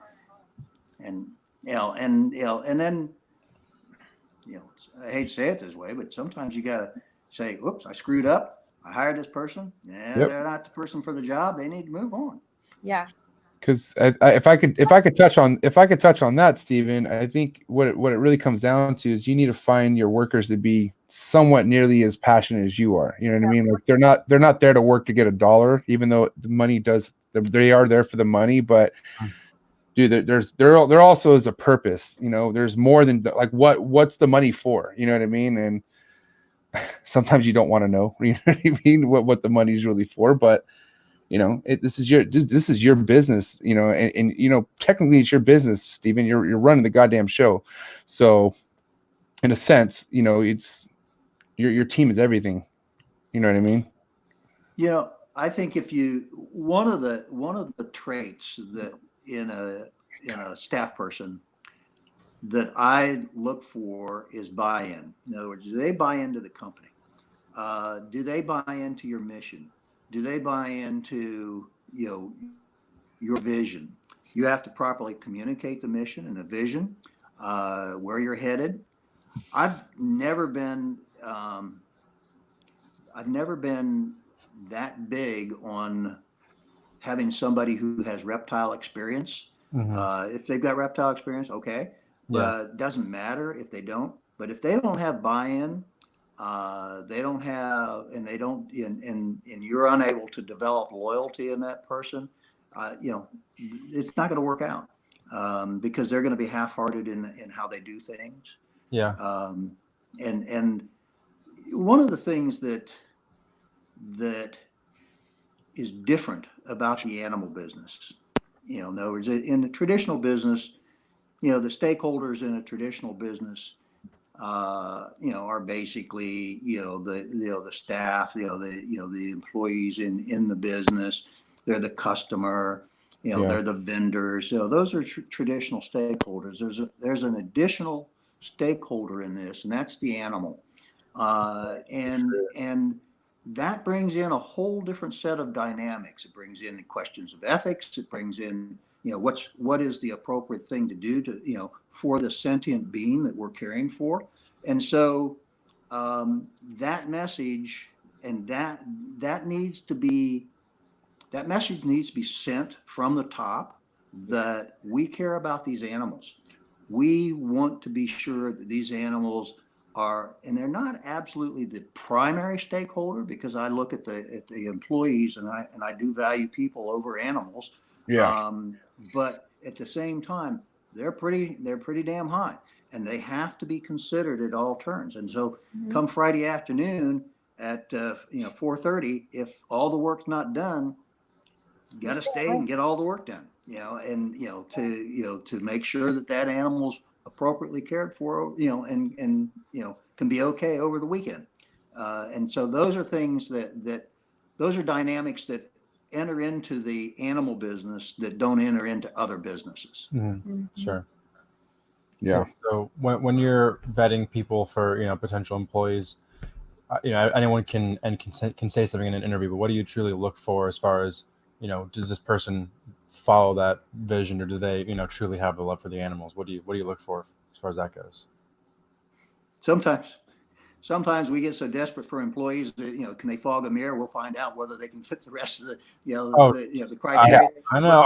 And and then I hate to say it this way, but sometimes you gotta say, "Whoops, I screwed up. I hired this person. They're not the person for the job. They need to move on." Yeah. Because if I could touch on that, Steven, I think what it really comes down to is you need to find your workers to be somewhat nearly as passionate as you are. You know what I mean? Like they're not there to work to get $1, even though the money does. They are there for the money, but dude, there also is a purpose. There's more than like what's the money for? You know what I mean? And sometimes you don't want to know. You know what I mean? What the money is really for, but. This is your business, and technically it's your business, Steven. You're running the goddamn show. So in a sense, it's your team is everything. You know what I mean? I think one of the traits that in a staff person that I look for is buy-in. In other words, do they buy into the company? Do they buy into your mission? Do they buy into, your vision? You have to properly communicate the mission and the vision, where you're headed. I've never been that big on having somebody who has reptile experience. If they've got reptile experience, okay, but it doesn't matter if they don't. But if they don't have buy-in, they don't have, and they don't, and you're unable to develop loyalty in that person, it's not going to work out, because they're going to be half-hearted in how they do things. Yeah. And one of the things that is different about the animal business, in other words, in the traditional business, the stakeholders in a traditional business, are basically, the staff, the employees in the business. They're the customer, they're the vendors. Those are traditional stakeholders. There's an additional stakeholder in this, and that's the animal. And that brings in a whole different set of dynamics. It brings in the questions of ethics. It brings in, what is the appropriate thing to do to, for the sentient being that we're caring for. And so that message and that message needs to be sent from the top, that we care about these animals. We want to be sure that these animals are, and they're not absolutely the primary stakeholder, because I look at the employees, and I do value people over animals. Yeah. But at the same time, they're pretty damn high, and they have to be considered at all turns. And so, come Friday afternoon at 4:30, if all the work's not done, you got to stay and get all the work done. To make sure that animal's appropriately cared for, and can be okay over the weekend. And so those are things that those are dynamics that enter into the animal business that don't enter into other businesses. Sure. Yeah. So when you're vetting people for, potential employees, anyone can say something in an interview, but what do you truly look for as far as, does this person follow that vision, or do they, truly have a love for the animals? What do you look for as far as that goes? Sometimes we get so desperate for employees that, can they fog a mirror? We'll find out whether they can fit the rest of the, the criteria. I know.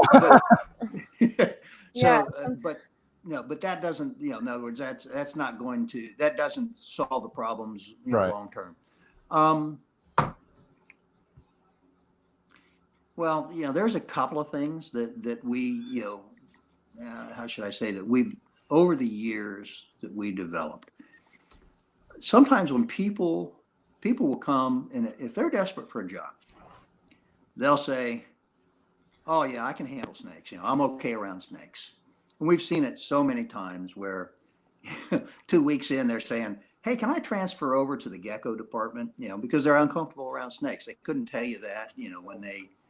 But that doesn't, in other words, that's not going to, that doesn't solve the problems Right. long term. Well, there's a couple of things that we, how should I say, that we've, over the years, that we developed. Sometimes when people will come, and if they're desperate for a job, they'll say, "Oh yeah, I can handle snakes. I'm okay around snakes." And we've seen it so many times where 2 weeks in, they're saying, "Hey, can I transfer over to the gecko department?" Because they're uncomfortable around snakes. They couldn't tell you that,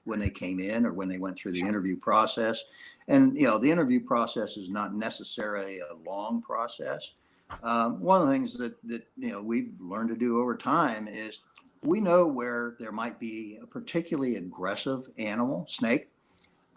when they came in or when they went through the interview process. And the interview process is not necessarily a long process. One of the things that we've learned to do over time is we know where there might be a particularly aggressive animal, snake.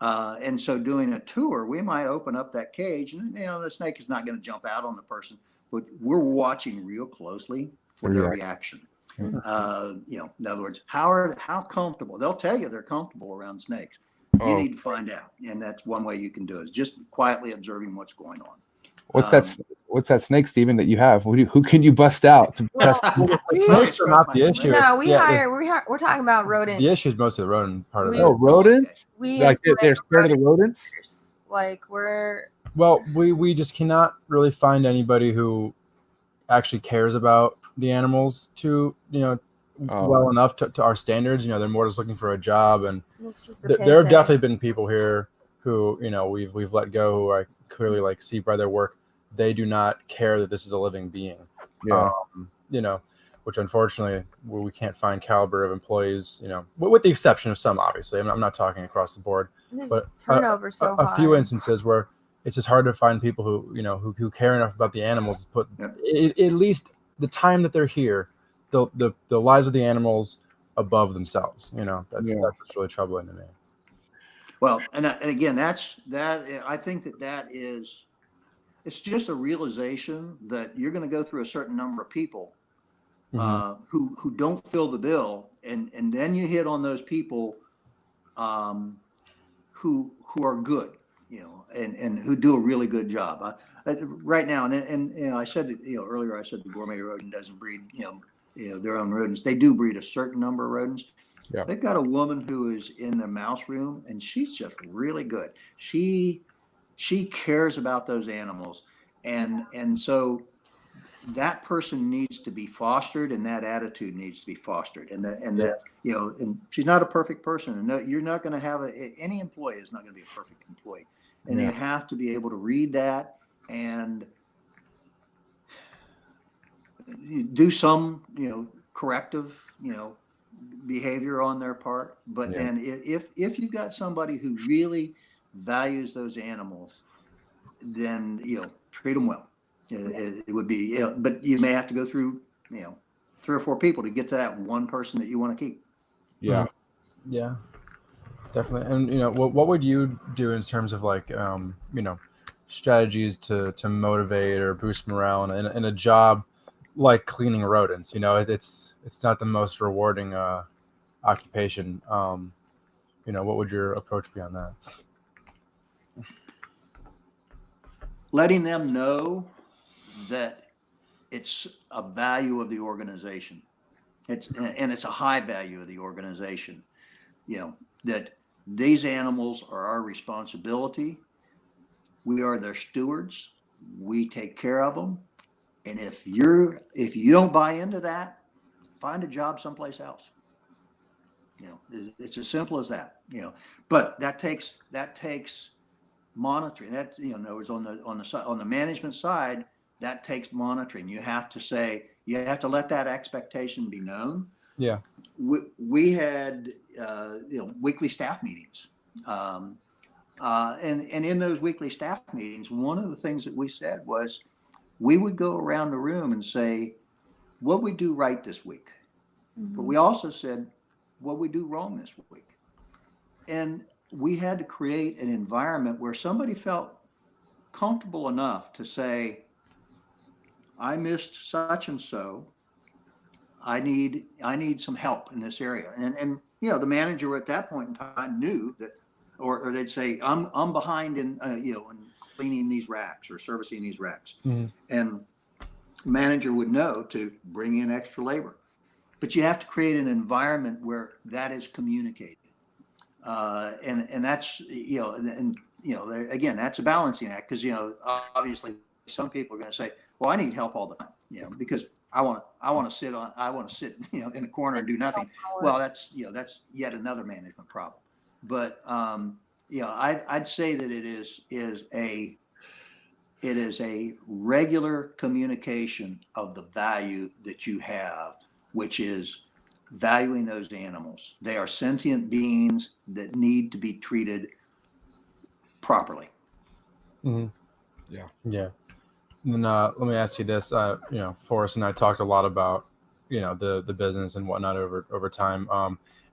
And so doing a tour, we might open up that cage, and the snake is not going to jump out on the person, but we're watching real closely for their reaction. In other words, how comfortable, they'll tell you they're comfortable around snakes. You need to find out. And that's one way you can do it, is just quietly observing what's going on. What's that snake, Steven, that you have? Who can you bust out? Snakes are not the issue. No, we're talking about rodents. The issue is mostly the rodent part of it. Oh, rodents? They're scared of the rodents? We just cannot really find anybody who actually cares about the animals well enough to our standards. They're more just looking for a job, and there have definitely been people here who we've let go, who I clearly see by their work. They do not care that this is a living being. Which unfortunately we can't find caliber of employees, with the exception of some, obviously. I'm not talking across the board, but turnover so high. A few instances where it's just hard to find people who care enough about the animals to put at least the time that they're here the lives of the animals above themselves. That's what's really troubling to me. Well, and again, I think that is, it's just a realization that you're going to go through a certain number of people who don't fill the bill, and then you hit on those people who are good, and who do a really good job. Right now, and I said earlier, I said the gourmet rodent doesn't breed their own rodents. They do breed a certain number of rodents. Yeah. They've got a woman who is in the mouse room, and she's just really good. She cares about those animals, and so that person needs to be fostered, and that attitude needs to be fostered, and she's not a perfect person, and you're not going to have any employee is not going to be a perfect employee, and you have to be able to read that and do some corrective behavior on their part. But then if you got somebody who really values those animals, then treat them well. It would be, but you may have to go through 3 or 4 people to get to that one person that you want to keep. Yeah definitely. And what would you do in terms of like strategies to motivate or boost morale in a job like cleaning rodents? It's not the most rewarding occupation. What would your approach be on that? Letting them know that it's a value of the organization. It's a high value of the organization. That these animals are our responsibility. We are their stewards. We take care of them. And if you don't buy into that, find a job someplace else. It's as simple as that. But that takes monitoring. That in other words, on the management side, that takes monitoring. You have to let that expectation be known. Yeah. We had weekly staff meetings, and in those weekly staff meetings, one of the things that we said was we would go around the room and say what we do right this week, but we also said what we do wrong this week, and we had to create an environment where somebody felt comfortable enough to say, I missed such and so. I need some help in this area. And the manager at that point in time knew that, or they'd say, I'm behind in in cleaning these racks or servicing these racks. And the manager would know to bring in extra labor. But you have to create an environment where that is communicated. And that's, again, that's a balancing act, because, obviously some people are going to say, well, I need help all the time, because I want to sit in a corner and do nothing. Well, that's yet another management problem. But, I'd say that it is a regular communication of the value that you have, which is valuing those animals. They are sentient beings that need to be treated properly. Yeah. And then let me ask you this. Forrest and I talked a lot about the business and whatnot over time.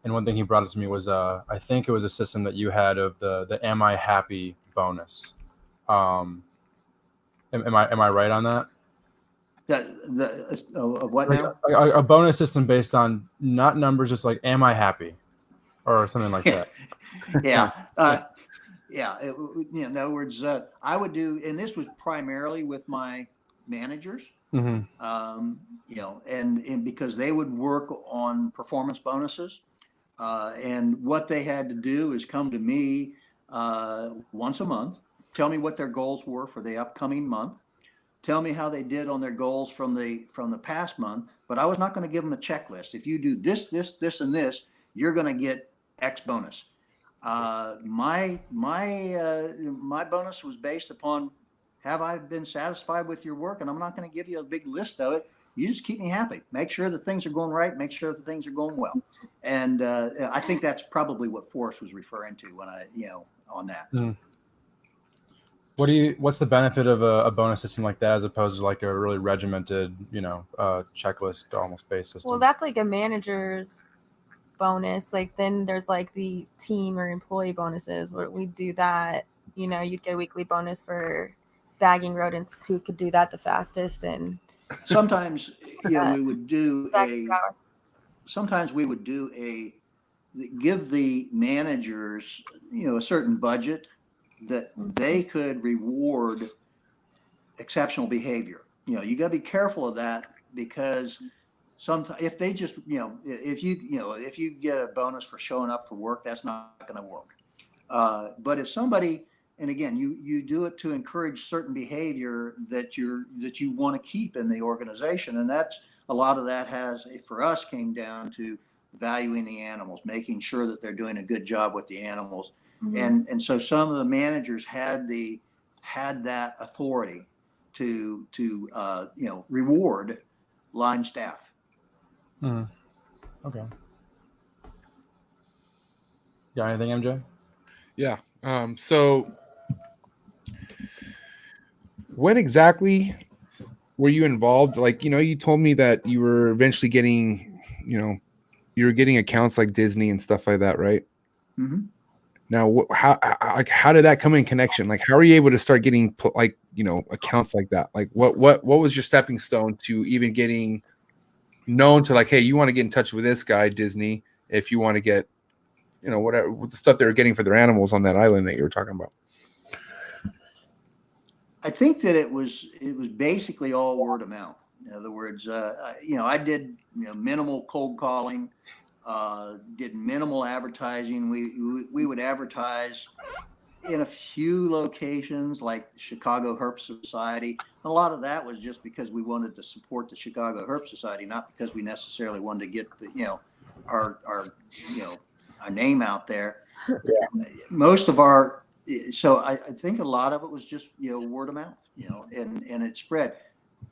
And one thing he brought up to me was I think it was a system that you had of the Am I Happy bonus. Am I right on that? What now? A bonus system based on not numbers, just like Am I Happy, or something like that. Yeah. In other words, I would do, and this was primarily with my managers, and because they would work on performance bonuses, and what they had to do is come to me once a month, tell me what their goals were for the upcoming month, tell me how they did on their goals from the past month, but I was not going to give them a checklist. If you do this, this, and this, you're going to get X bonus. My bonus was based upon, have I been satisfied with your work? And I'm not going to give you a big list of it. You just keep me happy. Make sure that things are going right. Make sure that things are going well. And I think that's probably what Forrest was referring to when on that. What's the benefit of a bonus system like that as opposed to like a really regimented, checklist almost based system? Well, that's like a manager's bonus. Like then there's like the team or employee bonuses where we do that. You'd get a weekly bonus for bagging rodents who could do that the fastest. And sometimes, we would do give the managers, a certain budget that they could reward exceptional behavior. You got to be careful of that, because sometimes if they just, if you get a bonus for showing up for work, that's not going to work. But if somebody, and again, you do it to encourage certain behavior that you want to keep in the organization, and that's a lot of that for us came down to valuing the animals, making sure that they're doing a good job with the animals. Mm-hmm. And so some of the managers had that authority to reward line staff. Mm. Okay. Got anything, MJ? Yeah. So when exactly were you involved? Like, you told me that you were eventually getting, you were getting accounts like Disney and stuff like that, right? Mm-hmm. Now, how did that come in connection? Like, how are you able to start getting accounts like that? Like, what was your stepping stone to even getting known to, like, hey, you want to get in touch with this guy, Disney, if you want to get, whatever the stuff they were getting for their animals on that island that you were talking about? I think that it was basically all word of mouth. In other words, I did minimal cold calling. Did minimal advertising. We would advertise in a few locations like Chicago Herp Society. A lot of that was just because we wanted to support the Chicago Herp Society, not because we necessarily wanted to get our name out there. Yeah. Most of our, so I think a lot of it was just word of mouth, and it spread.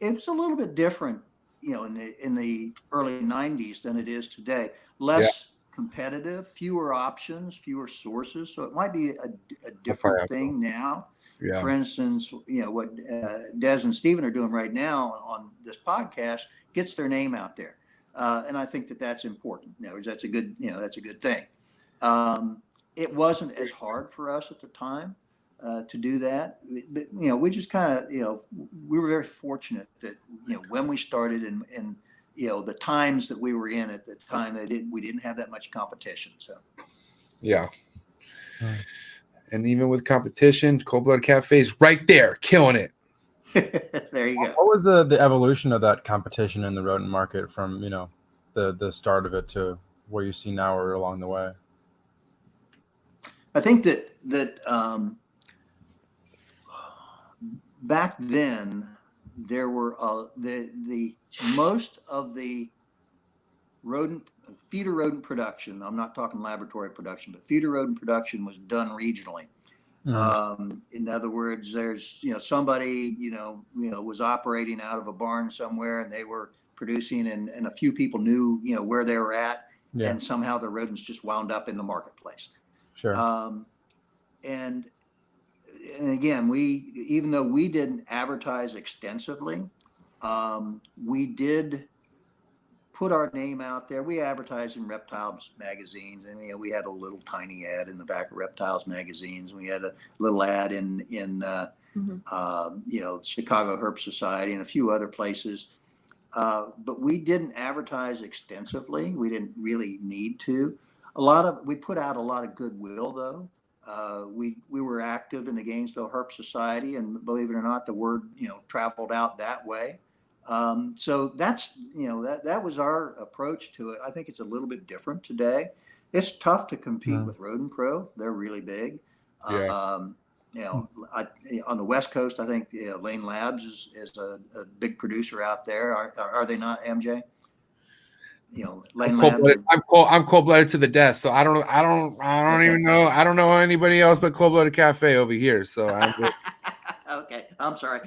It was a little bit different, in the early 90s than it is today. Less competitive, fewer options, fewer sources. So it might be a different thing now. Yeah. For instance, what Des and Steven are doing right now on this podcast gets their name out there, and I think that that's important. That's a good thing. It wasn't as hard for us at the time to do that, but we just kind of we were very fortunate that when we started and the times that we were in at the time, we didn't have that much competition. So, yeah. And even with competition, Cold Blooded Cafe's right there, killing it. There you go. What was the evolution of that competition in the rodent market from the start of it to where you see now or along the way? I think that back then, there were the most of the feeder rodent production. I'm not talking laboratory production, but feeder rodent production was done regionally. Mm-hmm. In other words, there's somebody was operating out of a barn somewhere, and they were producing, and a few people knew where they were at, and somehow the rodents just wound up in the marketplace. Sure. And again, even though we didn't advertise extensively, we did put our name out there. We advertised in Reptiles magazines, and we had a little tiny ad in the back of Reptiles magazines. We had a little ad in Chicago Herp Society and a few other places, but we didn't advertise extensively. We didn't really need to. We put out a lot of goodwill, though. We were active in the Gainesville Herp Society, and believe it or not, the word traveled out that way. So that's that was our approach to it. I think it's a little bit different today. It's tough to compete with Rodent Pro. They're really big. On the West Coast, I think Lane Labs is a big producer out there. Are they not, MJ? Lane Labs. I'm cold-blooded to the death, so I don't even know. I don't know anybody else but Cold Blooded Cafe over here. So I'm good. Okay, I'm sorry.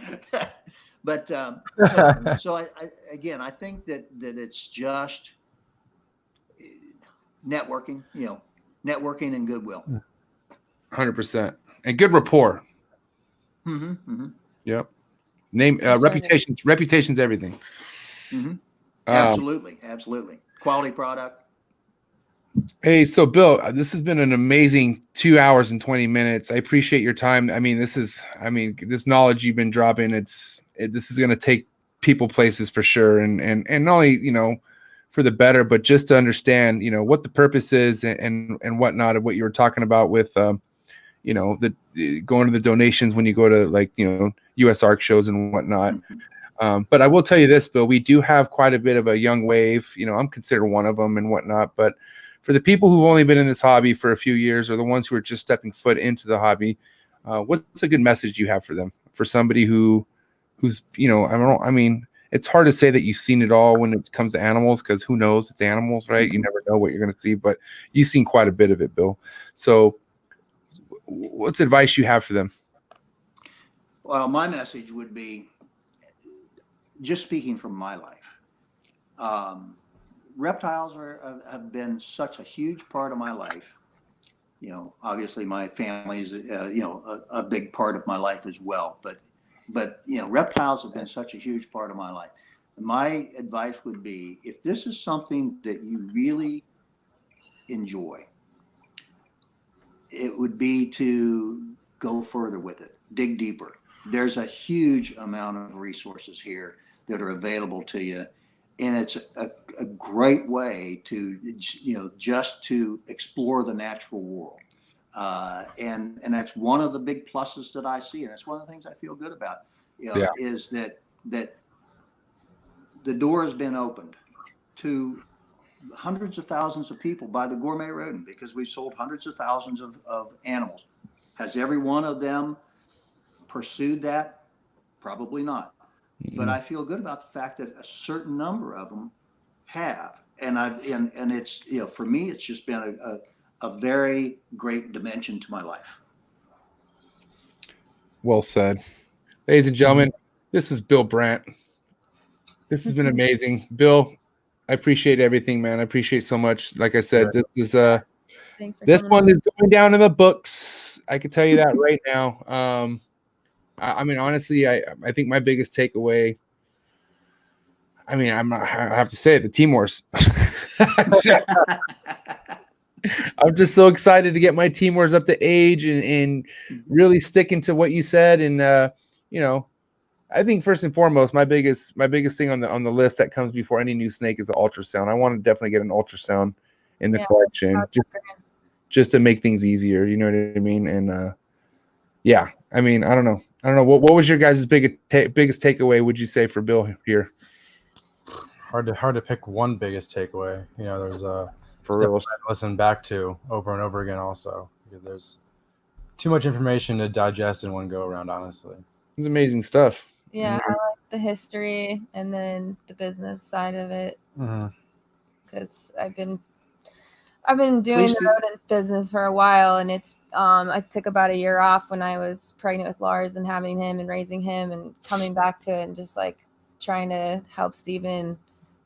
But so I think that it's just networking, networking and goodwill. 100%, and good rapport. Mm-hmm, mm-hmm. Yep. Name reputation's everything. Mm-hmm. Absolutely. Quality product. Hey, so Bill, this has been an amazing 2 hours and 20 minutes. I appreciate your time. I mean, this knowledge you've been dropping, this is going to take people places for sure. And not only, for the better, but just to understand, what the purpose is and whatnot of what you were talking about with, the going to the donations when you go to USARC shows and whatnot. But I will tell you this, Bill, we do have quite a bit of a young wave. I'm considered one of them and whatnot. But for the people who've only been in this hobby for a few years, or the ones who are just stepping foot into the hobby, what's a good message you have for them? For somebody who's, it's hard to say that you've seen it all when it comes to animals, because who knows? It's animals, right? You never know what you're going to see, but you've seen quite a bit of it, Bill. So what's advice you have for them? Well, my message would be, just speaking from my life, reptiles have been such a huge part of my life. Obviously my family is, a big part of my life as well, but reptiles have been such a huge part of my life. My advice would be, if this is something that you really enjoy, it would be to go further with it, dig deeper. There's a huge amount of resources here that are available to you. And it's a great way to, just to explore the natural world. And that's one of the big pluses that I see. And that's one of the things I feel good about, is that the door has been opened to hundreds of thousands of people by the gourmet rodent, because we've sold hundreds of thousands of animals. Has every one of them pursued that? Probably not. But I feel good about the fact that a certain number of them have, and it's, for me, it's just been a very great dimension to my life. Well said. Ladies and gentlemen, this is Bill Brandt. This has been amazing. Bill, I appreciate everything, man. I appreciate so much. Like I said, this one is going down in the books. I can tell you that right now. I mean, honestly, I think my biggest takeaway, I have to say it, the Timors. I'm just so excited to get my Timors up to age and really sticking to what you said. And, I think first and foremost, my biggest thing on the list that comes before any new snake is an ultrasound. I want to definitely get an ultrasound in the collection just to make things easier. You know what I mean? And, I don't know. What was your guys' biggest takeaway, would you say, for Bill here? Hard to pick one biggest takeaway. There's for real, I listen back to over and over again also, because there's too much information to digest in one go around, honestly. It's amazing stuff. Yeah, I like the history and then the business side of it, because I've been doing the rodent business for a while, and it's I took about a year off when I was pregnant with Lars and having him and raising him, and coming back to it and just trying to help Steven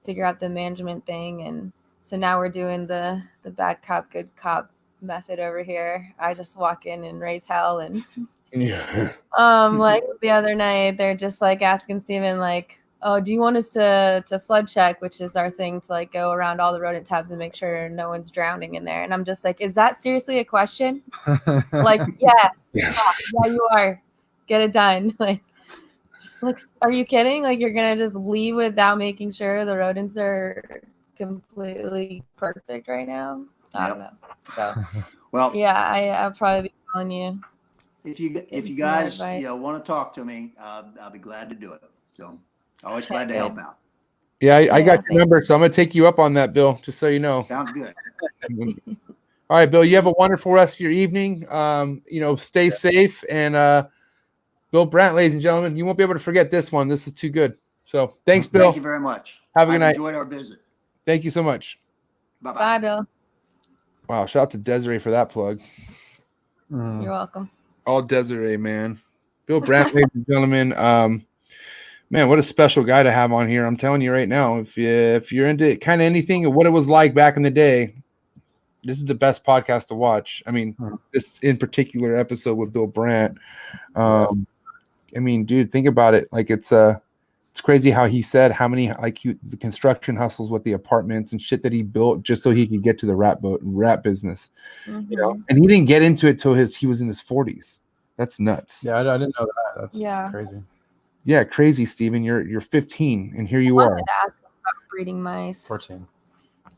figure out the management thing. And so now we're doing the bad cop, good cop method over here. I just walk in and raise hell. And like the other night, they're just asking Steven, oh, do you want us to flood check, which is our thing to go around all the rodent tabs and make sure no one's drowning in there. And I'm just is that seriously a question? Yeah, you are. Get it done. Are you kidding? You're going to just leave without making sure the rodents are completely perfect right now? I don't know. So, well, yeah, I'll probably be calling you. If you guys want to talk to me, I'll be glad to do it. So always glad to help out. Yeah, I got your number, so I'm going to take you up on that, Bill, just so you know. Sounds good. All right, Bill, you have a wonderful rest of your evening. Stay safe. And Bill Brandt, ladies and gentlemen, you won't be able to forget this one. This is too good. So thanks, Bill. Thank you very much. Have a good night. Enjoyed our visit. Thank you so much. Bye-bye. Bye, Bill. Wow, shout out to Desiree for that plug. You're welcome. All Desiree, man. Bill Brandt, ladies and gentlemen. Man, what a special guy to have on here. I'm telling you right now, if you're into kind of anything of what it was like back in the day, this is the best podcast to watch. I mean, this in particular episode with Bill Brandt. I mean, dude, think about it. Like it's crazy how he said how many the construction hustles with the apartments and shit that he built just so he could get to the rat business. You know, and he didn't get into it till he was in his 40s. That's nuts. Yeah, I didn't know that. That's crazy. Yeah, crazy, Steven. You're 15 and here you are. I wanted to ask him about breeding mice. 14.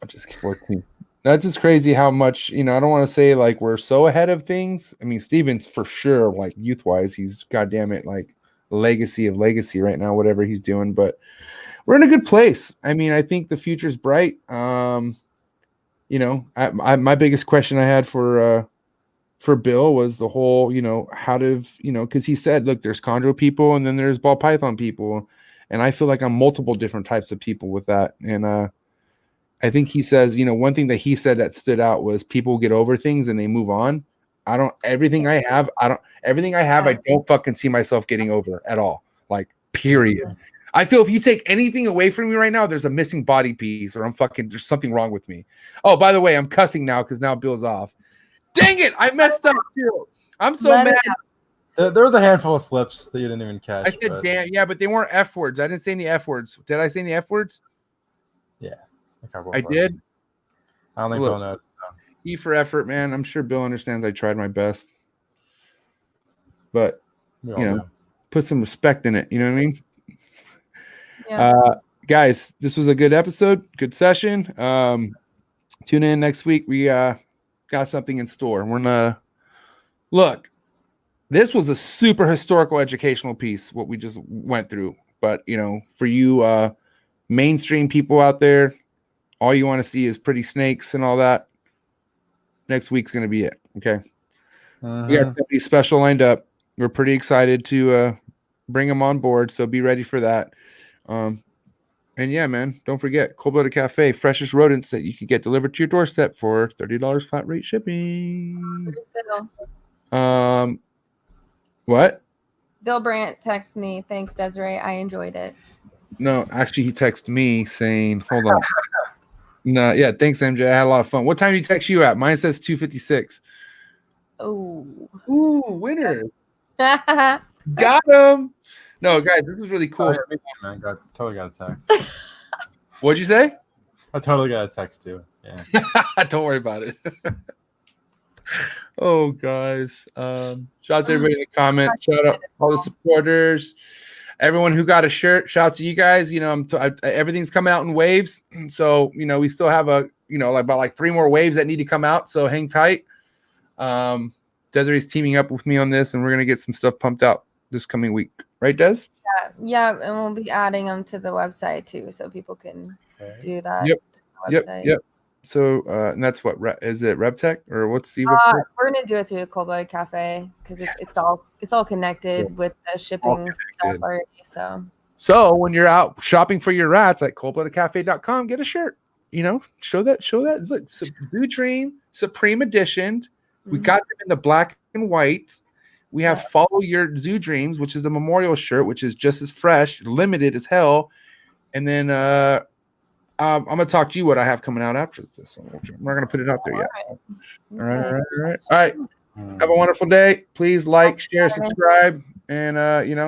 I'm just 14. That's just crazy how much, you know, I don't want to say like we're so ahead of things. I mean, Steven's for sure, like youth wise, he's goddamn it, like legacy of legacy right now, whatever he's doing, but we're in a good place. I mean, I think the future's bright. You know, my biggest question I had for Bill was the whole, you know, how to, you know, because he said, look, there's chondro people and then there's ball python people. And I feel like I'm multiple different types of people with that. And I think he says, you know, one thing that he said that stood out was people get over things and they move on. Everything I have, I don't fucking see myself getting over at all. Like, period. I feel if you take anything away from me right now, there's a missing body piece or there's something wrong with me. Oh, by the way, I'm cussing now because now Bill's off. Dang it. I messed up too. I'm so mad. There was a handful of slips that you didn't even catch. I said, damn, yeah, but they weren't F words. I didn't say any F words. Did I say any F words? Yeah. I did. I don't think Bill knows. E for effort, man. I'm sure Bill understands I tried my best. But, you know, put some respect in it. You know what I mean? Yeah. Guys, this was a good episode. Good session. Tune in next week. We got something in store. We're gonna look. This was a super historical educational piece, what we just went through. But, you know, for you mainstream people out there, all you want to see is pretty snakes and all that. Next week's going to be it. Okay. We got somebody special lined up. We're pretty excited to bring them on board. So be ready for that. And yeah, man, don't forget Cold-Blooded Cafe, freshest rodents that you can get delivered to your doorstep for $30 flat rate shipping. What? Bill Brandt texted me. Thanks, Desiree. I enjoyed it. No, actually, he texted me saying, hold on. No, yeah, thanks, MJ. I had a lot of fun. What time did he text you at? Mine says 2:56. Oh. Ooh, winner. Got him. No, guys, this was really cool. Man, totally got a text. What'd you say? I totally got a text too. Yeah. Don't worry about it. Oh, guys. Shout out to everybody in the comments. Shout out all the supporters. Everyone who got a shirt, shout out to you guys. You know, everything's coming out in waves. So, you know, we still have about 3 more waves that need to come out. So hang tight. Desiree's teaming up with me on this, and we're going to get some stuff pumped out this coming week. Right, Des? Yeah, and we'll be adding them to the website too, so people can do that. Yep. So, and that's what is it? RepTech or what's the website? We're gonna do it through the Cold-Blooded Cafe because it's all connected with the shipping stuff already. So when you're out shopping for your rats at coldbloodedcafe.com, get a shirt. You know, show that. Look, Zoo Dream Supreme Edition. We got them in the black and white. We have Follow Your Zoo Dreams, which is the memorial shirt, which is just as fresh, limited as hell. And then I'm gonna talk to you what I have coming out after this. I'm not gonna put it out there yet. All right. Have a wonderful day. Please like, share, subscribe, and you know.